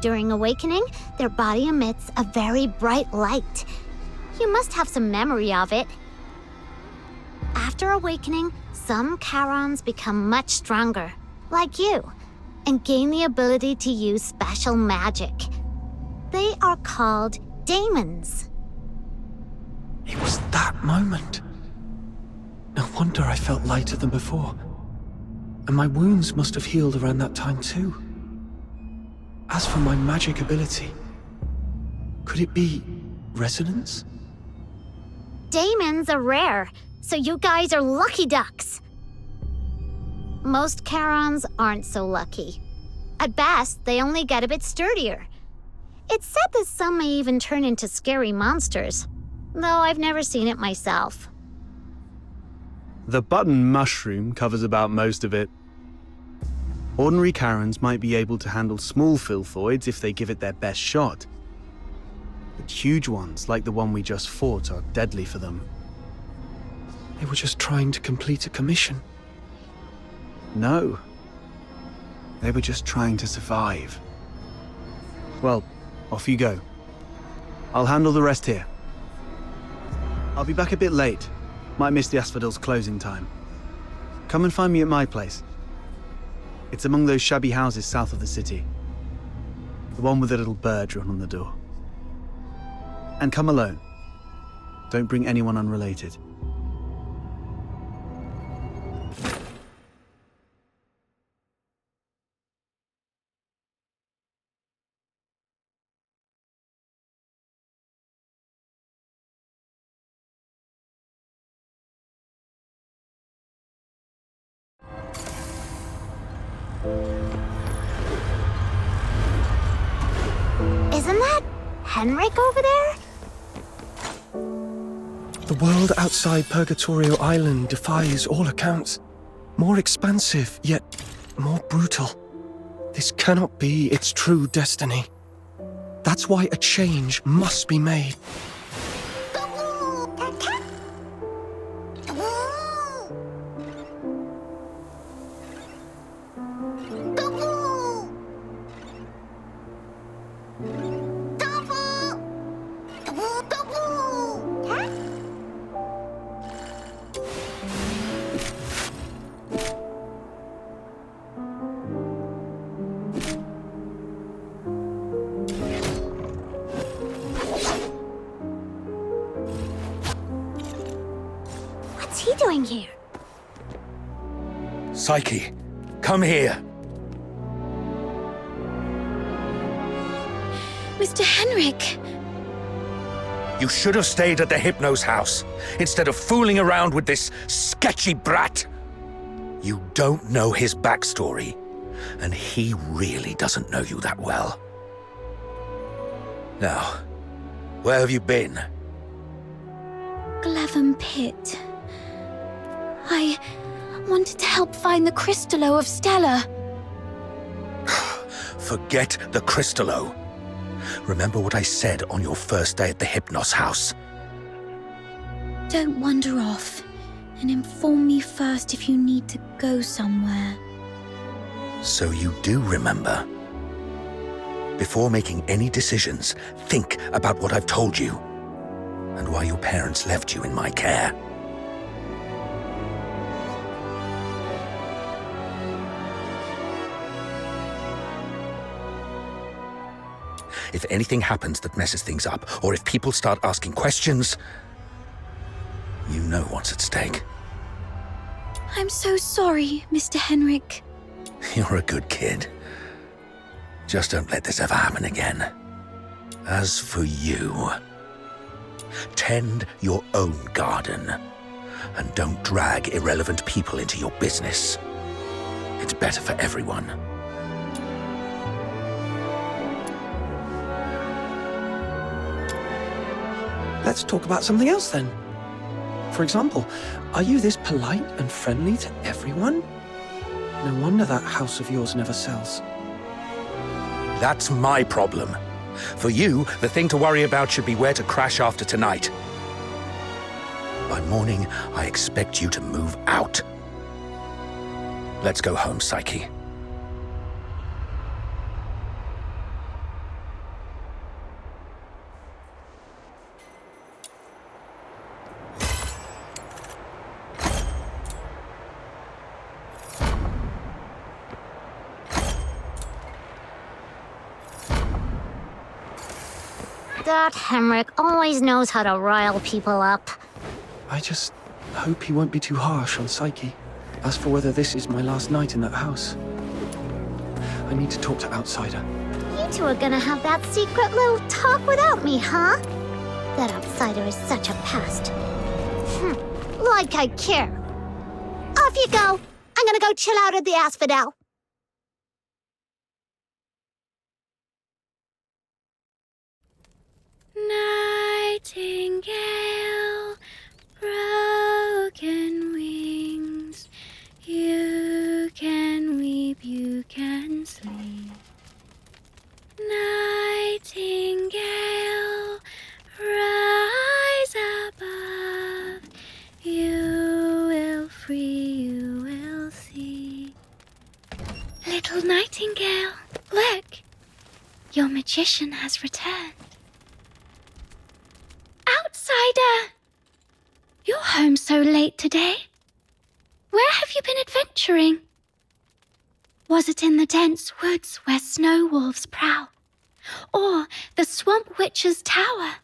Speaker 8: During awakening, their body emits a very bright light. You must have some memory of it. After awakening, some Charons become much stronger, like you, and gain the ability to use special magic. They are called Daemons.
Speaker 2: It was that moment. No wonder I felt lighter than before. And my wounds must have healed around that time too. As for my magic ability, could it be resonance?
Speaker 8: Daemons are rare, so you guys are lucky ducks. Most Charons aren't so lucky. At best, they only get a bit sturdier. It's said that some may even turn into scary monsters, though I've never seen it myself.
Speaker 20: The button mushroom covers about most of it. Ordinary Karens might be able to handle small filthoids if they give it their best shot. But huge ones, like the one we just fought, are deadly for them.
Speaker 2: They were just trying to complete a commission.
Speaker 20: No. They were just trying to survive. Well, off you go. I'll handle the rest here. I'll be back a bit late. Might miss the Asphodel's closing time. Come and find me at my place. It's among those shabby houses south of the city. The one with the little bird drawn on the door. And come alone. Don't bring anyone unrelated.
Speaker 8: Isn't that Henrik over there?
Speaker 2: The world outside Purgatorio Island defies all accounts. More expansive, yet more brutal. This cannot be its true destiny. That's why a change must be made.
Speaker 8: What's he doing here?
Speaker 21: Psyche, come here.
Speaker 3: Mr. Henrik!
Speaker 21: You should have stayed at the Hypno's house, instead of fooling around with this sketchy brat. You don't know his backstory, and he really doesn't know you that well. Now, where have you been?
Speaker 3: Glevum Pit. I wanted to help find the Crystallo of Stella.
Speaker 21: Forget the Crystallo. Remember what I said on your first day at the Hypnos house.
Speaker 3: Don't wander off, and inform me first if you need to go somewhere.
Speaker 21: So you do remember. Before making any decisions, think about what I've told you, and why your parents left you in my care. If anything happens that messes things up, or if people start asking questions, you know what's at stake.
Speaker 3: I'm so sorry, Mr. Henrik.
Speaker 21: You're a good kid. Just don't let this ever happen again. As for you, tend your own garden, and don't drag irrelevant people into your business. It's better for everyone.
Speaker 2: Let's talk about something else then. For example, are you this polite and friendly to everyone? No wonder that house of yours never sells.
Speaker 21: That's my problem. For you, the thing to worry about should be where to crash after tonight. By morning, I expect you to move out. Let's go home, Psyche.
Speaker 8: That Henrik always knows how to rile people up.
Speaker 2: I just hope he won't be too harsh on Psyche. As for whether this is my last night in that house, I need to talk to Outsider.
Speaker 8: You two are gonna have that secret little talk without me, huh? That Outsider is such a pest. Like I care. Off you go. I'm gonna go chill out at the Asphodel.
Speaker 3: Nightingale, broken wings, you can weep, you can sleep. Nightingale, rise above, you will free, you will see. Little nightingale, look, your magician has returned. Outsider! You're home so late today. Where have you been adventuring? Was it in the dense woods where snow wolves prowl? Or the swamp witch's tower?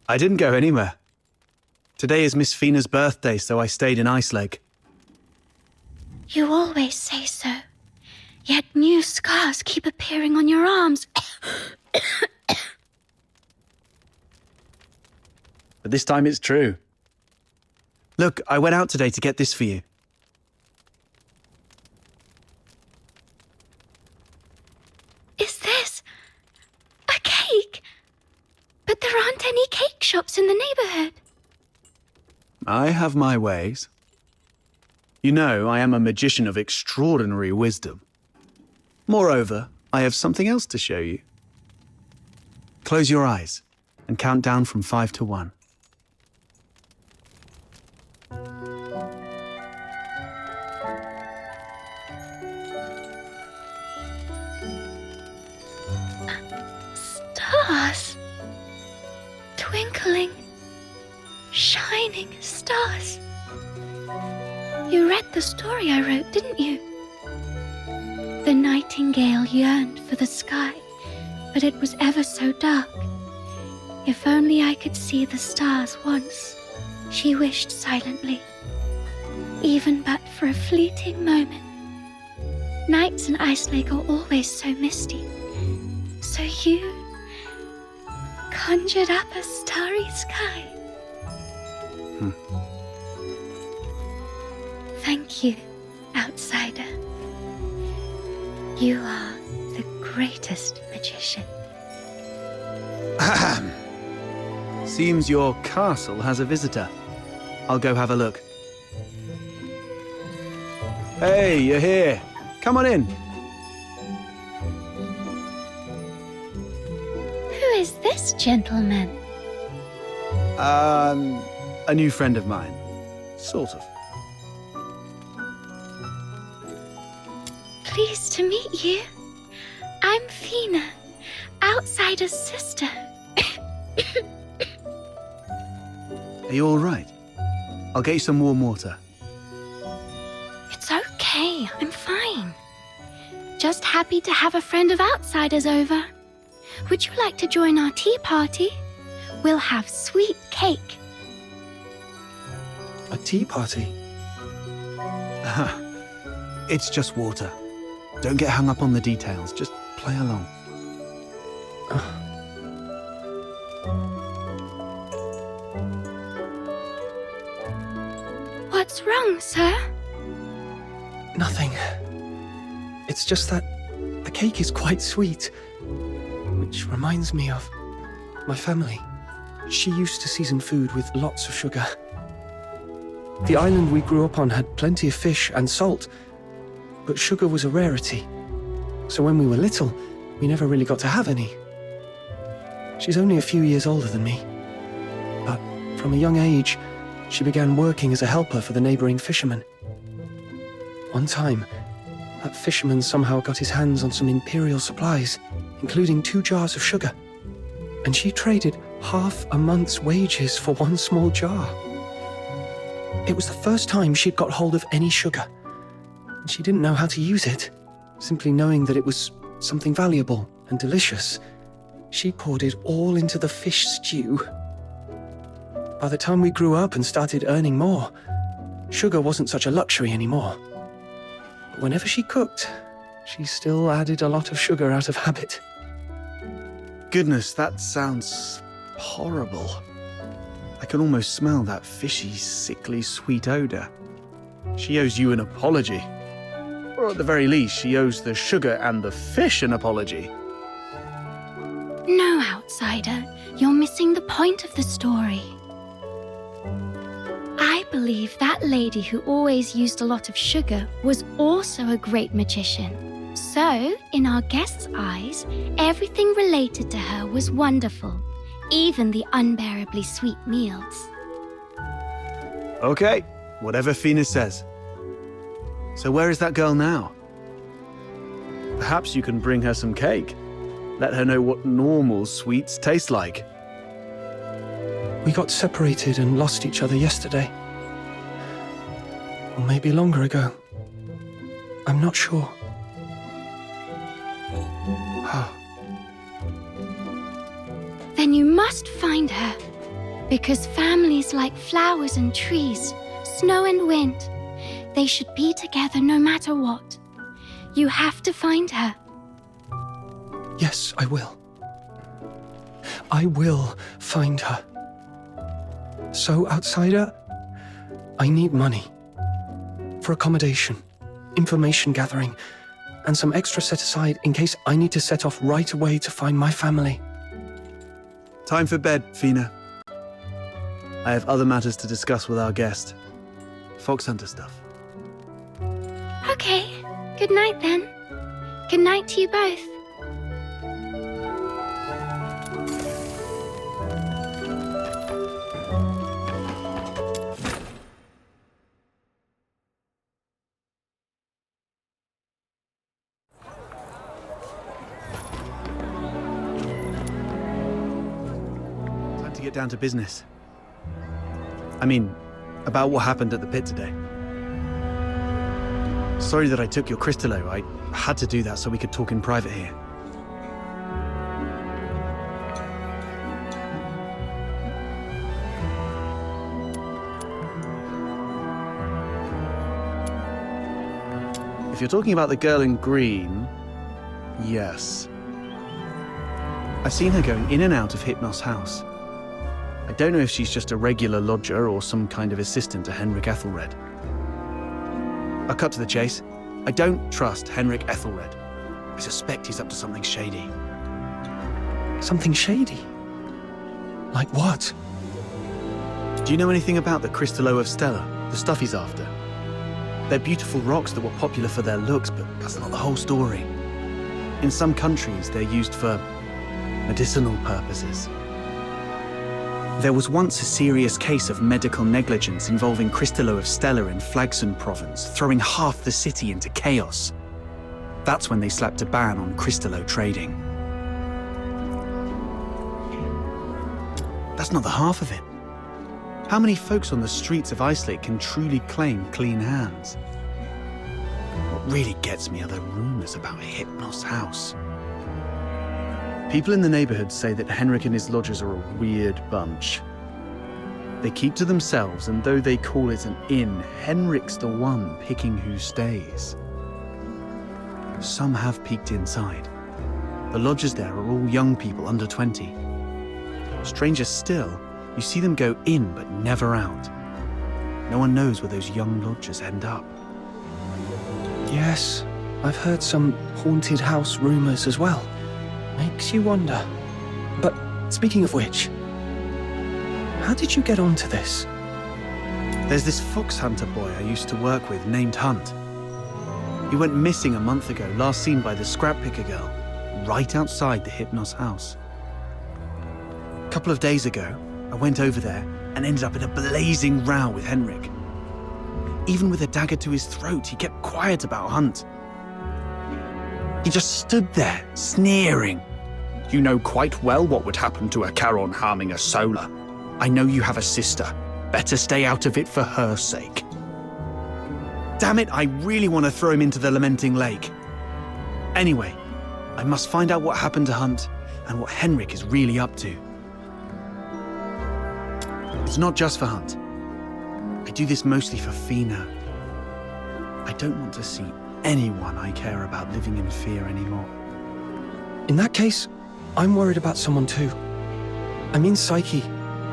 Speaker 20: I didn't go anywhere. Today is Miss Fina's birthday, so I stayed in Icelake.
Speaker 3: You always say so. Yet new scars keep appearing on your arms.
Speaker 20: But this time it's true. Look, I went out today to get this for you.
Speaker 3: Is this a cake? But there aren't any cake shops in the neighborhood.
Speaker 20: I have my ways. You know, I am a magician of extraordinary wisdom. Moreover, I have something else to show you. Close your eyes and count down from 5 to 1.
Speaker 3: Stars. Twinkling, shining stars. You read the story I wrote, didn't you? The nightingale yearned for the sky, but it was ever so dark. If only I could see the stars once, she wished silently, even but for a fleeting moment. Nights in Icelake are always so misty, so you conjured up a starry sky. Thank you, outsider. You are the greatest magician.
Speaker 20: Ahem. Seems your castle has a visitor. I'll go have a look. Hey, you're here. Come on in.
Speaker 3: Who is this gentleman?
Speaker 20: A new friend of mine. Sort of.
Speaker 3: Pleased to meet you. I'm Fina, outsider's sister.
Speaker 20: Are you all right? I'll get you some warm water.
Speaker 3: It's okay, I'm fine. Just happy to have a friend of outsiders over. Would you like to join our tea party? We'll have sweet cake.
Speaker 2: A tea party?
Speaker 20: It's just water. Don't get hung up on the details. Just play along.
Speaker 3: What's wrong, sir?
Speaker 2: Nothing. It's just that the cake is quite sweet. Which reminds me of my family. She used to season food with lots of sugar. The island we grew up on had plenty of fish and salt, but sugar was a rarity. So when we were little, we never really got to have any. She's only a few years older than me. But from a young age, she began working as a helper for the neighboring fishermen. One time, that fisherman somehow got his hands on some imperial supplies, including 2 jars of sugar. And she traded half a month's wages for 1 small jar. It was the first time she'd got hold of any sugar. And she didn't know how to use it. Simply knowing that it was something valuable and delicious, she poured it all into the fish stew. By the time we grew up and started earning more, sugar wasn't such a luxury anymore. But whenever she cooked, she still added a lot of sugar out of habit.
Speaker 20: Goodness, that sounds horrible. I can almost smell that fishy, sickly, sweet odor. She owes you an apology. Or at the very least, she owes the sugar and the fish an apology.
Speaker 3: No, outsider.
Speaker 5: outsider, you're missing the point of the story. I believe that lady who always used a lot of sugar was also a great magician. So, in our guest's eyes, everything related to her was wonderful, even the unbearably sweet meals.
Speaker 20: Okay, whatever Fina says. So where is that girl now? Perhaps you can bring her some cake. Let her know what normal sweets taste like.
Speaker 2: We got separated and lost each other yesterday. Or maybe longer ago. I'm not sure.
Speaker 5: Then you must find her. Because families like flowers and trees, snow and wind, they should be together no matter what. You have to find her.
Speaker 2: Yes, I will. I will find her. So, outsider, I need money. For accommodation, information gathering, and some extra set aside in case I need to set off right away to find my family.
Speaker 20: Time for bed, Fina. I have other matters to discuss with our guest. Fox Hunter stuff.
Speaker 5: Okay, good night then. Good night to you both.
Speaker 20: Time to get down to business. I mean, about what happened at the pit today. Sorry that I took your Crystallo. I had to do that so we could talk in private here. If you're talking about the girl in green, yes. I've seen her going in and out of Hypnos' house. I don't know if she's just a regular lodger or some kind of assistant to Henrik Ethelred. I'll cut to the chase. I don't trust Henrik Ethelred. I suspect he's up to something shady.
Speaker 2: Something shady? Like what?
Speaker 20: Do you know anything about the Crystallo of Stella, the stuff he's after? They're beautiful rocks that were popular for their looks, but that's not the whole story. In some countries, they're used for medicinal purposes. There was once a serious case of medical negligence involving Crystallo of Stella in Flagson province, throwing half the city into chaos. That's when they slapped a ban on Crystallo trading. That's not the half of it. How many folks on the streets of Icelake can truly claim clean hands? What really gets me are the rumors about Hypnos' house. People in the neighborhood say that Henrik and his lodgers are a weird bunch. They keep to themselves, and though they call it an inn, Henrik's the one picking who stays. Some have peeked inside. The lodgers there are all young people under 20. Stranger still, you see them go in but never out. No one knows where those young lodgers end up.
Speaker 2: Yes, I've heard some haunted house rumors as well. Makes you wonder. But speaking of which, how did you get onto this?
Speaker 20: There's this fox hunter boy I used to work with named Hunt. He went missing a month ago, last seen by the scrap picker girl, right outside the Hypnos house. A couple of days ago, I went over there and ended up in a blazing row with Henrik. Even with a dagger to his throat, he kept quiet about Hunt. He just stood there, sneering. You know quite well what would happen to a Charon harming a Solar. I know you have a sister. Better stay out of it for her sake. Damn it, I really want to throw him into the Lamenting Lake. Anyway, I must find out what happened to Hunt and what Henrik is really up to. It's not just for Hunt. I do this mostly for Fina. I don't want to see anyone I care about living in fear anymore.
Speaker 2: In that case, I'm worried about someone too. I mean Psyche,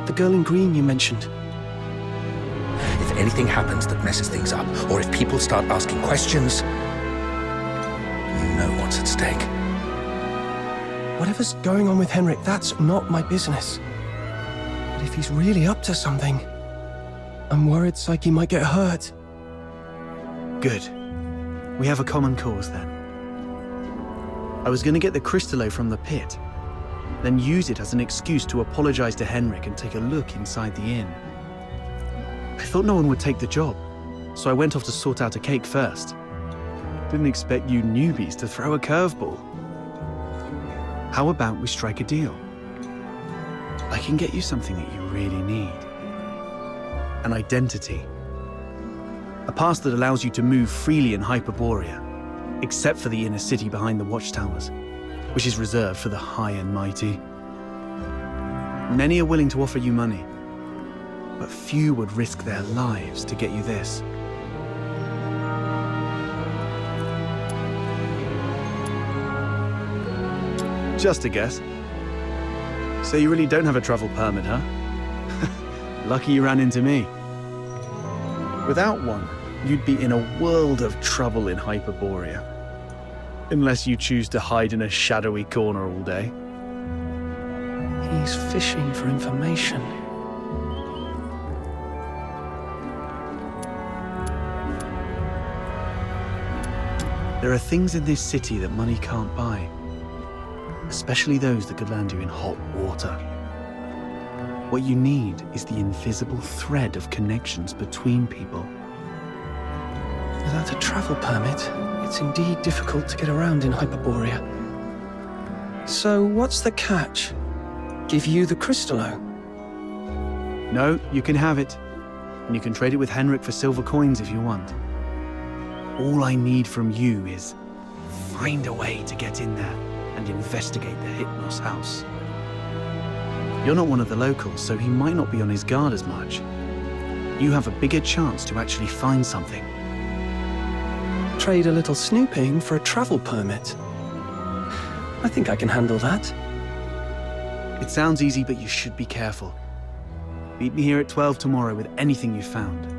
Speaker 2: the girl in green you mentioned.
Speaker 21: If anything happens that messes things up, or if people start asking questions, you know what's at stake.
Speaker 2: Whatever's going on with Henrik, that's not my business. But if he's really up to something, I'm worried Psyche might get hurt.
Speaker 20: Good. We have a common cause then. I was going to get the Crystallo from the pit, then use it as an excuse to apologize to Henrik and take a look inside the inn. I thought no one would take the job, so I went off to sort out a cake first. Didn't expect you newbies to throw a curveball. How about we strike a deal? I can get you something that you really need. An identity. A pass that allows you to move freely in Hyperborea, except for the inner city behind the watchtowers, which is reserved for the high and mighty. Many are willing to offer you money, but few would risk their lives to get you this. Just a guess. So you really don't have a travel permit, huh? Lucky you ran into me. Without one, you'd be in a world of trouble in Hyperborea. Unless you choose to hide in a shadowy corner all day.
Speaker 2: He's fishing for information.
Speaker 20: There are things in this city that money can't buy. Especially those that could land you in hot water. What you need is the invisible thread of connections between people.
Speaker 2: Without a travel permit, it's indeed difficult to get around in Hyperborea. So what's the catch? Give you the Crystallo?
Speaker 20: No, you can have it. And you can trade it with Henrik for silver coins if you want. All I need from you is find a way to get in there and investigate the Hypnos house. You're not one of the locals, so he might not be on his guard as much. You have a bigger chance to actually find something.
Speaker 2: Trade a little snooping for a travel permit. I think I can handle that.
Speaker 20: It sounds easy, but you should be careful. Meet me here at 12 tomorrow with anything you've found.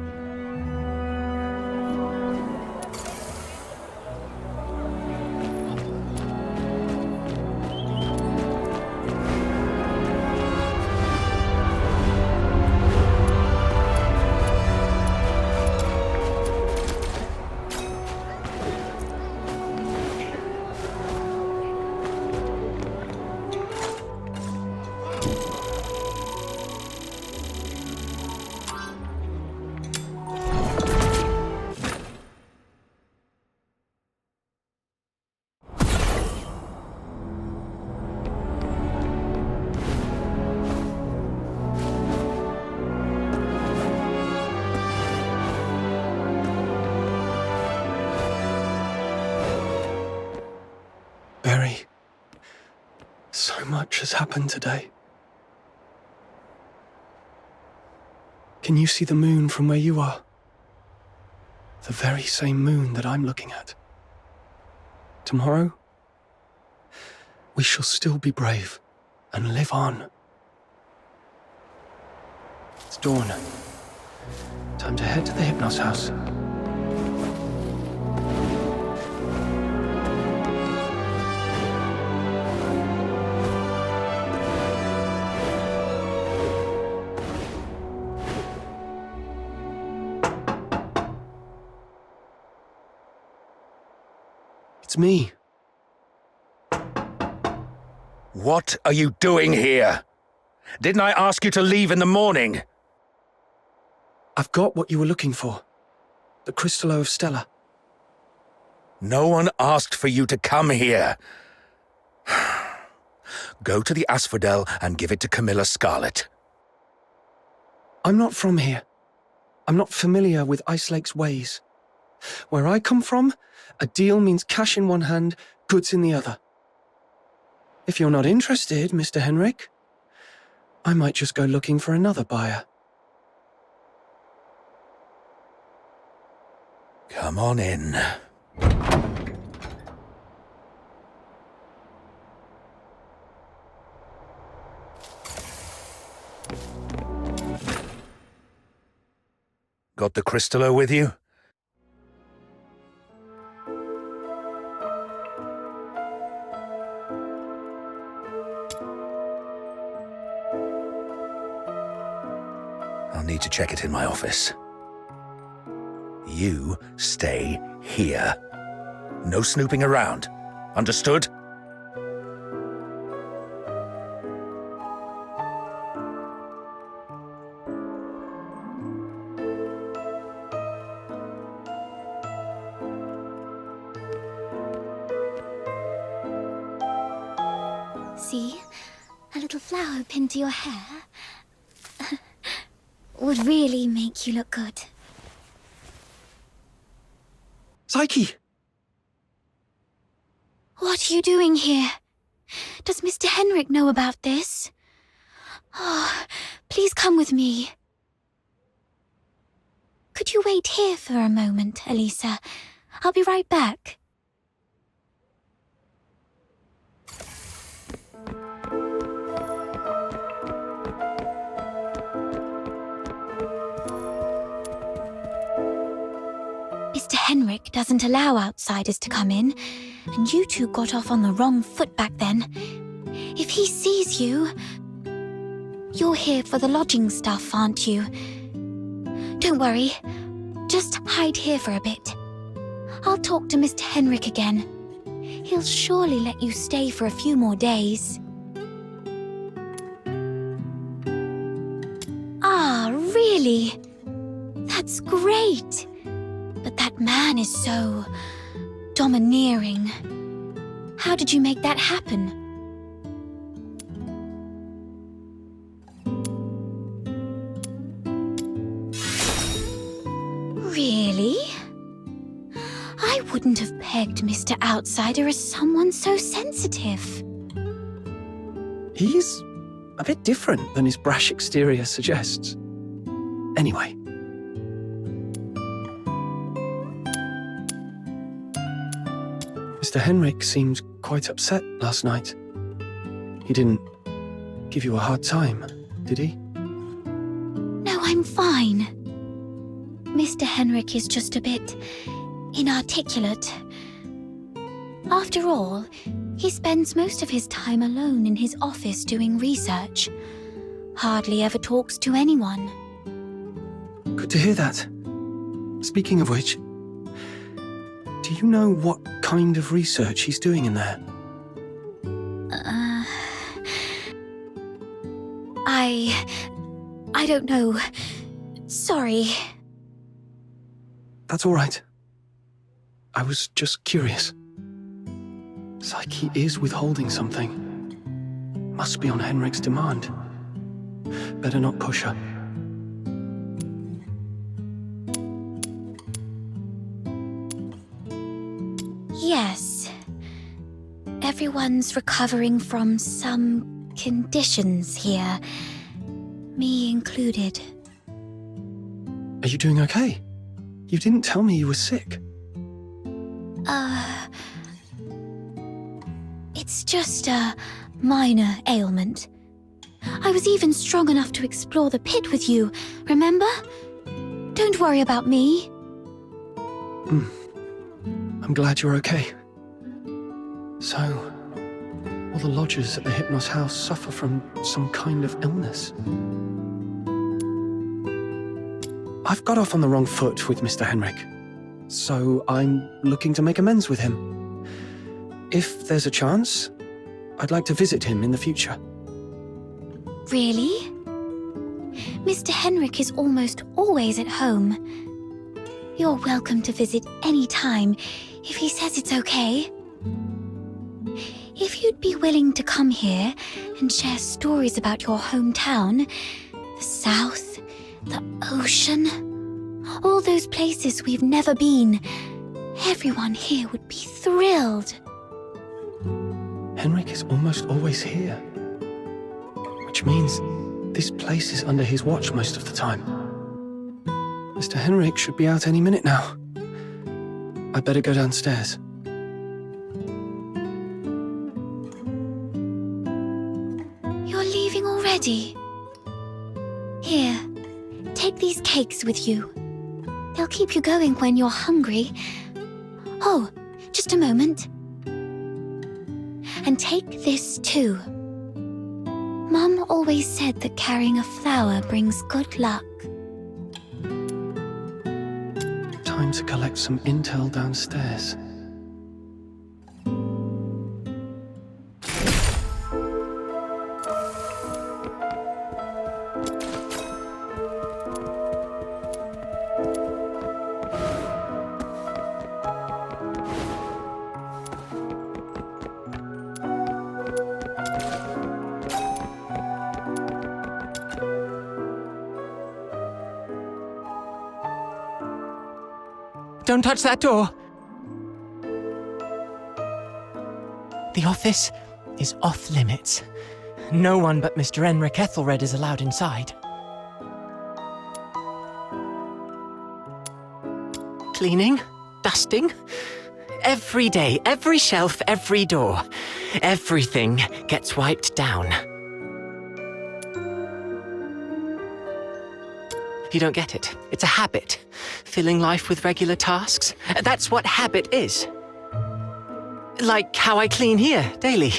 Speaker 2: So much has happened today. Can you see the moon from where you are? The very same moon that I'm looking at. Tomorrow, we shall still be brave and live on. It's dawn. Time to head to the Hypnos house. It's me.
Speaker 21: What are you doing here? Didn't I ask you to leave in the morning?
Speaker 2: I've got what you were looking for. The Crystallo of Stella.
Speaker 21: No one asked for you to come here. Go to the Asphodel and give it to Camilla Scarlet.
Speaker 2: I'm not from here. I'm not familiar with Ice Lake's ways. Where I come from, a deal means cash in one hand, goods in the other. If you're not interested, Mr. Henrik, I might just go looking for another buyer.
Speaker 21: Come on in. Got the Crystallo with you? to check it in my office. You stay here. No snooping around. Understood?
Speaker 5: See? A little flower pinned to your hair would really make you look good.
Speaker 2: Psyche!
Speaker 5: What are you doing here? Does Mr. Henrik know about this? Oh, please come with me. Could you wait here for a moment, Elisa? I'll be right back. Mr. Henrik doesn't allow outsiders to come in, and you two got off on the wrong foot back then. If he sees you... You're here for the lodging stuff, aren't you? Don't worry. Just hide here for a bit. I'll talk to Mr. Henrik again. He'll surely let you stay for a few more days. Ah, really? That's great. But that man is so... domineering. How did you make that happen? Really? I wouldn't have pegged Mr. Outsider as someone so sensitive.
Speaker 2: He's a bit different than his brash exterior suggests. Anyway. Mr. Henrik seemed quite upset last night. He didn't give you a hard time, did he?
Speaker 5: No, I'm fine. Mr. Henrik is just a bit inarticulate. After all, he spends most of his time alone in his office doing research. Hardly ever talks to anyone.
Speaker 2: Good to hear that. Speaking of which, do you know what kind of research he's doing in there?
Speaker 5: I don't know. Sorry.
Speaker 2: That's all right. I was just curious. Psyche is withholding something. Must be on Henrik's demand. Better not push her.
Speaker 5: Yes. Everyone's recovering from some conditions here. Me included.
Speaker 2: Are you doing okay? You didn't tell me you were sick.
Speaker 5: It's just a minor ailment. I was even strong enough to explore the pit with you, remember? Don't worry about me.
Speaker 2: I'm glad you're okay. So, all the lodgers at the Hypnos house suffer from some kind of illness. I've got off on the wrong foot with Mr. Henrik, so I'm looking to make amends with him. If there's a chance, I'd like to visit him in the future.
Speaker 5: Really? Mr. Henrik is almost always at home. You're welcome to visit any time if he says it's okay. If you'd be willing to come here and share stories about your hometown, the South, the ocean, all those places we've never been, everyone here would be thrilled.
Speaker 2: Henrik is almost always here, which means this place is under his watch most of the time. Mr. Henrik should be out any minute now. I'd better go downstairs.
Speaker 5: You're leaving already? Here, take these cakes with you. They'll keep you going when you're hungry. Oh, just a moment. And take this too. Mum always said that carrying a flower brings good luck.
Speaker 2: Time to collect some intel downstairs.
Speaker 1: Don't touch that door! The office is off limits. No one but Mr. Enric Ethelred is allowed inside. Cleaning, dusting, every day, every shelf, every door. Everything gets wiped down. You don't get it. It's a habit. Filling life with regular tasks. That's what habit is. Like how I clean here daily.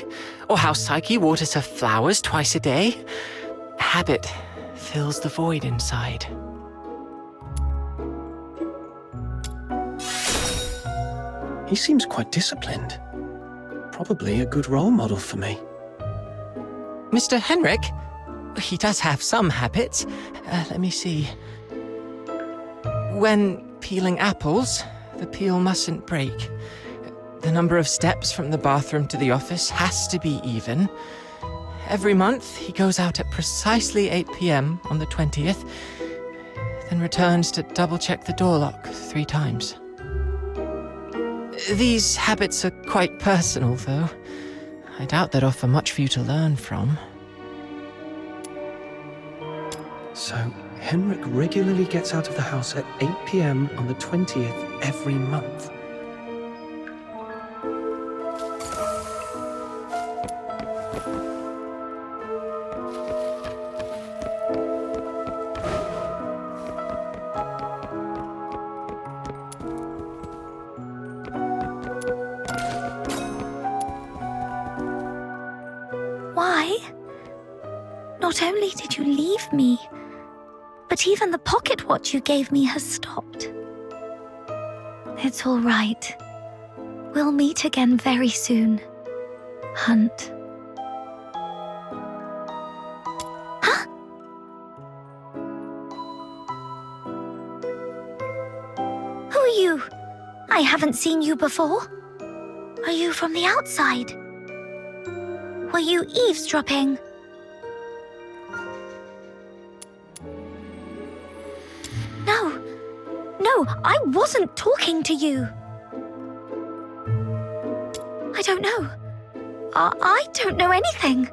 Speaker 1: Or how Psyche waters her flowers twice a day. Habit fills the void inside.
Speaker 2: He seems quite disciplined. Probably a good role model for me.
Speaker 1: Mr. Henrik? He does have some habits. Let me see. When peeling apples, the peel mustn't break. The number of steps from the bathroom to the office has to be even. Every month, he goes out at precisely 8 p.m. on the 20th, then returns to double-check the door lock 3 times. These habits are quite personal, though. I doubt they'd offer much for you to learn from.
Speaker 2: So, Henrik regularly gets out of the house at 8 p.m. on the 20th every month.
Speaker 5: Why? Not only did you leave me, but even the pocket watch you gave me has stopped. It's all right. We'll meet again very soon. Hunt. Huh? Who are you? I haven't seen you before. Are you from the outside? Were you eavesdropping? No, I wasn't talking to you. I don't know. I don't know anything.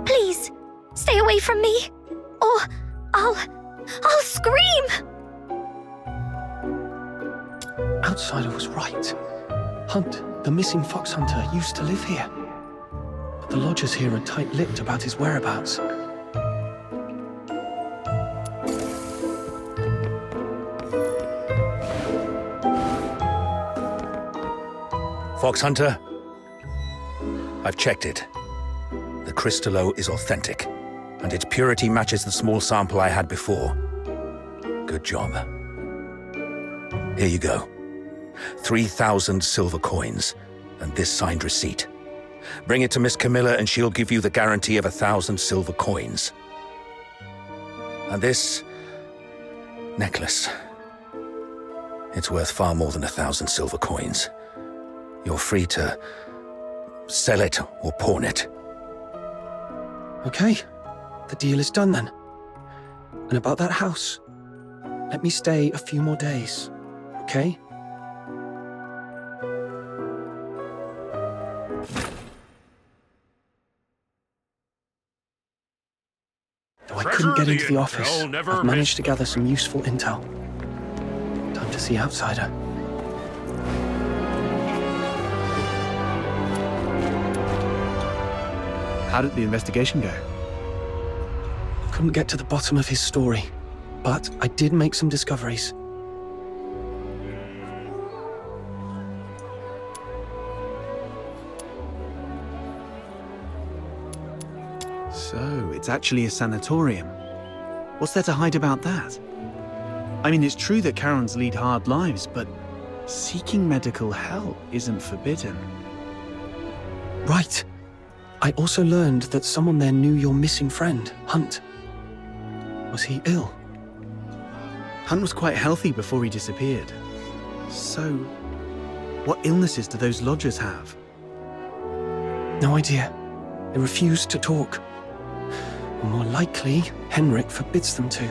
Speaker 5: Please, stay away from me, or I'll scream!
Speaker 2: Outsider was right. Hunt, the missing fox hunter, used to live here. But the lodgers here are tight-lipped about his whereabouts.
Speaker 21: Fox Hunter, I've checked it. The Crystallo is authentic, and its purity matches the small sample I had before. Good job. Here you go. 3,000 silver coins, and this signed receipt. Bring it to Miss Camilla and she'll give you the guarantee of 1,000 silver coins. And this necklace. It's worth far more than 1,000 silver coins. You're free to sell it or pawn it.
Speaker 2: Okay, the deal is done then. And about that house, let me stay a few more days, okay? Though I couldn't get into the office, I've managed to gather some useful intel. Time to see Outsider.
Speaker 20: How did the investigation go?
Speaker 2: Couldn't get to the bottom of his story, but I did make some discoveries.
Speaker 20: So, it's actually a sanatorium. What's there to hide about that? I mean, it's true that Karens lead hard lives, but seeking medical help isn't forbidden.
Speaker 2: Right. I also learned that someone there knew your missing friend, Hunt. Was he ill?
Speaker 20: Hunt was quite healthy before he disappeared. So, what illnesses do those lodgers have?
Speaker 2: No idea. They refuse to talk. Or more likely, Henrik forbids them to.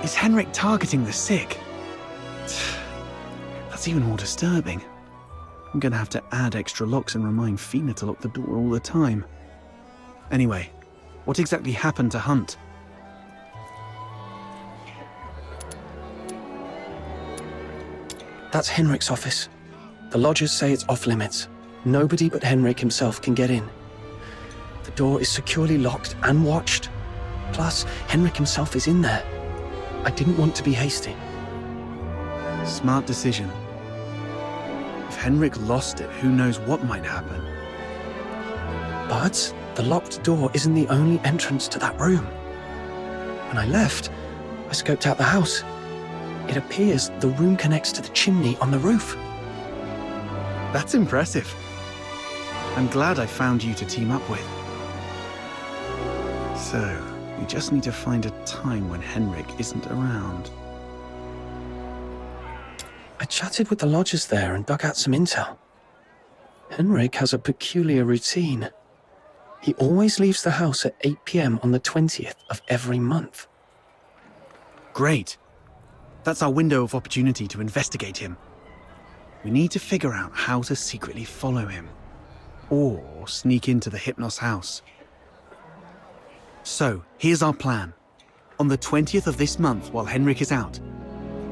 Speaker 20: Is Henrik targeting the sick? That's even more disturbing. I'm gonna have to add extra locks and remind Fina to lock the door all the time. Anyway, what exactly happened to Hunt?
Speaker 2: That's Henrik's office. The lodgers say it's off limits. Nobody but Henrik himself can get in. The door is securely locked and watched. Plus, Henrik himself is in there. I didn't want to be hasty.
Speaker 20: Smart decision. If Henrik lost it, who knows what might happen.
Speaker 2: But the locked door isn't the only entrance to that room. When I left, I scoped out the house. It appears the room connects to the chimney on the roof.
Speaker 20: That's impressive. I'm glad I found you to team up with. So, we just need to find a time when Henrik isn't around.
Speaker 2: I chatted with the lodgers there and dug out some intel. Henrik has a peculiar routine. He always leaves the house at 8 p.m. on the 20th of every month.
Speaker 20: Great. That's our window of opportunity to investigate him. We need to figure out how to secretly follow him. Or sneak into the Hypnos house. So, here's our plan. On the 20th of this month, while Henrik is out,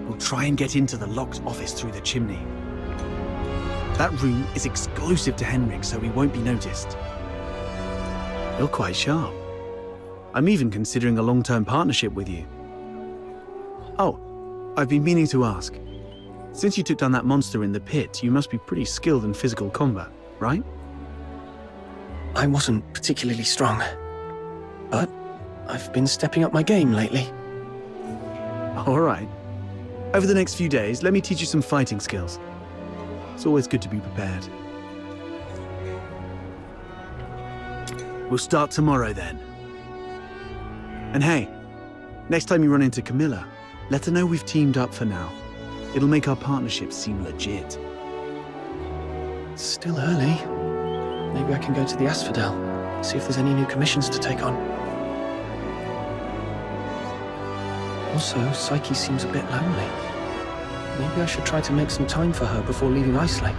Speaker 20: we'll try and get into the locked office through the chimney. That room is exclusive to Henrik, so we won't be noticed. You're quite sharp. I'm even considering a long-term partnership with you. Oh, I've been meaning to ask. Since you took down that monster in the pit, you must be pretty skilled in physical combat, right?
Speaker 2: I wasn't particularly strong, but I've been stepping up my game lately.
Speaker 20: All right. Over the next few days, let me teach you some fighting skills. It's always good to be prepared. We'll start tomorrow then. And hey, next time you run into Camilla, let her know we've teamed up for now. It'll make our partnership seem legit.
Speaker 2: It's still early. Maybe I can go to the Asphodel, see if there's any new commissions to take on. Also, Psyche seems a bit lonely. Maybe I should try to make some time for her before leaving Ice Lake.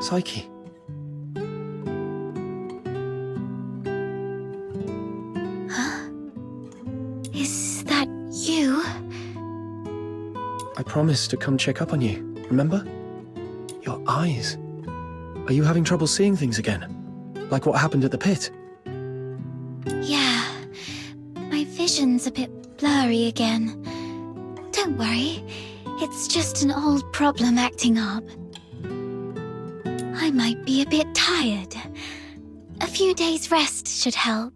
Speaker 2: Psyche.
Speaker 3: Is that you?
Speaker 2: I promised to come check up on you, remember? Your eyes. Are you having trouble seeing things again? Like what happened at the pit?
Speaker 3: Yeah. My vision's a bit blurry again. Don't worry. It's just an old problem acting up. I might be a bit tired. A few days' rest should help.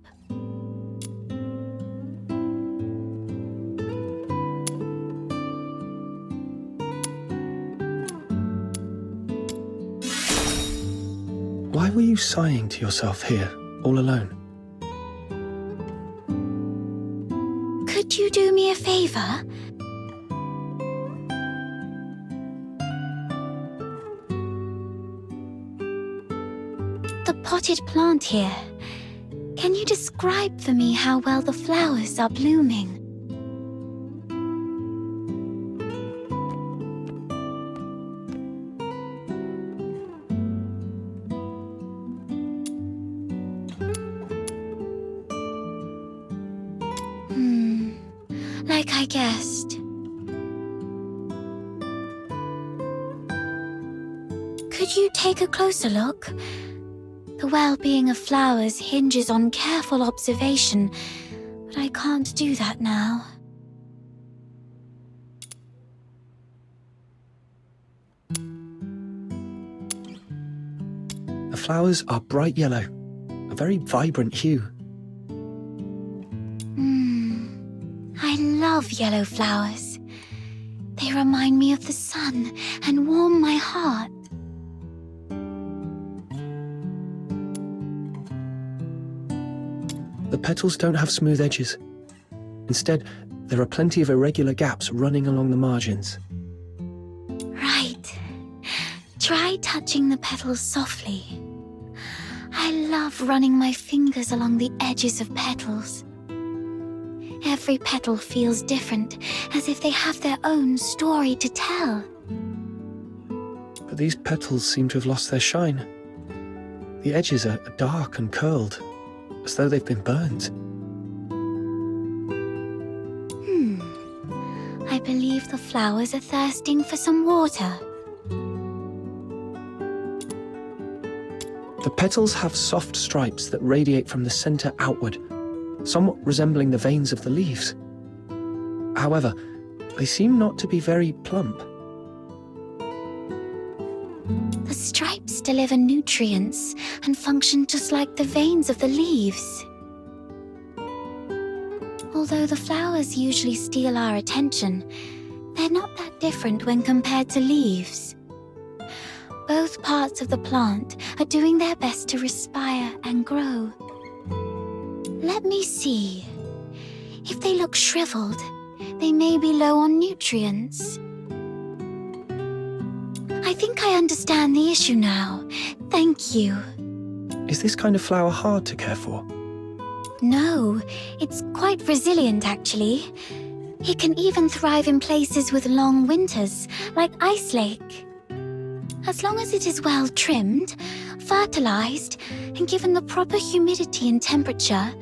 Speaker 2: Why were you sighing to yourself here, all alone?
Speaker 3: Could you do me a favor? The potted plant here. Can you describe for me how well the flowers are blooming? Like I guessed. Could you take a closer look? The well-being of flowers hinges on careful observation, but I can't do that now.
Speaker 2: The flowers are bright yellow, a very vibrant hue.
Speaker 3: I love yellow flowers. They remind me of the sun and warm my heart.
Speaker 2: The petals don't have smooth edges. Instead, there are plenty of irregular gaps running along the margins.
Speaker 3: Right. Try touching the petals softly. I love running my fingers along the edges of petals. Every petal feels different, as if they have their own story to tell.
Speaker 2: But these petals seem to have lost their shine. The edges are dark and curled, as though they've been burned.
Speaker 3: I believe the flowers are thirsting for some water.
Speaker 2: The petals have soft stripes that radiate from the center outward, somewhat resembling the veins of the leaves. However, they seem not to be very plump.
Speaker 3: The stripes deliver nutrients and function just like the veins of the leaves. Although the flowers usually steal our attention, they're not that different when compared to leaves. Both parts of the plant are doing their best to respire and grow. Let me see. If they look shriveled, they may be low on nutrients. I think I understand the issue now. Thank you.
Speaker 2: Is this kind of flower hard to care for?
Speaker 3: No, it's quite resilient actually. It can even thrive in places with long winters, like Ice Lake. As long as it is well trimmed, fertilized, and given the proper humidity and temperature,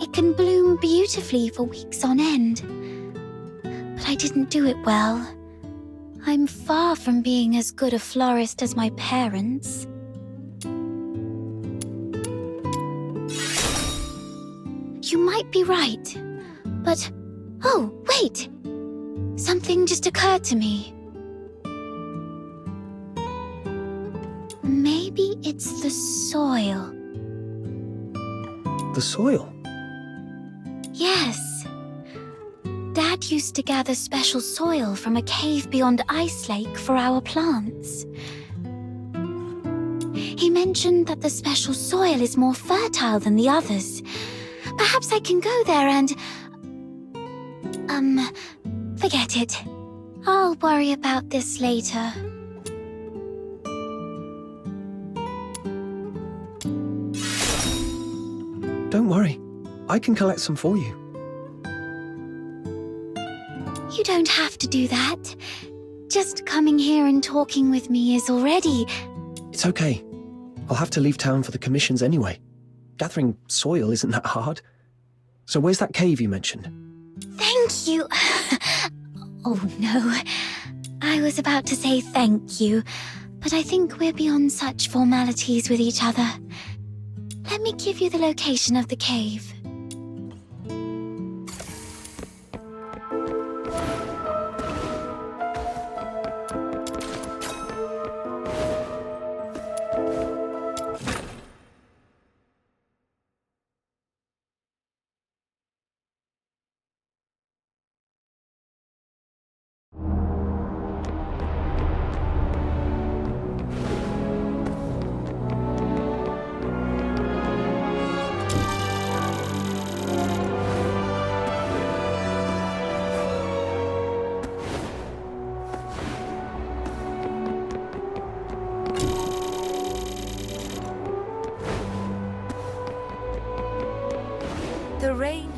Speaker 3: it can bloom beautifully for weeks on end. But I didn't do it well. I'm far from being as good a florist as my parents. You might be right, but... Oh, wait! Something just occurred to me. Maybe it's the soil.
Speaker 2: The soil?
Speaker 3: Yes. Dad used to gather special soil from a cave beyond Ice Lake for our plants. He mentioned that the special soil is more fertile than the others. Perhaps I can go there and... forget it. I'll worry about this later.
Speaker 2: Don't worry. I can collect some for you.
Speaker 3: You don't have to do that. Just coming here and talking with me is already...
Speaker 2: It's okay. I'll have to leave town for the commissions anyway. Gathering soil isn't that hard. So where's that cave you mentioned?
Speaker 3: Thank you. Oh no. I was about to say thank you, but I think we're beyond such formalities with each other. Let me give you the location of the cave.
Speaker 4: The rain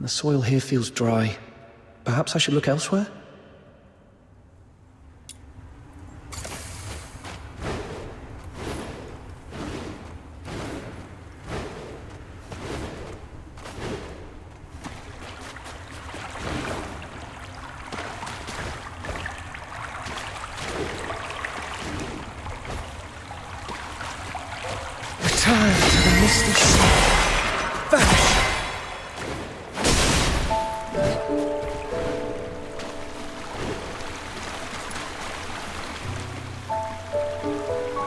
Speaker 2: The soil here feels dry. Perhaps I should look elsewhere? Return to the misty sea. Vanish!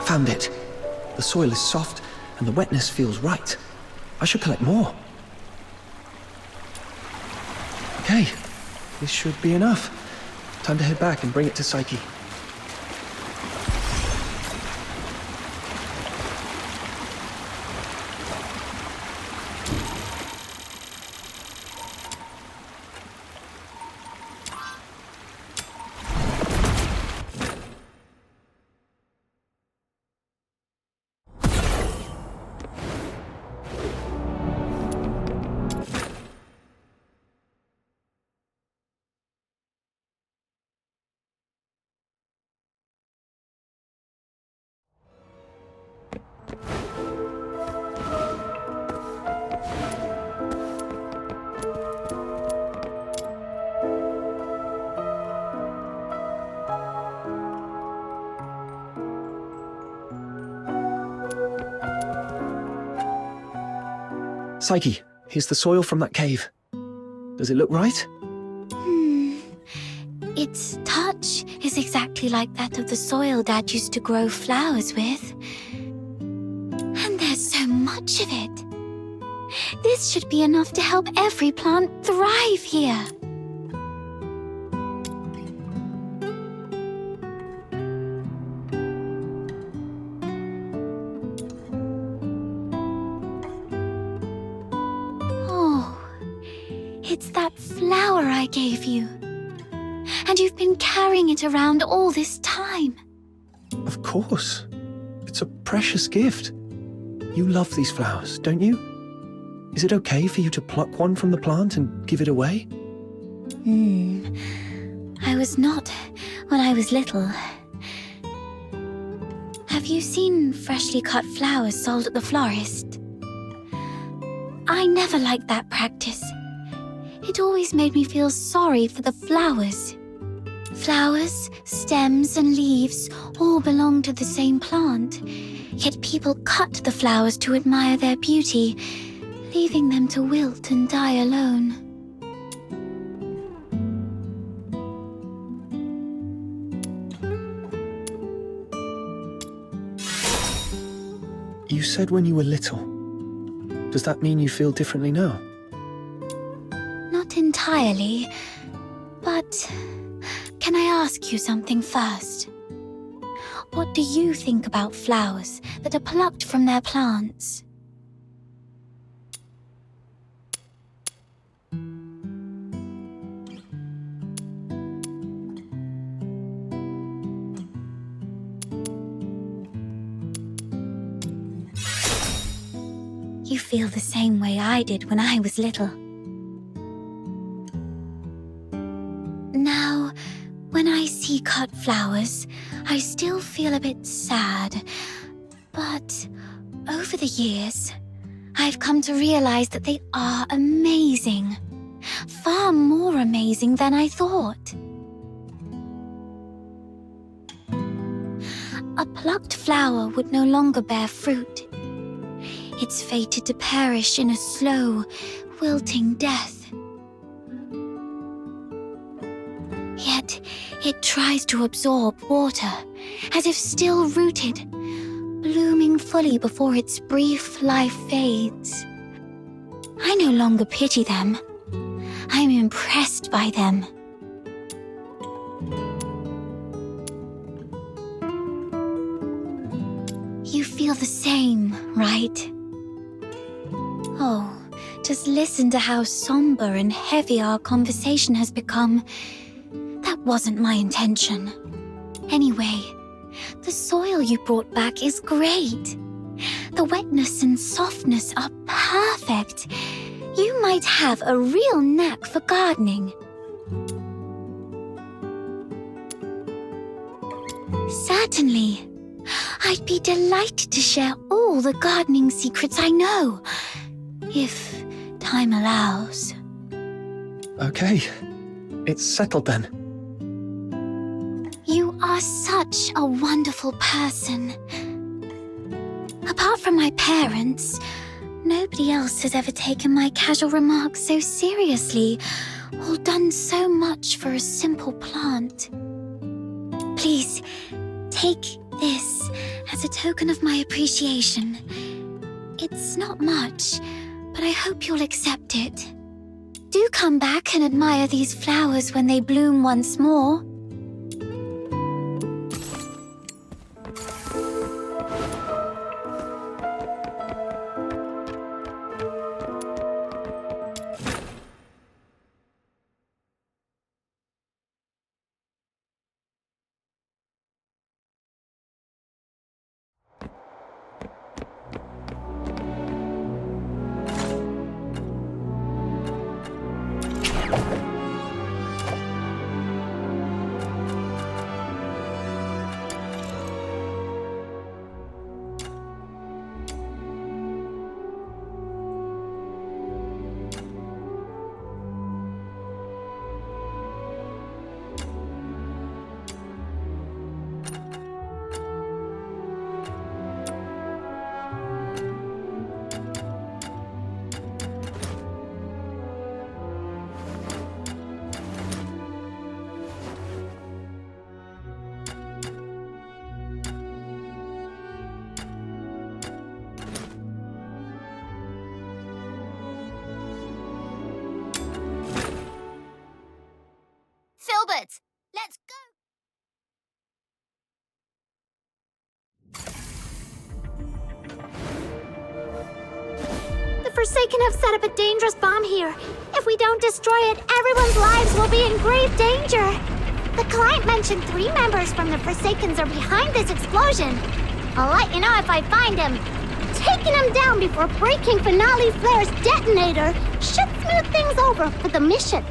Speaker 2: Found it. The soil is soft and the wetness feels right. I should collect more. Okay, this should be enough. Time to head back and bring it to Psyche. Psyche, here's the soil from that cave. Does it look right?
Speaker 3: Its touch is exactly like that of the soil Dad used to grow flowers with. And there's so much of it. This should be enough to help every plant thrive here.
Speaker 5: It's that flower I gave you. And you've been carrying it around all this time.
Speaker 2: Of course. It's a precious gift. You love these flowers, don't you? Is it okay for you to pluck one from the plant and give it away?
Speaker 5: I was not when I was little. Have you seen freshly cut flowers sold at the florist? I never liked that practice. It always made me feel sorry for the flowers. Flowers, stems, and leaves all belong to the same plant, yet people cut the flowers to admire their beauty, leaving them to wilt and die alone.
Speaker 2: You said when you were little. Does that mean you feel differently now?
Speaker 5: Not entirely, but can I ask you something first? What do you think about flowers that are plucked from their plants? You feel the same way I did when I was little. Now, when I see cut flowers, I still feel a bit sad. But over the years, I've come to realize that they are amazing. Far more amazing than I thought. A plucked flower would no longer bear fruit. It's fated to perish in a slow, wilting death. Yet, it tries to absorb water, as if still rooted, blooming fully before its brief life fades. I no longer pity them. I'm impressed by them. You feel the same, right? Oh, just listen to how somber and heavy our conversation has become. That wasn't my intention. Anyway, the soil you brought back is great. The wetness and softness are perfect. You might have a real knack for gardening. Certainly. I'd be delighted to share all the gardening secrets I know, if time allows.
Speaker 2: Okay, it's settled then.
Speaker 5: You are such a wonderful person. Apart from my parents, nobody else has ever taken my casual remarks so seriously, or done so much for a simple plant. Please, take this as a token of my appreciation. It's not much, but I hope you'll accept it. Do come back and admire these flowers when they bloom once more.
Speaker 8: Forsaken have set up a dangerous bomb here. If we don't destroy it, everyone's lives will be in grave danger. The client mentioned 3 members from the Forsakens are behind this explosion. I'll let you know if I find him. Taking him down before breaking Finale Flare's detonator should smooth things over for the mission.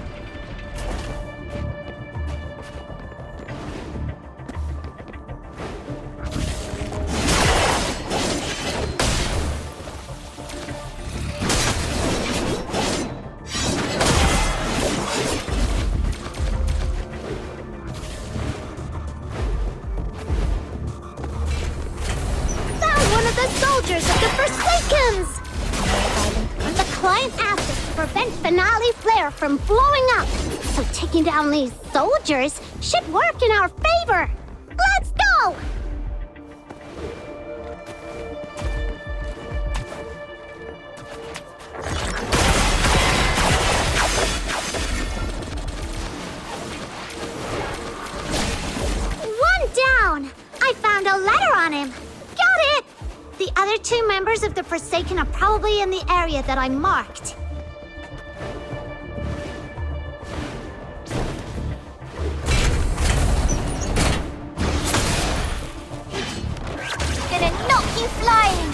Speaker 8: Soldiers of the Forsakens! The client asked us to prevent Finale Flare from blowing up, so taking down these soldiers should work in our favor. Let's go! One down! I found a letter on him. Got it! The other 2 members of the Forsaken are probably in the area that I marked. Gonna knock you flying!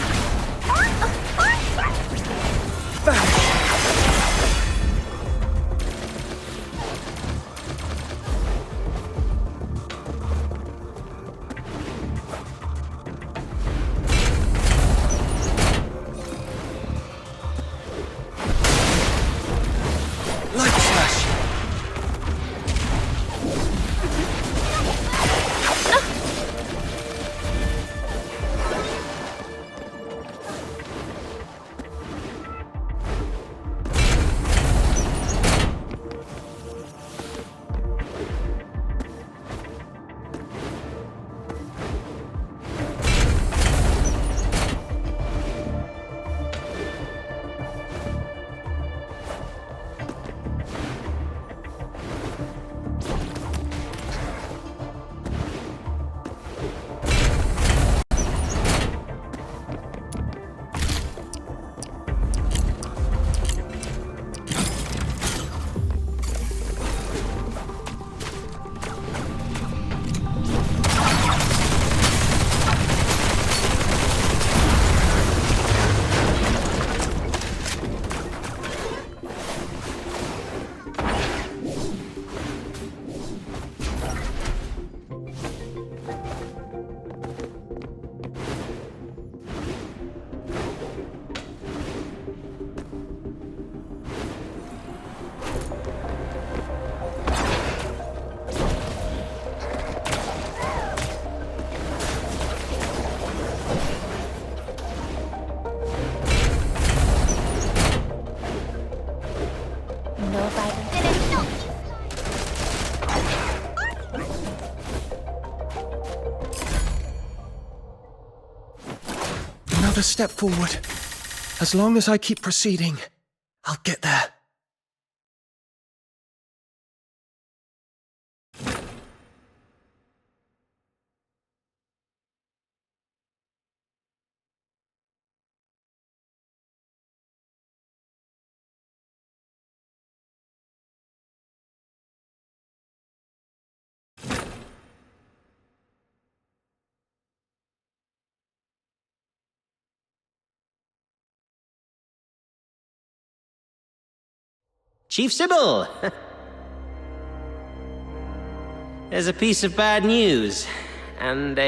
Speaker 2: Another step forward. As long as I keep proceeding, I'll get there.
Speaker 7: Chief Sybil! There's a piece of bad news, and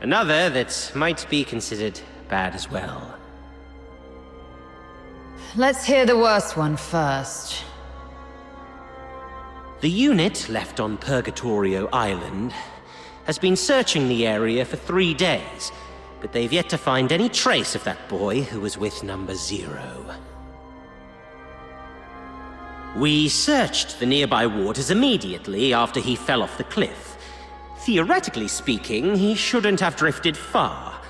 Speaker 7: another that might be considered bad as well.
Speaker 22: Let's hear the worst one first.
Speaker 7: The unit left on Purgatorio Island has been searching the area for 3 days, but they've yet to find any trace of that boy who was with Number 0. We searched the nearby waters immediately after he fell off the cliff. Theoretically speaking, he shouldn't have drifted far.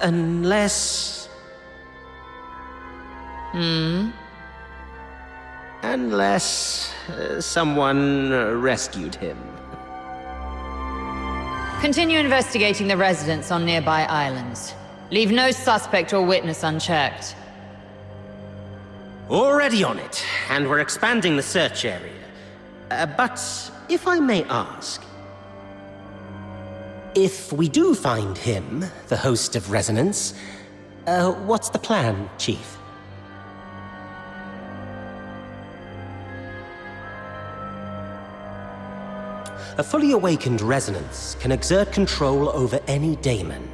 Speaker 7: Unless... Unless someone rescued him.
Speaker 22: Continue investigating the residents on nearby islands. Leave no suspect or witness unchecked.
Speaker 7: Already on it, and we're expanding the search area. But if I may ask, if we do find him, the host of Resonance, what's the plan, Chief? A fully awakened Resonance can exert control over any daemon,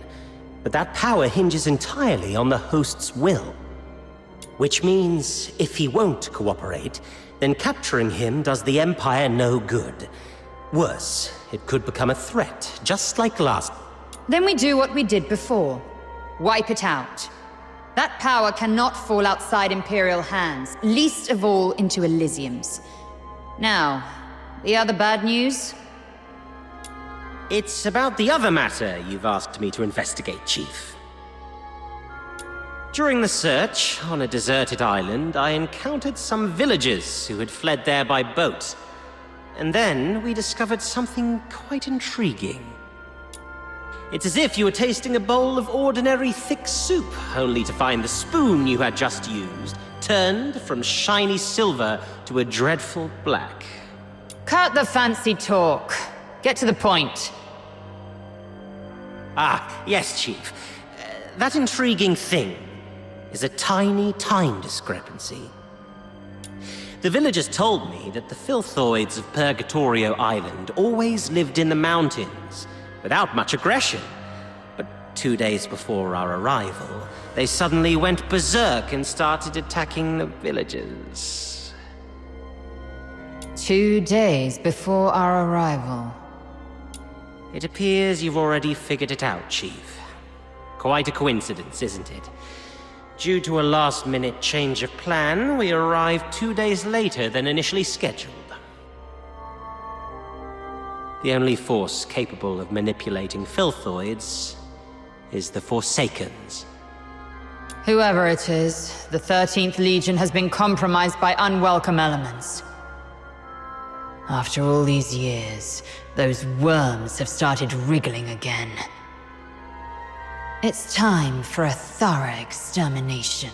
Speaker 7: but that power hinges entirely on the host's will. Which means, if he won't cooperate, then capturing him does the Empire no good. Worse, it could become a threat, just like last.
Speaker 22: Then we do what we did before. Wipe it out. That power cannot fall outside Imperial hands, least of all into Elysium's. Now, the other bad news?
Speaker 7: It's about the other matter you've asked me to investigate, Chief. During the search, on a deserted island, I encountered some villagers who had fled there by boat. And then we discovered something quite intriguing. It's as if you were tasting a bowl of ordinary thick soup, only to find the spoon you had just used turned from shiny silver to a dreadful black.
Speaker 22: Cut the fancy talk. Get to the point.
Speaker 7: Ah, yes, Chief. That intriguing thing is a tiny time discrepancy. The villagers told me that the filthoids of Purgatorio Island always lived in the mountains, without much aggression. But 2 days before our arrival, they suddenly went berserk and started attacking the villagers.
Speaker 22: 2 days before our arrival.
Speaker 7: It appears you've already figured it out, Chief. Quite a coincidence, isn't it? Due to a last-minute change of plan, we arrived 2 days later than initially scheduled. The only force capable of manipulating filthoids is the Forsakens.
Speaker 22: Whoever it is, the 13th Legion has been compromised by unwelcome elements. After all these years, those worms have started wriggling again. It's time for a thorough extermination.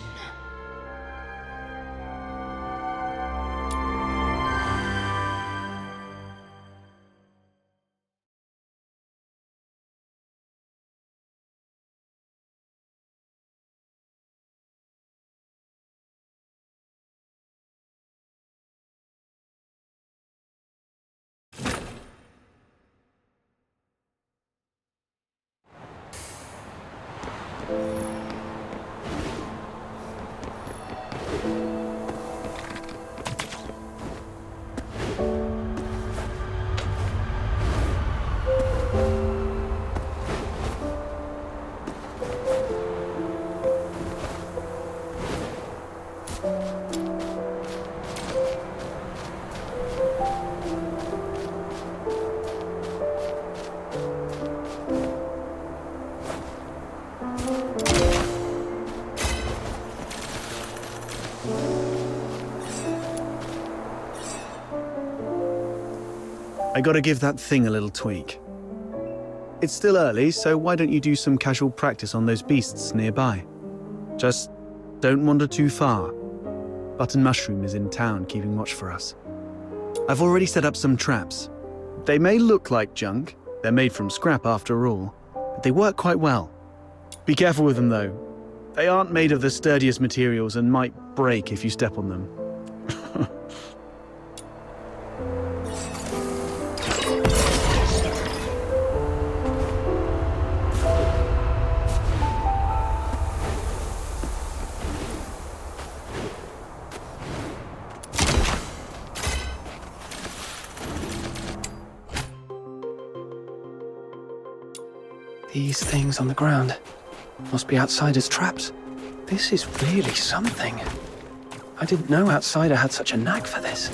Speaker 20: I gotta give that thing a little tweak. It's still early, so why don't you do some casual practice on those beasts nearby? Just don't wander too far. Button Mushroom is in town keeping watch for us. I've already set up some traps. They may look like junk, they're made from scrap after all, but they work quite well. Be careful with them though. They aren't made of the sturdiest materials and might break if you step on them.
Speaker 2: These things on the ground must be Outsider's traps. This is really something. I didn't know Outsider had such a knack for this.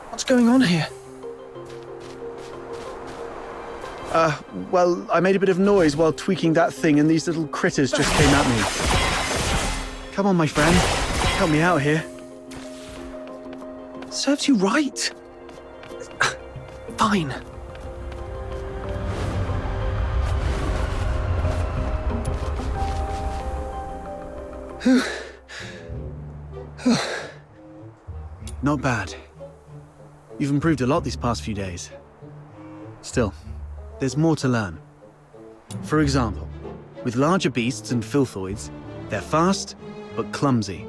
Speaker 2: What's going on here?
Speaker 20: Well, I made a bit of noise while tweaking that thing and these little critters just came at me. Come on, my friend. Help me out here.
Speaker 2: Serves you right. Fine.
Speaker 20: Not bad. You've improved a lot these past few days. Still, there's more to learn. For example, with larger beasts and filthoids, they're fast, but clumsy.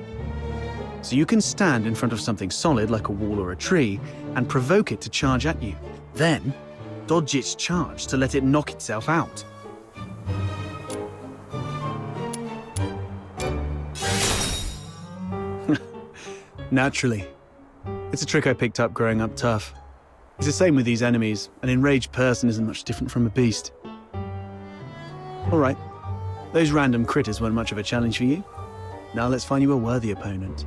Speaker 20: So you can stand in front of something solid like a wall or a tree and provoke it to charge at you. Then, dodge its charge to let it knock itself out. Naturally. It's a trick I picked up growing up tough. It's the same with these enemies. An enraged person isn't much different from a beast. All right. Those random critters weren't much of a challenge for you. Now let's find you a worthy opponent.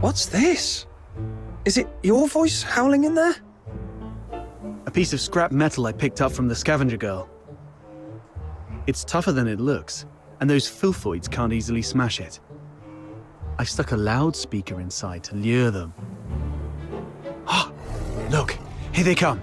Speaker 2: What's this? Is it your voice howling in there?
Speaker 20: A piece of scrap metal I picked up from the scavenger girl. It's tougher than it looks, and those filthoids can't easily smash it. I've stuck a loudspeaker inside to lure them. Ah, look, here they come.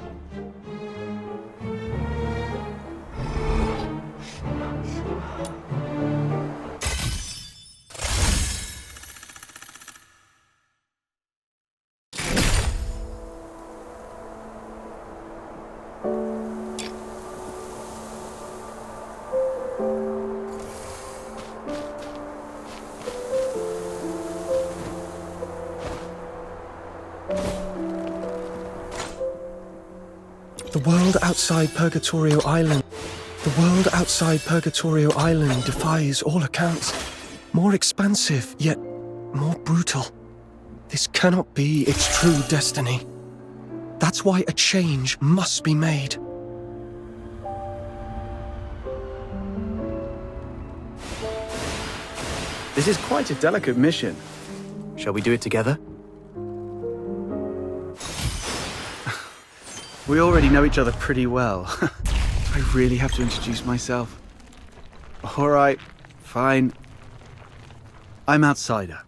Speaker 2: The world outside Purgatorio Island. The world outside Purgatorio Island defies all accounts. More expansive, yet more brutal. This cannot be its true destiny. That's why a change must be made.
Speaker 20: This is quite a delicate mission. Shall we do it together? We already know each other pretty well. I really have to introduce myself. All right, fine. I'm Outsider,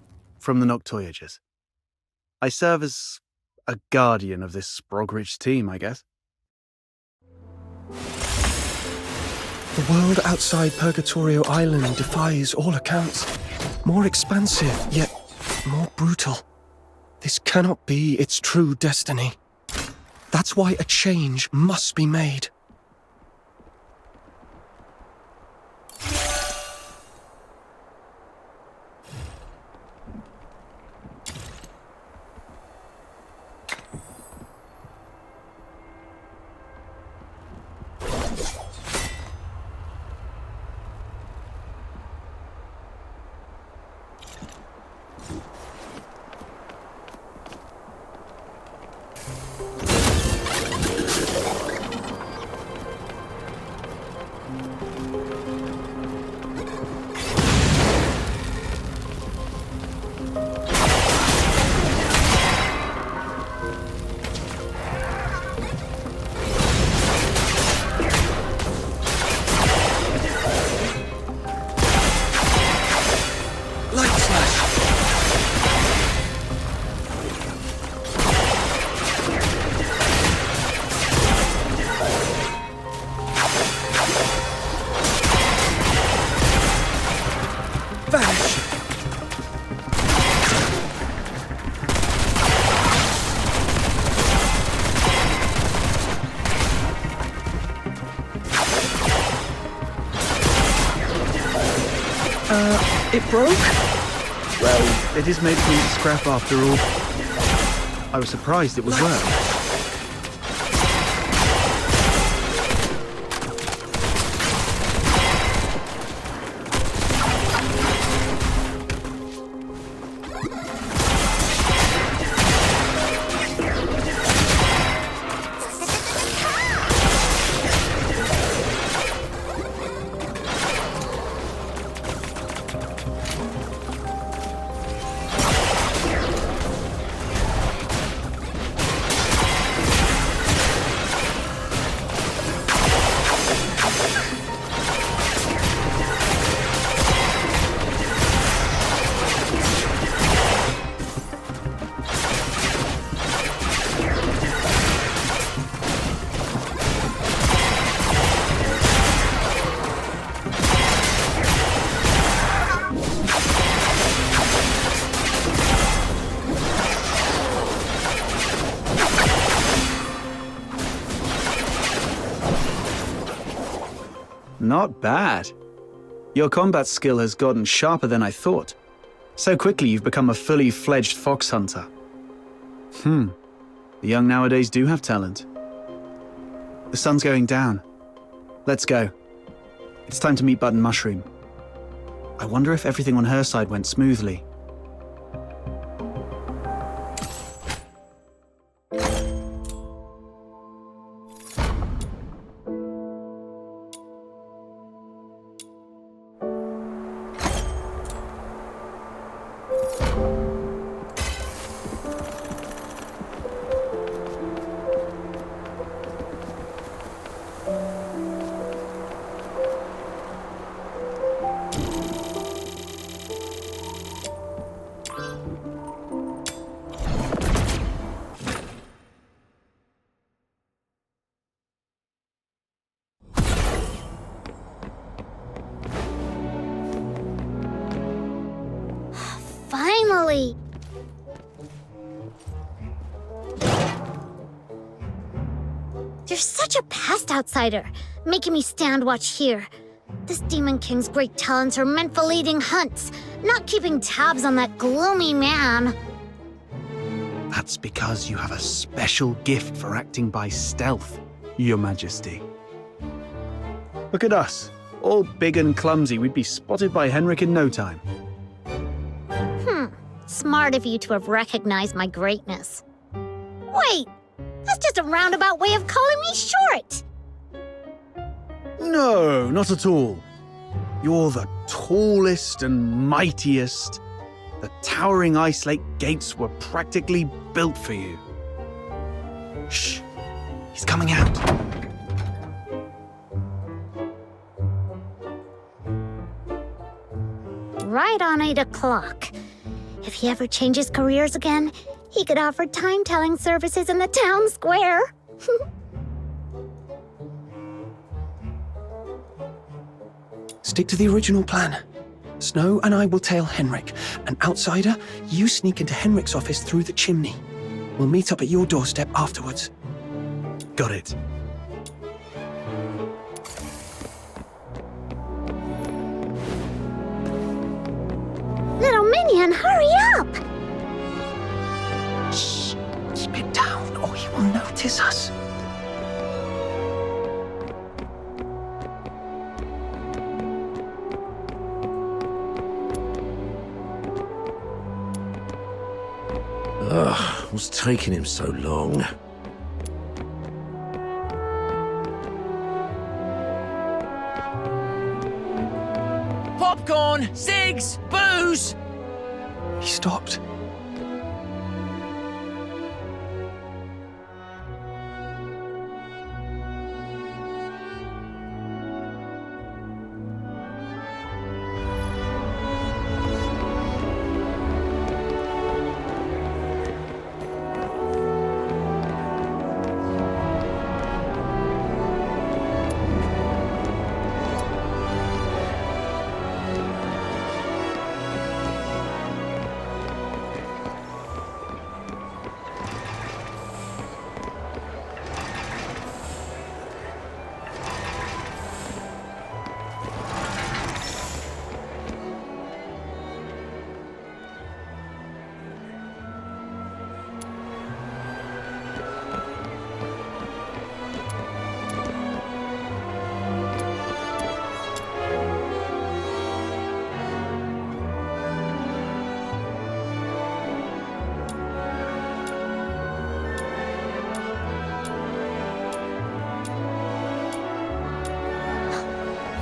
Speaker 20: from the Noctoyagers. I serve as a guardian of this Sprogridge team, I guess.
Speaker 2: The world outside Purgatorio Island defies all accounts. More expansive, yet more brutal. This cannot be its true destiny. That's why a change must be made. It broke?
Speaker 20: Well, it is made from scrap after all. I was surprised it would work. Not bad. Your combat skill has gotten sharper than I thought. So quickly you've become a fully fledged fox hunter. The young nowadays do have talent. The sun's going down. Let's go. It's time to meet Button Mushroom. I wonder if everything on her side went smoothly.
Speaker 8: Finally! You're such a pest outsider, making me stand watch here. This Demon King's great talents are meant for leading hunts, not keeping tabs on that gloomy man.
Speaker 20: That's because you have a special gift for acting by stealth, Your Majesty. Look at us. All big and clumsy, we'd be spotted by Henrik in no time.
Speaker 8: Smart of you to have recognized my greatness. Wait, that's just a roundabout way of calling me short.
Speaker 20: No, not at all. You're the tallest and mightiest. The towering Ice Lake gates were practically built for you. Shh, he's coming out.
Speaker 8: Right on 8 o'clock. If he ever changes careers again, he could offer time-telling services in the town square.
Speaker 2: Stick to the original plan. Snow and I will tail Henrik. An outsider, you sneak into Henrik's office through the chimney. We'll meet up at your doorstep afterwards.
Speaker 20: Got it.
Speaker 8: Little minion, hurry up!
Speaker 2: Shh! Keep it down, or he will notice us.
Speaker 21: Ugh, what's taking him so long?
Speaker 1: Popcorn, cigs, booze!
Speaker 2: He stopped.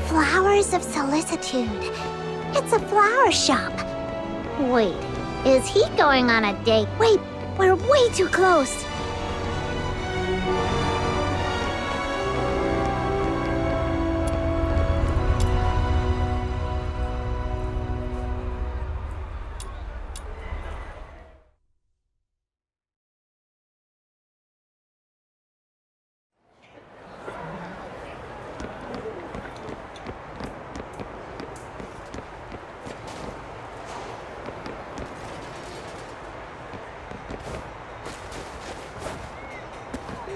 Speaker 8: Flowers of Solicitude. It's a flower shop. Wait, is he going on a date? Wait, we're way too close.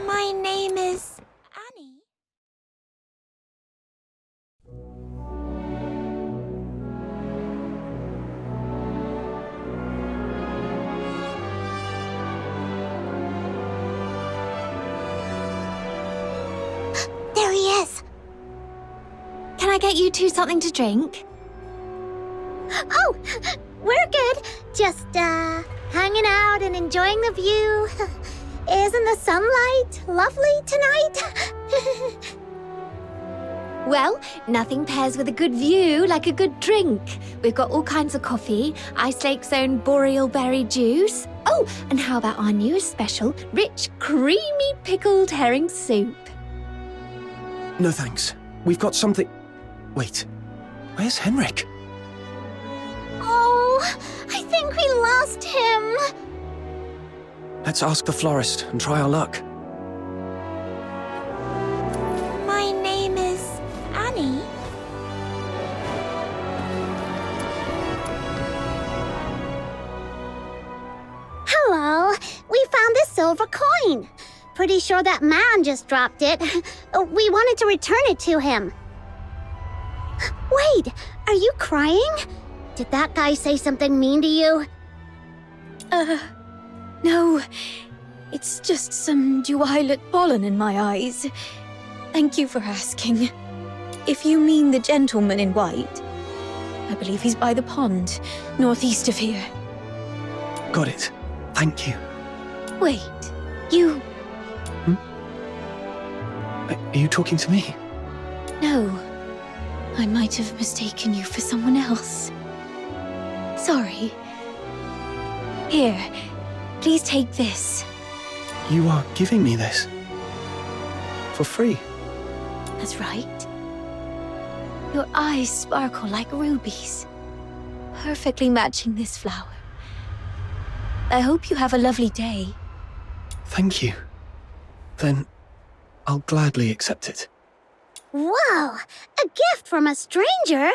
Speaker 8: My name is Annie. There he is.
Speaker 3: Can I get you two something to drink?
Speaker 8: Oh, we're good. Just, hanging out and enjoying the view. Isn't the sunlight lovely tonight?
Speaker 3: Well, nothing pairs with a good view like a good drink. We've got all kinds of coffee, Ice Lake's own boreal berry juice. Oh, and how about our newest special, rich, creamy pickled herring soup?
Speaker 2: No thanks. We've got something... Wait, where's Henrik?
Speaker 8: Oh, I think we lost him.
Speaker 2: Let's ask the florist and try our luck.
Speaker 8: My name is Annie. Hello, we found this silver coin. Pretty sure that man just dropped it. We wanted to return it to him. Wait, are you crying? Did that guy say something mean to you?
Speaker 3: No, it's just some dual pollen in my eyes. Thank you for asking. If you mean the gentleman in white, I believe he's by the pond, northeast of here.
Speaker 2: Got it. Thank you.
Speaker 3: Wait, you...
Speaker 2: Are you talking to me?
Speaker 3: No, I might have mistaken you for someone else. Sorry. Here, please take this.
Speaker 2: You are giving me this? For free?
Speaker 3: That's right. Your eyes sparkle like rubies, perfectly matching this flower. I hope you have a lovely day.
Speaker 2: Thank you. Then I'll gladly accept it.
Speaker 8: Wow, a gift from a stranger?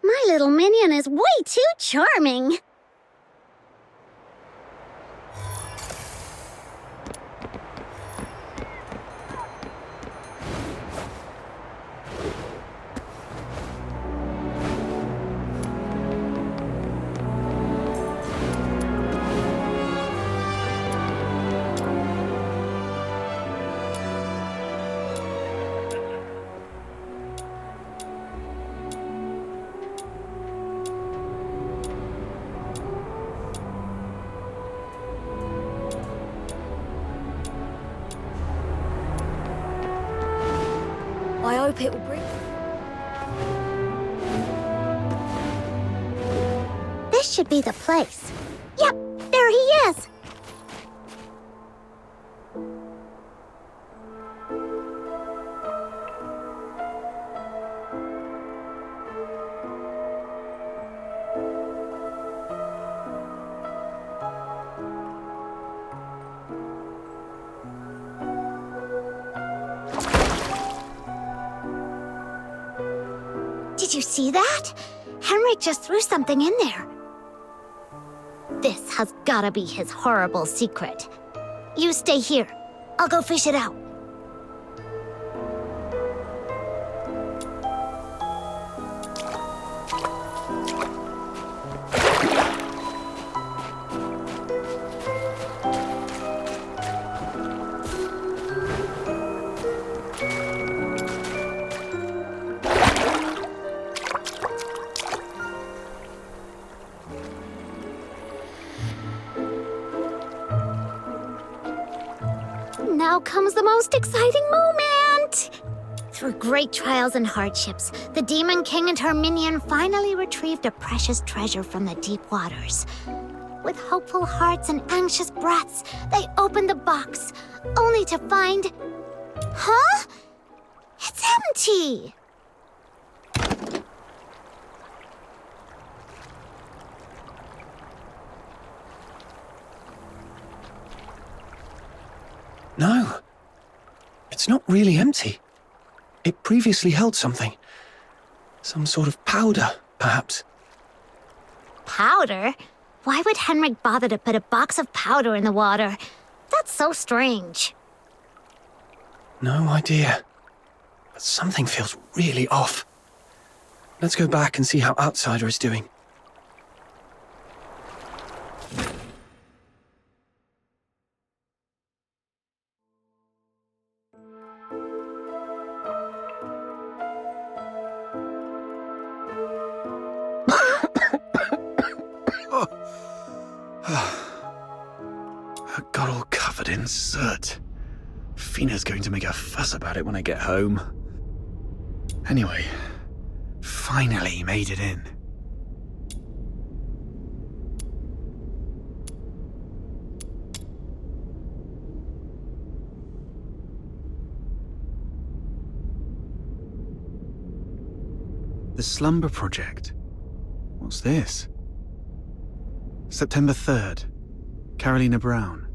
Speaker 8: My little minion is way too charming.
Speaker 3: I hope it will bring...
Speaker 8: This should be the place. Yep, there he is. Did you see that? Henrik just threw something in there. This has gotta be his horrible secret. You stay here. I'll go fish it out. Now comes the most exciting moment! Through great trials and hardships, the Demon King and her minion finally retrieved a precious treasure from the deep waters. With hopeful hearts and anxious breaths, they opened the box, only to find... Huh? It's empty!
Speaker 2: No. It's not really empty. It previously held something. Some sort of powder, perhaps.
Speaker 8: Powder? Why would Henrik bother to put a box of powder in the water? That's so strange.
Speaker 2: No idea. But something feels really off. Let's go back and see how Outsider is doing.
Speaker 20: I got all covered in soot. Fina's going to make a fuss about it when I get home. Anyway, finally made it in. The Slumber Project. What's this? September 3rd. Carolina Brown.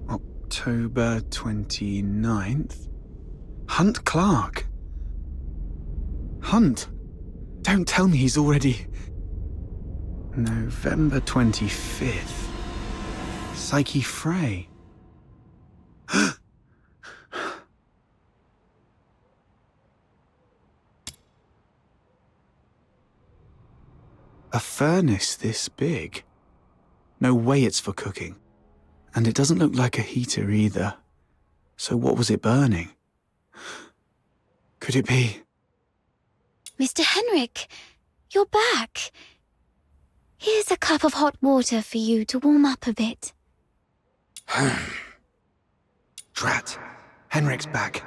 Speaker 20: October 29th. Hunt Clark. Hunt? Don't tell me he's already... November 25th. Psyche Frey. A furnace this big? No way it's for cooking. And it doesn't look like a heater either. So what was it burning? Could it be...
Speaker 3: Mr. Henrik, you're back. Here's a cup of hot water for you to warm up a bit.
Speaker 20: Drat. Henrik's back.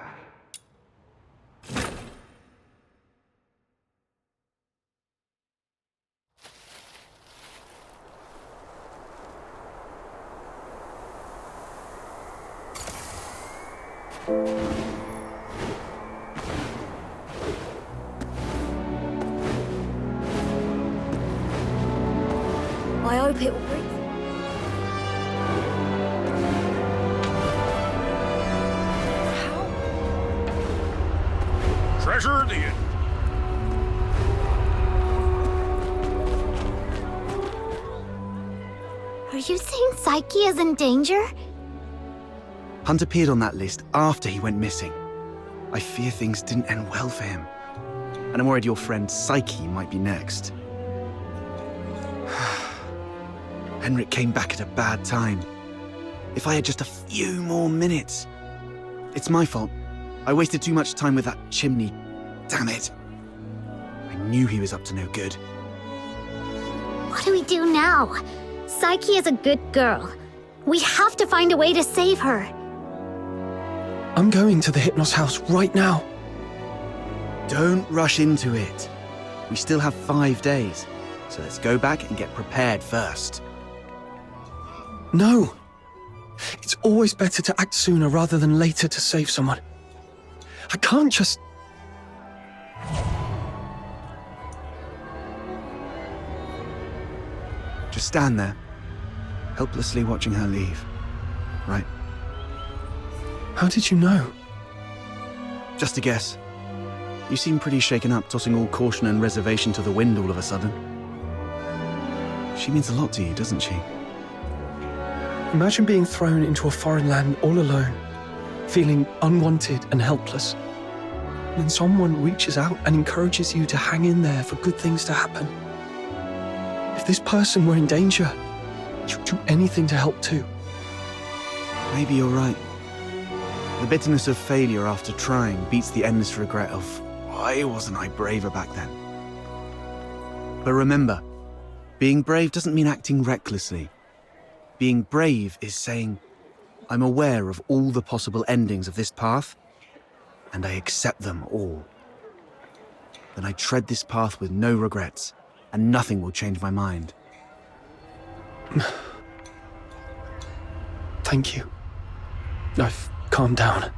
Speaker 3: I hope it will bring...
Speaker 18: Treasure the...
Speaker 8: Are you saying Psyche is in danger?
Speaker 20: Hunt appeared on that list after he went missing. I fear things didn't end well for him. And I'm worried your friend Psyche might be next. Henrik came back at a bad time. If I had just a few more minutes. It's my fault. I wasted too much time with that chimney. Damn it. I knew he was up to no good.
Speaker 8: What do we do now? Psyche is a good girl. We have to find a way to save her.
Speaker 2: I'm going to the Hypnos house right now.
Speaker 20: Don't rush into it. We still have 5 days, so let's go back and get prepared first.
Speaker 2: No. It's always better to act sooner rather than later to save someone. I can't just...
Speaker 20: Just stand there, helplessly watching her leave. Right?
Speaker 2: How did you know?
Speaker 20: Just a guess. You seem pretty shaken up, tossing all caution and reservation to the wind all of a sudden. She means a lot to you, doesn't she?
Speaker 2: Imagine being thrown into a foreign land all alone, feeling unwanted and helpless. And then someone reaches out and encourages you to hang in there for good things to happen. If this person were in danger, you'd do anything to help too.
Speaker 20: Maybe you're right. The bitterness of failure after trying beats the endless regret of, why wasn't I braver back then? But remember, being brave doesn't mean acting recklessly. Being brave is saying, I'm aware of all the possible endings of this path, and I accept them all. Then I tread this path with no regrets, and nothing will change my mind.
Speaker 2: Thank you. I've calmed down.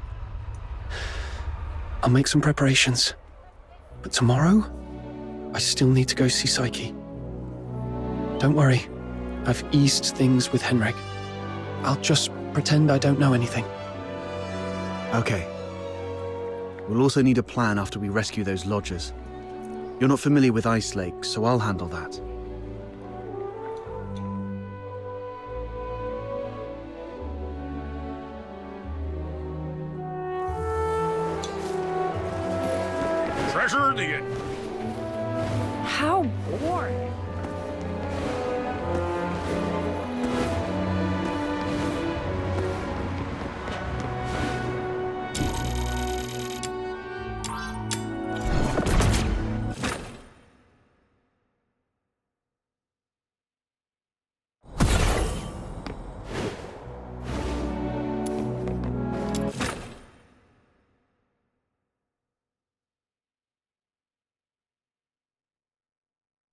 Speaker 2: I'll make some preparations. But tomorrow, I still need to go see Psyche. Don't worry, I've eased things with Henrik. I'll just pretend I don't know anything.
Speaker 20: Okay. We'll also need a plan after we rescue those lodgers. You're not familiar with Ice Lake, so I'll handle that.
Speaker 18: Treasure the...
Speaker 17: How boring.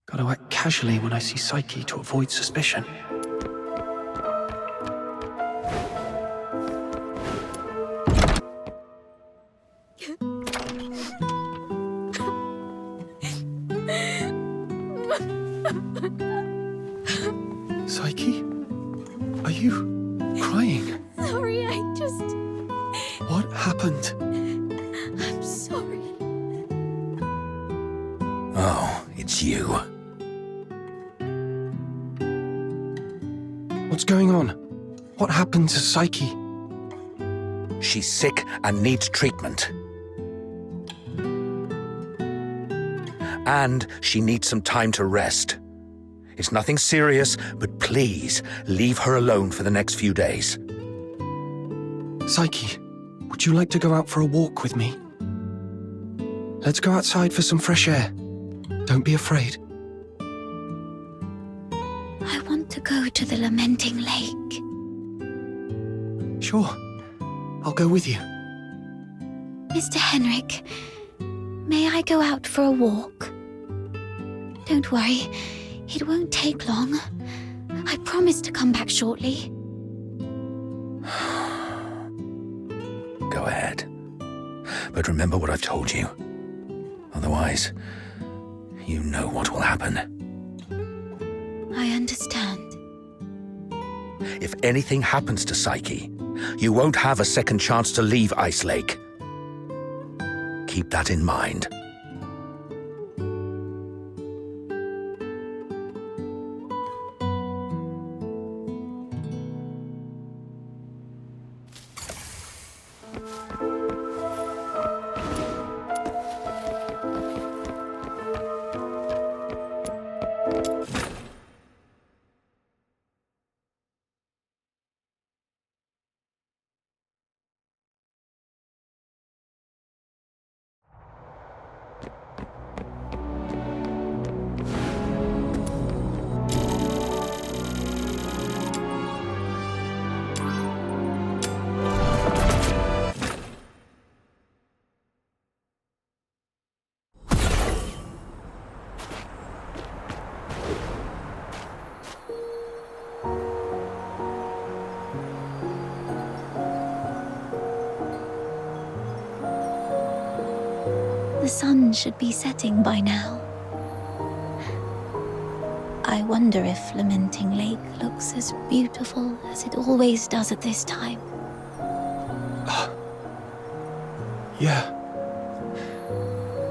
Speaker 2: Gotta act casually when I see Psyche to avoid suspicion. Psyche? Are you crying?
Speaker 8: Sorry, I just...
Speaker 2: What happened?
Speaker 8: I'm sorry.
Speaker 21: Oh, it's you.
Speaker 2: What's going on? What happened to Psyche?
Speaker 21: She's sick and needs treatment. And she needs some time to rest. It's nothing serious, but please leave her alone for the next few days.
Speaker 2: Psyche, would you like to go out for a walk with me? Let's go outside for some fresh air. Don't be afraid.
Speaker 3: I want to go to the Lamenting Lake.
Speaker 2: Sure. I'll go with you.
Speaker 3: Mr. Henrik, may I go out for a walk? Don't worry, it won't take long. I promise to come back shortly.
Speaker 21: Go ahead. But remember what I've told you. Otherwise, you know what will happen.
Speaker 3: I understand.
Speaker 21: If anything happens to Psyche, you won't have a second chance to leave Ice Lake. keep that in mind.
Speaker 3: The sun should be setting by now. I wonder if Lamenting Lake looks as beautiful as it always does at this time.
Speaker 2: Yeah.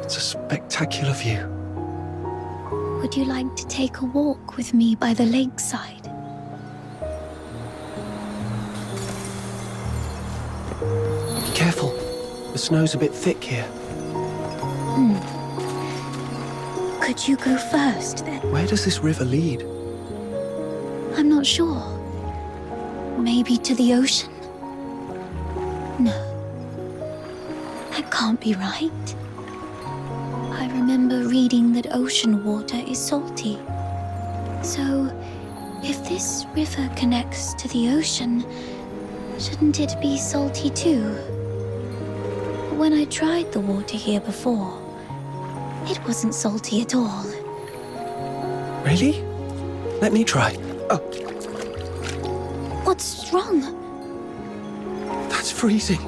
Speaker 2: It's a spectacular view.
Speaker 3: Would you like to take a walk with me by the lakeside?
Speaker 2: Be careful. The snow's a bit thick here.
Speaker 3: Could you go first, then?
Speaker 2: Where does this river lead?
Speaker 3: I'm not sure. Maybe to the ocean? No. That can't be right. I remember reading that ocean water is salty. So, if this river connects to the ocean, shouldn't it be salty too? When I tried the water here before, it wasn't salty at all.
Speaker 2: Really? Let me try. Oh,
Speaker 3: What's wrong?
Speaker 2: that's freezing.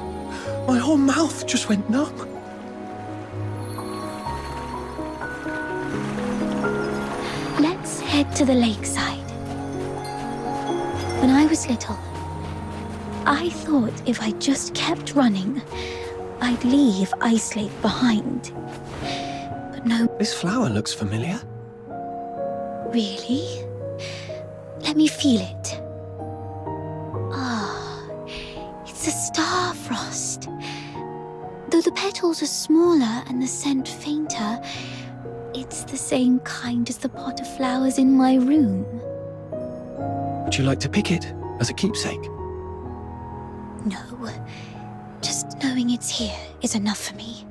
Speaker 2: My whole mouth just went numb.
Speaker 3: Let's head to the lakeside. When I was little, I thought if I just kept running, I'd leave Ice Lake behind. But no.
Speaker 2: This flower looks familiar.
Speaker 3: Really? Let me feel it. Ah, it's a star frost. Though the petals are smaller and the scent fainter, it's the same kind as the pot of flowers in my room.
Speaker 2: Would you like to pick it as a keepsake?
Speaker 3: No, just knowing it's here is enough for me.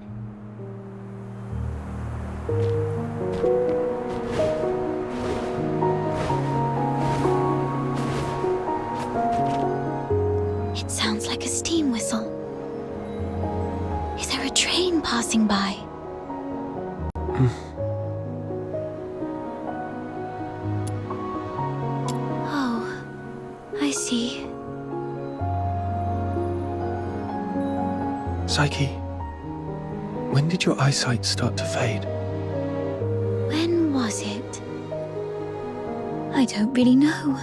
Speaker 3: It sounds like a steam whistle. Is there a train passing by? Oh, I see.
Speaker 2: Psyche, when did your eyesight start to fade?
Speaker 3: When was it? I don't really know.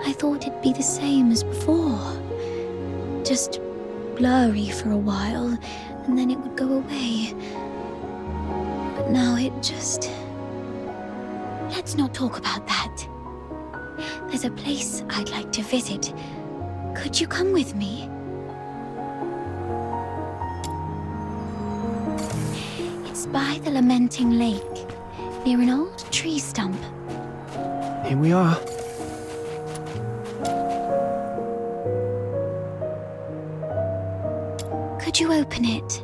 Speaker 3: I thought it'd be the same as before. Just blurry for a while, and then it would go away. But now it just... Let's not talk about that. There's a place I'd like to visit. Could you come with me? It's by the Lamenting Lake, near an old tree stump.
Speaker 2: Here we are.
Speaker 3: Could you open it?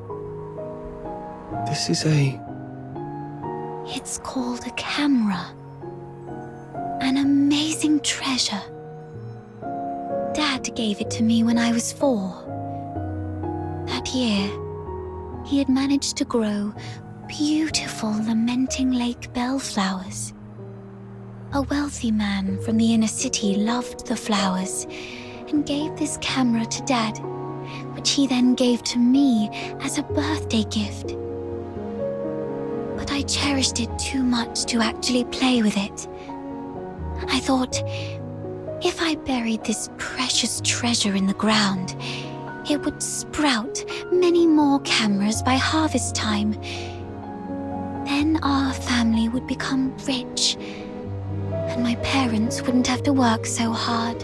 Speaker 2: This is a...
Speaker 3: It's called a camera. An amazing treasure. Dad gave it to me when I was 4. That year, he had managed to grow beautiful Lamenting Lake bellflowers. A wealthy man from the inner city loved the flowers and gave this camera to Dad, which he then gave to me as a birthday gift. But I cherished it too much to actually play with it. I thought, if I buried this precious treasure in the ground, it would sprout many more cameras by harvest time. Then our family would become rich, and my parents wouldn't have to work so hard.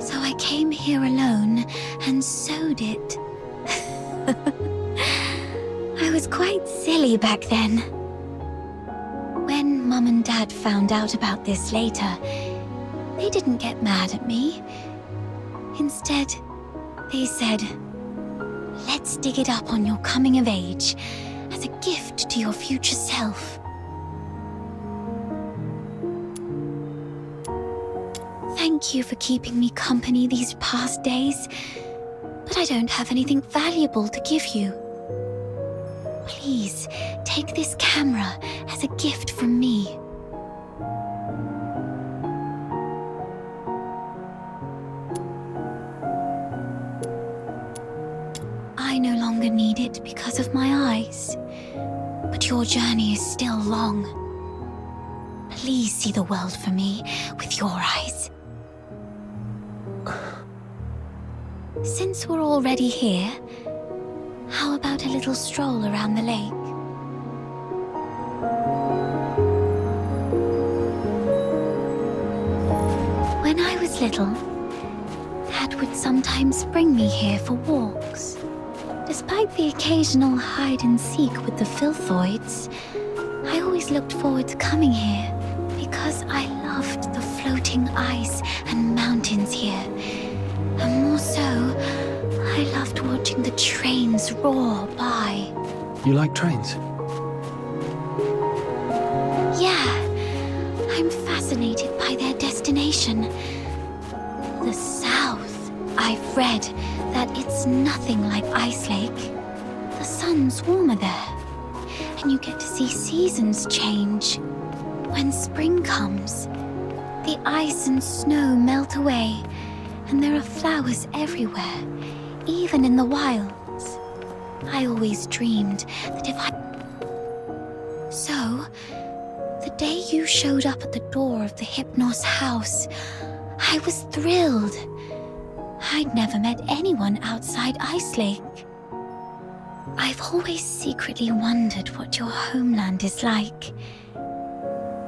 Speaker 3: So I came here alone and sewed it. I was quite silly back then. When Mum and Dad found out about this later, they didn't get mad at me. Instead, they said, "Let's dig it up on your coming of age as a gift to your future self." Thank you for keeping me company these past days, but I don't have anything valuable to give you. Please, take this camera as a gift from me. I no longer need it because of my eyes, but your journey is still long. Please see the world for me with your eyes. Since we're already here, how about a little stroll around the lake? When I was little, Dad would sometimes bring me here for walks. Despite the occasional hide and seek with the filthoids, I always looked forward to coming here because I loved the floating ice and mountains here. And more so, I loved watching the trains roar by.
Speaker 2: You like trains?
Speaker 3: Yeah, I'm fascinated by their destination. The South. I've read that it's nothing like Ice Lake. The sun's warmer there, and you get to see seasons change. When spring comes, the ice and snow melt away, and there are flowers everywhere, even in the wilds. I always dreamed that if I... So, the day you showed up at the door of the Hypnos house, I was thrilled. I'd never met anyone outside Ice Lake. I've always secretly wondered what your homeland is like.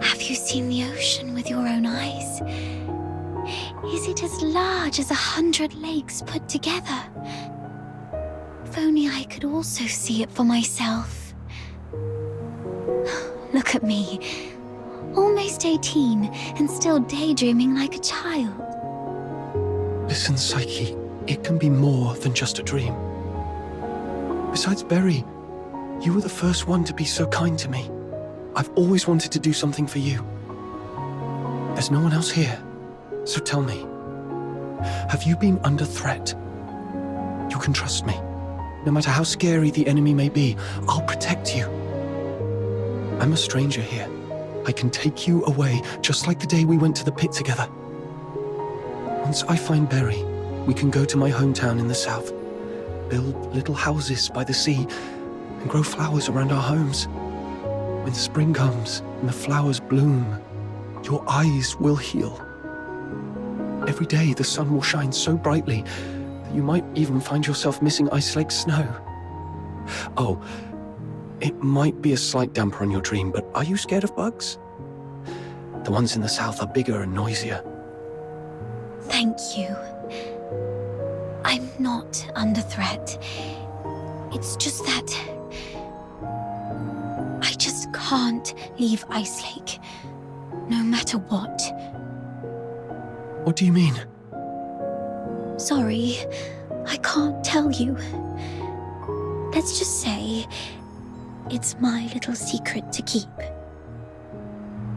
Speaker 3: Have you seen the ocean with your own eyes? Is it as large as 100 lakes put together? If only I could also see it for myself. Look at me, almost 18 and still daydreaming like a child.
Speaker 2: Listen, Psyche, it can be more than just a dream. Besides Berry, you were the first one to be so kind to me. I've always wanted to do something for you. There's no one else here, so tell me, have you been under threat? You can trust me. No matter how scary the enemy may be, I'll protect you. I'm a stranger here. I can take you away, just like the day we went to the pit together. Once I find Berry, we can go to my hometown in the south, build little houses by the sea, and grow flowers around our homes. When spring comes and the flowers bloom, your eyes will heal. Every day the sun will shine so brightly that you might even find yourself missing Ice Lake snow. Oh, it might be a slight damper on your dream, but are you scared of bugs? The ones in the south are bigger and noisier.
Speaker 3: Thank you. I'm not under threat. It's just that I just can't leave Ice Lake, no matter what.
Speaker 2: What do you mean?
Speaker 3: Sorry, I can't tell you. Let's just say it's my little secret to keep.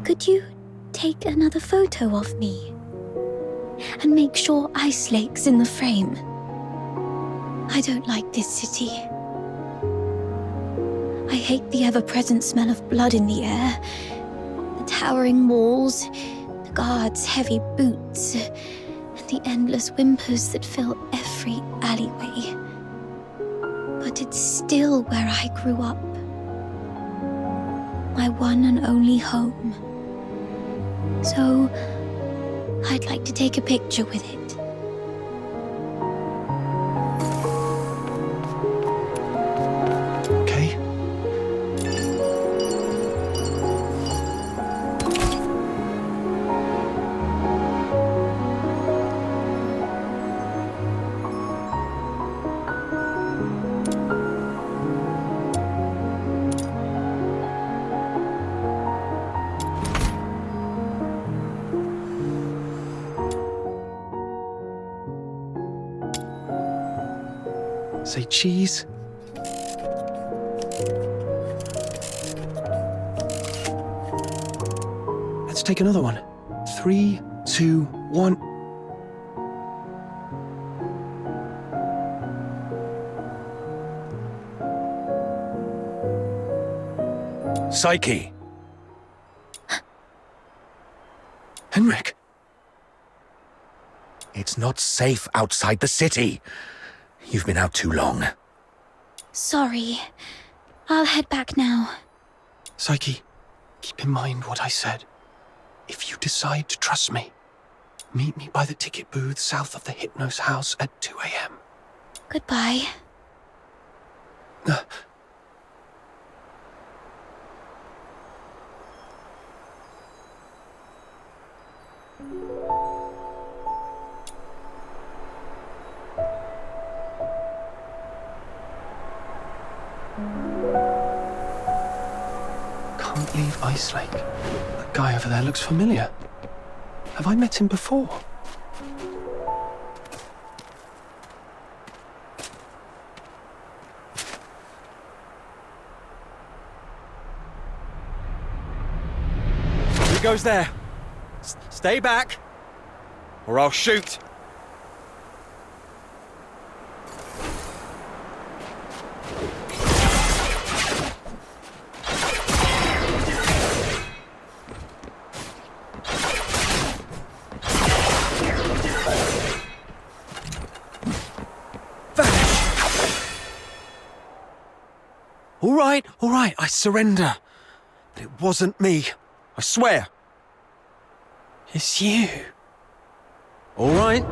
Speaker 3: Could you take another photo of me? And make sure Ice Lake's in the frame. I don't like this city. I hate the ever-present smell of blood in the air, the towering walls, the guards' heavy boots, and the endless whimpers that fill every alleyway. But it's still where I grew up. My one and only home. So, I'd like to take a picture with it.
Speaker 2: Say cheese. Let's take another one. 3, 2, 1.
Speaker 21: Psyche!
Speaker 2: Henrik!
Speaker 21: It's not safe outside the city. You've been out too long.
Speaker 3: Sorry. I'll head back now.
Speaker 2: Psyche, keep in mind what I said. If you decide to trust me, meet me by the ticket booth south of the Hypnos house at 2 a.m.
Speaker 3: Goodbye.
Speaker 2: Can't leave Ice Lake. That guy over there looks familiar. Have I met him before?
Speaker 9: Who goes there? Stay back, or I'll shoot. All right, I surrender. But it wasn't me, I swear.
Speaker 2: It's you.
Speaker 9: All right,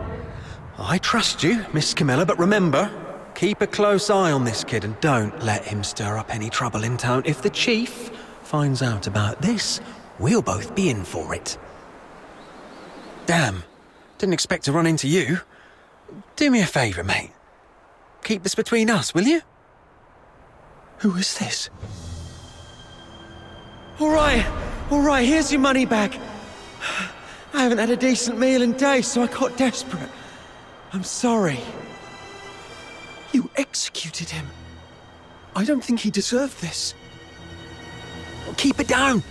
Speaker 9: I trust you, Miss Camilla, but remember, keep a close eye on this kid and don't let him stir up any trouble in town. If the chief finds out about this, we'll both be in for it. Damn, didn't expect to run into you. Do me a favour, mate. Keep this between us, will you?
Speaker 2: Who is this?
Speaker 6: All right, here's your money back. I haven't had a decent meal in days, so I got desperate. I'm sorry.
Speaker 2: You executed him. I don't think he deserved this.
Speaker 9: Keep it down.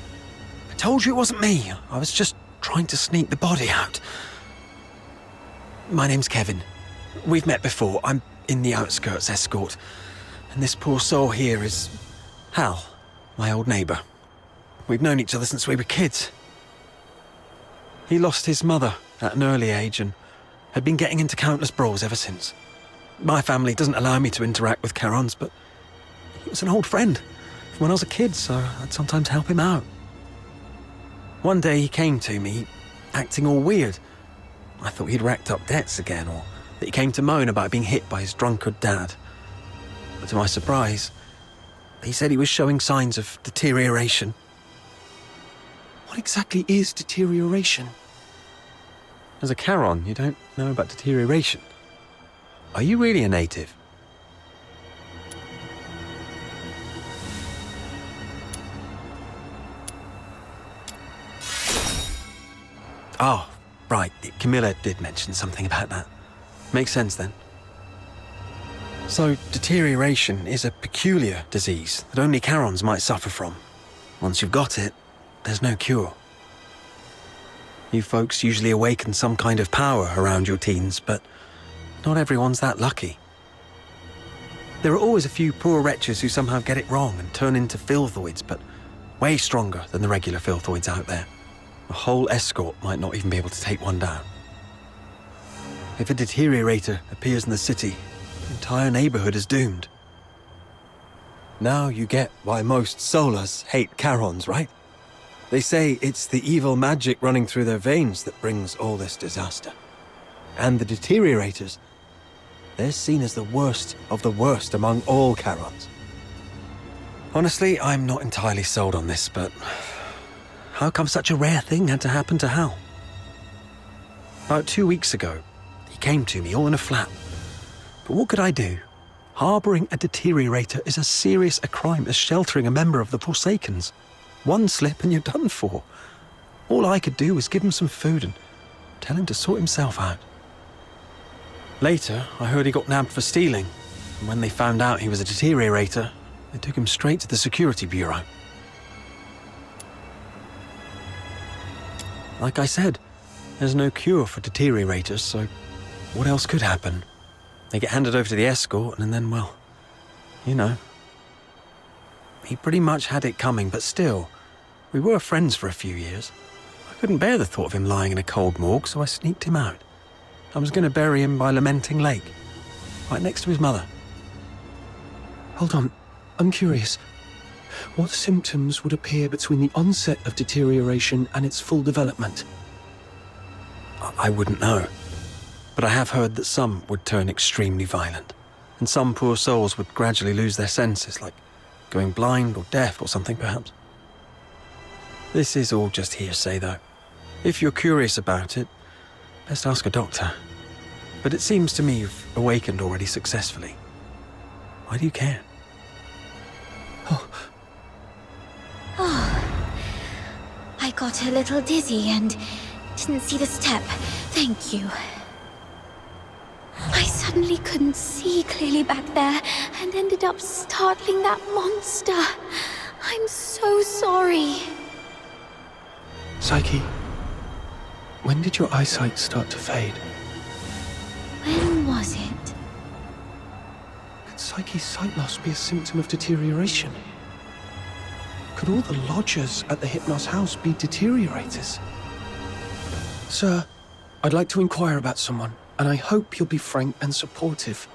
Speaker 9: I told you it wasn't me. I was just trying to sneak the body out. My name's Kevin. We've met before. I'm in the outskirts escort. And this poor soul here is Hal, my old neighbour. We've known each other since we were kids. He lost his mother at an early age and had been getting into countless brawls ever since. My family doesn't allow me to interact with Charons, but he was an old friend from when I was a kid, so I'd sometimes help him out. One day he came to me, acting all weird. I thought he'd racked up debts again, or that he came to moan about being hit by his drunkard dad. But to my surprise, he said he was showing signs of deterioration.
Speaker 2: What exactly is deterioration?
Speaker 9: As a Charon, you don't know about deterioration. Are you really a native? Oh, right. Camilla did mention something about that. Makes sense then. So, deterioration is a peculiar disease that only Charons might suffer from. Once you've got it, there's no cure. You folks usually awaken some kind of power around your teens, but not everyone's that lucky. There are always a few poor wretches who somehow get it wrong and turn into filthoids, but way stronger than the regular filthoids out there. A whole escort might not even be able to take one down. If a deteriorator appears in the city, the entire neighborhood is doomed. Now you get why most Solas hate Charons, right? They say it's the evil magic running through their veins that brings all this disaster. And the deteriorators, they're seen as the worst of the worst among all Charons. Honestly, I'm not entirely sold on this, but how come such a rare thing had to happen to Hal? About 2 weeks ago, he came to me all in a flap. But what could I do? Harboring a deteriorator is as serious a crime as sheltering a member of the Forsakens. One slip and you're done for. All I could do was give him some food and tell him to sort himself out. Later, I heard he got nabbed for stealing. And when they found out he was a deteriorator, they took him straight to the Security Bureau. Like I said, there's no cure for deteriorators, so what else could happen? They get handed over to the escort, and then, well, you know. He pretty much had it coming, but still, we were friends for a few years. I couldn't bear the thought of him lying in a cold morgue, so I sneaked him out. I was going to bury him by Lamenting Lake, right next to his mother.
Speaker 2: Hold on, I'm curious. What symptoms would appear between the onset of deterioration and its full development?
Speaker 9: I wouldn't know. But I have heard that some would turn extremely violent, and some poor souls would gradually lose their senses, like going blind or deaf or something, perhaps. This is all just hearsay, though. If you're curious about it, best ask a doctor. But it seems to me you've awakened already successfully. Why do you care?
Speaker 3: Oh, I got a little dizzy and didn't see the step. Thank you. I suddenly couldn't see clearly back there and ended up startling that monster. I'm so sorry.
Speaker 2: Psyche, when did your eyesight start to fade?
Speaker 3: When was it?
Speaker 2: Could Psyche's sight loss be a symptom of deterioration? Could all the lodgers at the Hypnos house be deteriorators? Sir, I'd like to inquire about someone, and I hope you'll be frank and supportive.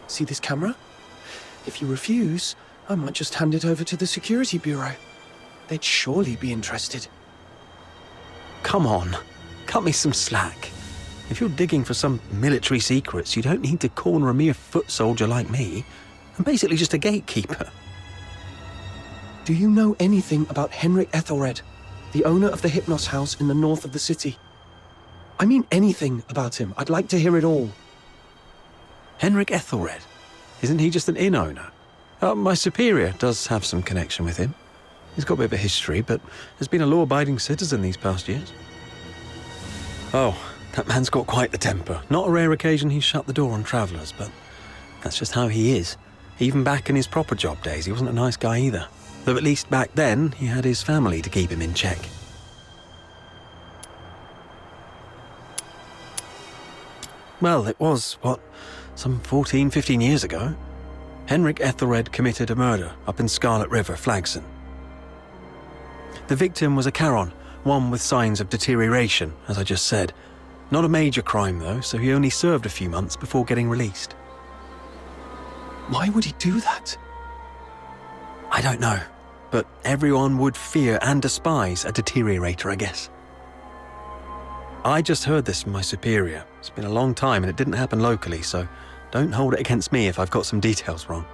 Speaker 2: See this camera? If you refuse, I might just hand it over to the Security Bureau. They'd surely be interested.
Speaker 9: Come on, cut me some slack. If you're digging for some military secrets, you don't need to corner a mere foot soldier like me. I'm basically just a gatekeeper.
Speaker 2: Do you know anything about Henrik Ethelred, the owner of the Hypnos house in the north of the city? I mean anything about him. I'd like to hear it all.
Speaker 9: Henrik Ethelred? Isn't he just an inn owner? My superior does have some connection with him. He's got a bit of a history, but has been a law-abiding citizen these past years. Oh, that man's got quite the temper. Not a rare occasion he's shut the door on travellers, but that's just how he is. Even back in his proper job days, he wasn't a nice guy either. Though at least back then, he had his family to keep him in check. Well, it was, some 14, 15 years ago. Henrik Ethelred committed a murder up in Scarlet River, Flagson. The victim was a Charon, one with signs of deterioration, as I just said. Not a major crime, though, so he only served a few months before getting released.
Speaker 2: Why would he do that?
Speaker 9: I don't know, but everyone would fear and despise a deteriorator, I guess. I just heard this from my superior. It's been a long time and it didn't happen locally, so don't hold it against me if I've got some details wrong.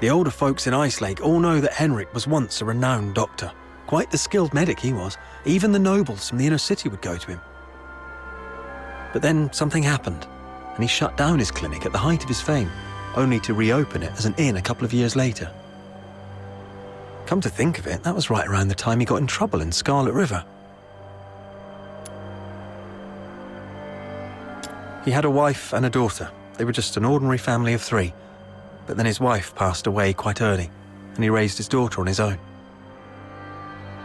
Speaker 9: The older folks in Ice Lake all know that Henrik was once a renowned doctor. Quite the skilled medic he was. Even the nobles from the inner city would go to him. But then something happened, and he shut down his clinic at the height of his fame, only to reopen it as an inn a couple of years later. Come to think of it, that was right around the time he got in trouble in Scarlet River. He had a wife and a daughter. They were just an ordinary family of 3. But then his wife passed away quite early, and he raised his daughter on his own.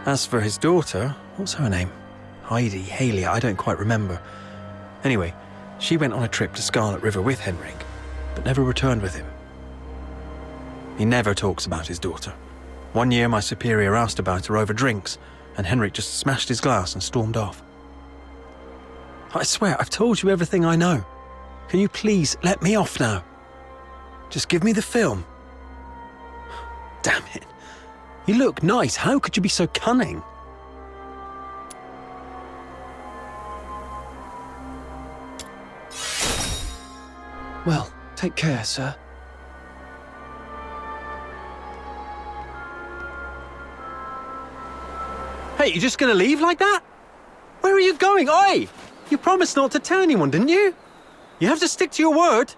Speaker 9: As for his daughter, what's her name? Heidi, Haley, I don't quite remember. Anyway, she went on a trip to Scarlet River with Henrik, but never returned with him. He never talks about his daughter. One year my superior asked about her over drinks, and Henrik just smashed his glass and stormed off. I swear, I've told you everything I know. Can you please let me off now? Just give me the film. Damn it. You look nice. How could you be so cunning?
Speaker 2: Well, take care, sir.
Speaker 9: Hey, you just gonna leave like that? Where are you going? Oi! You promised not to tell anyone, didn't you? You have to stick to your word.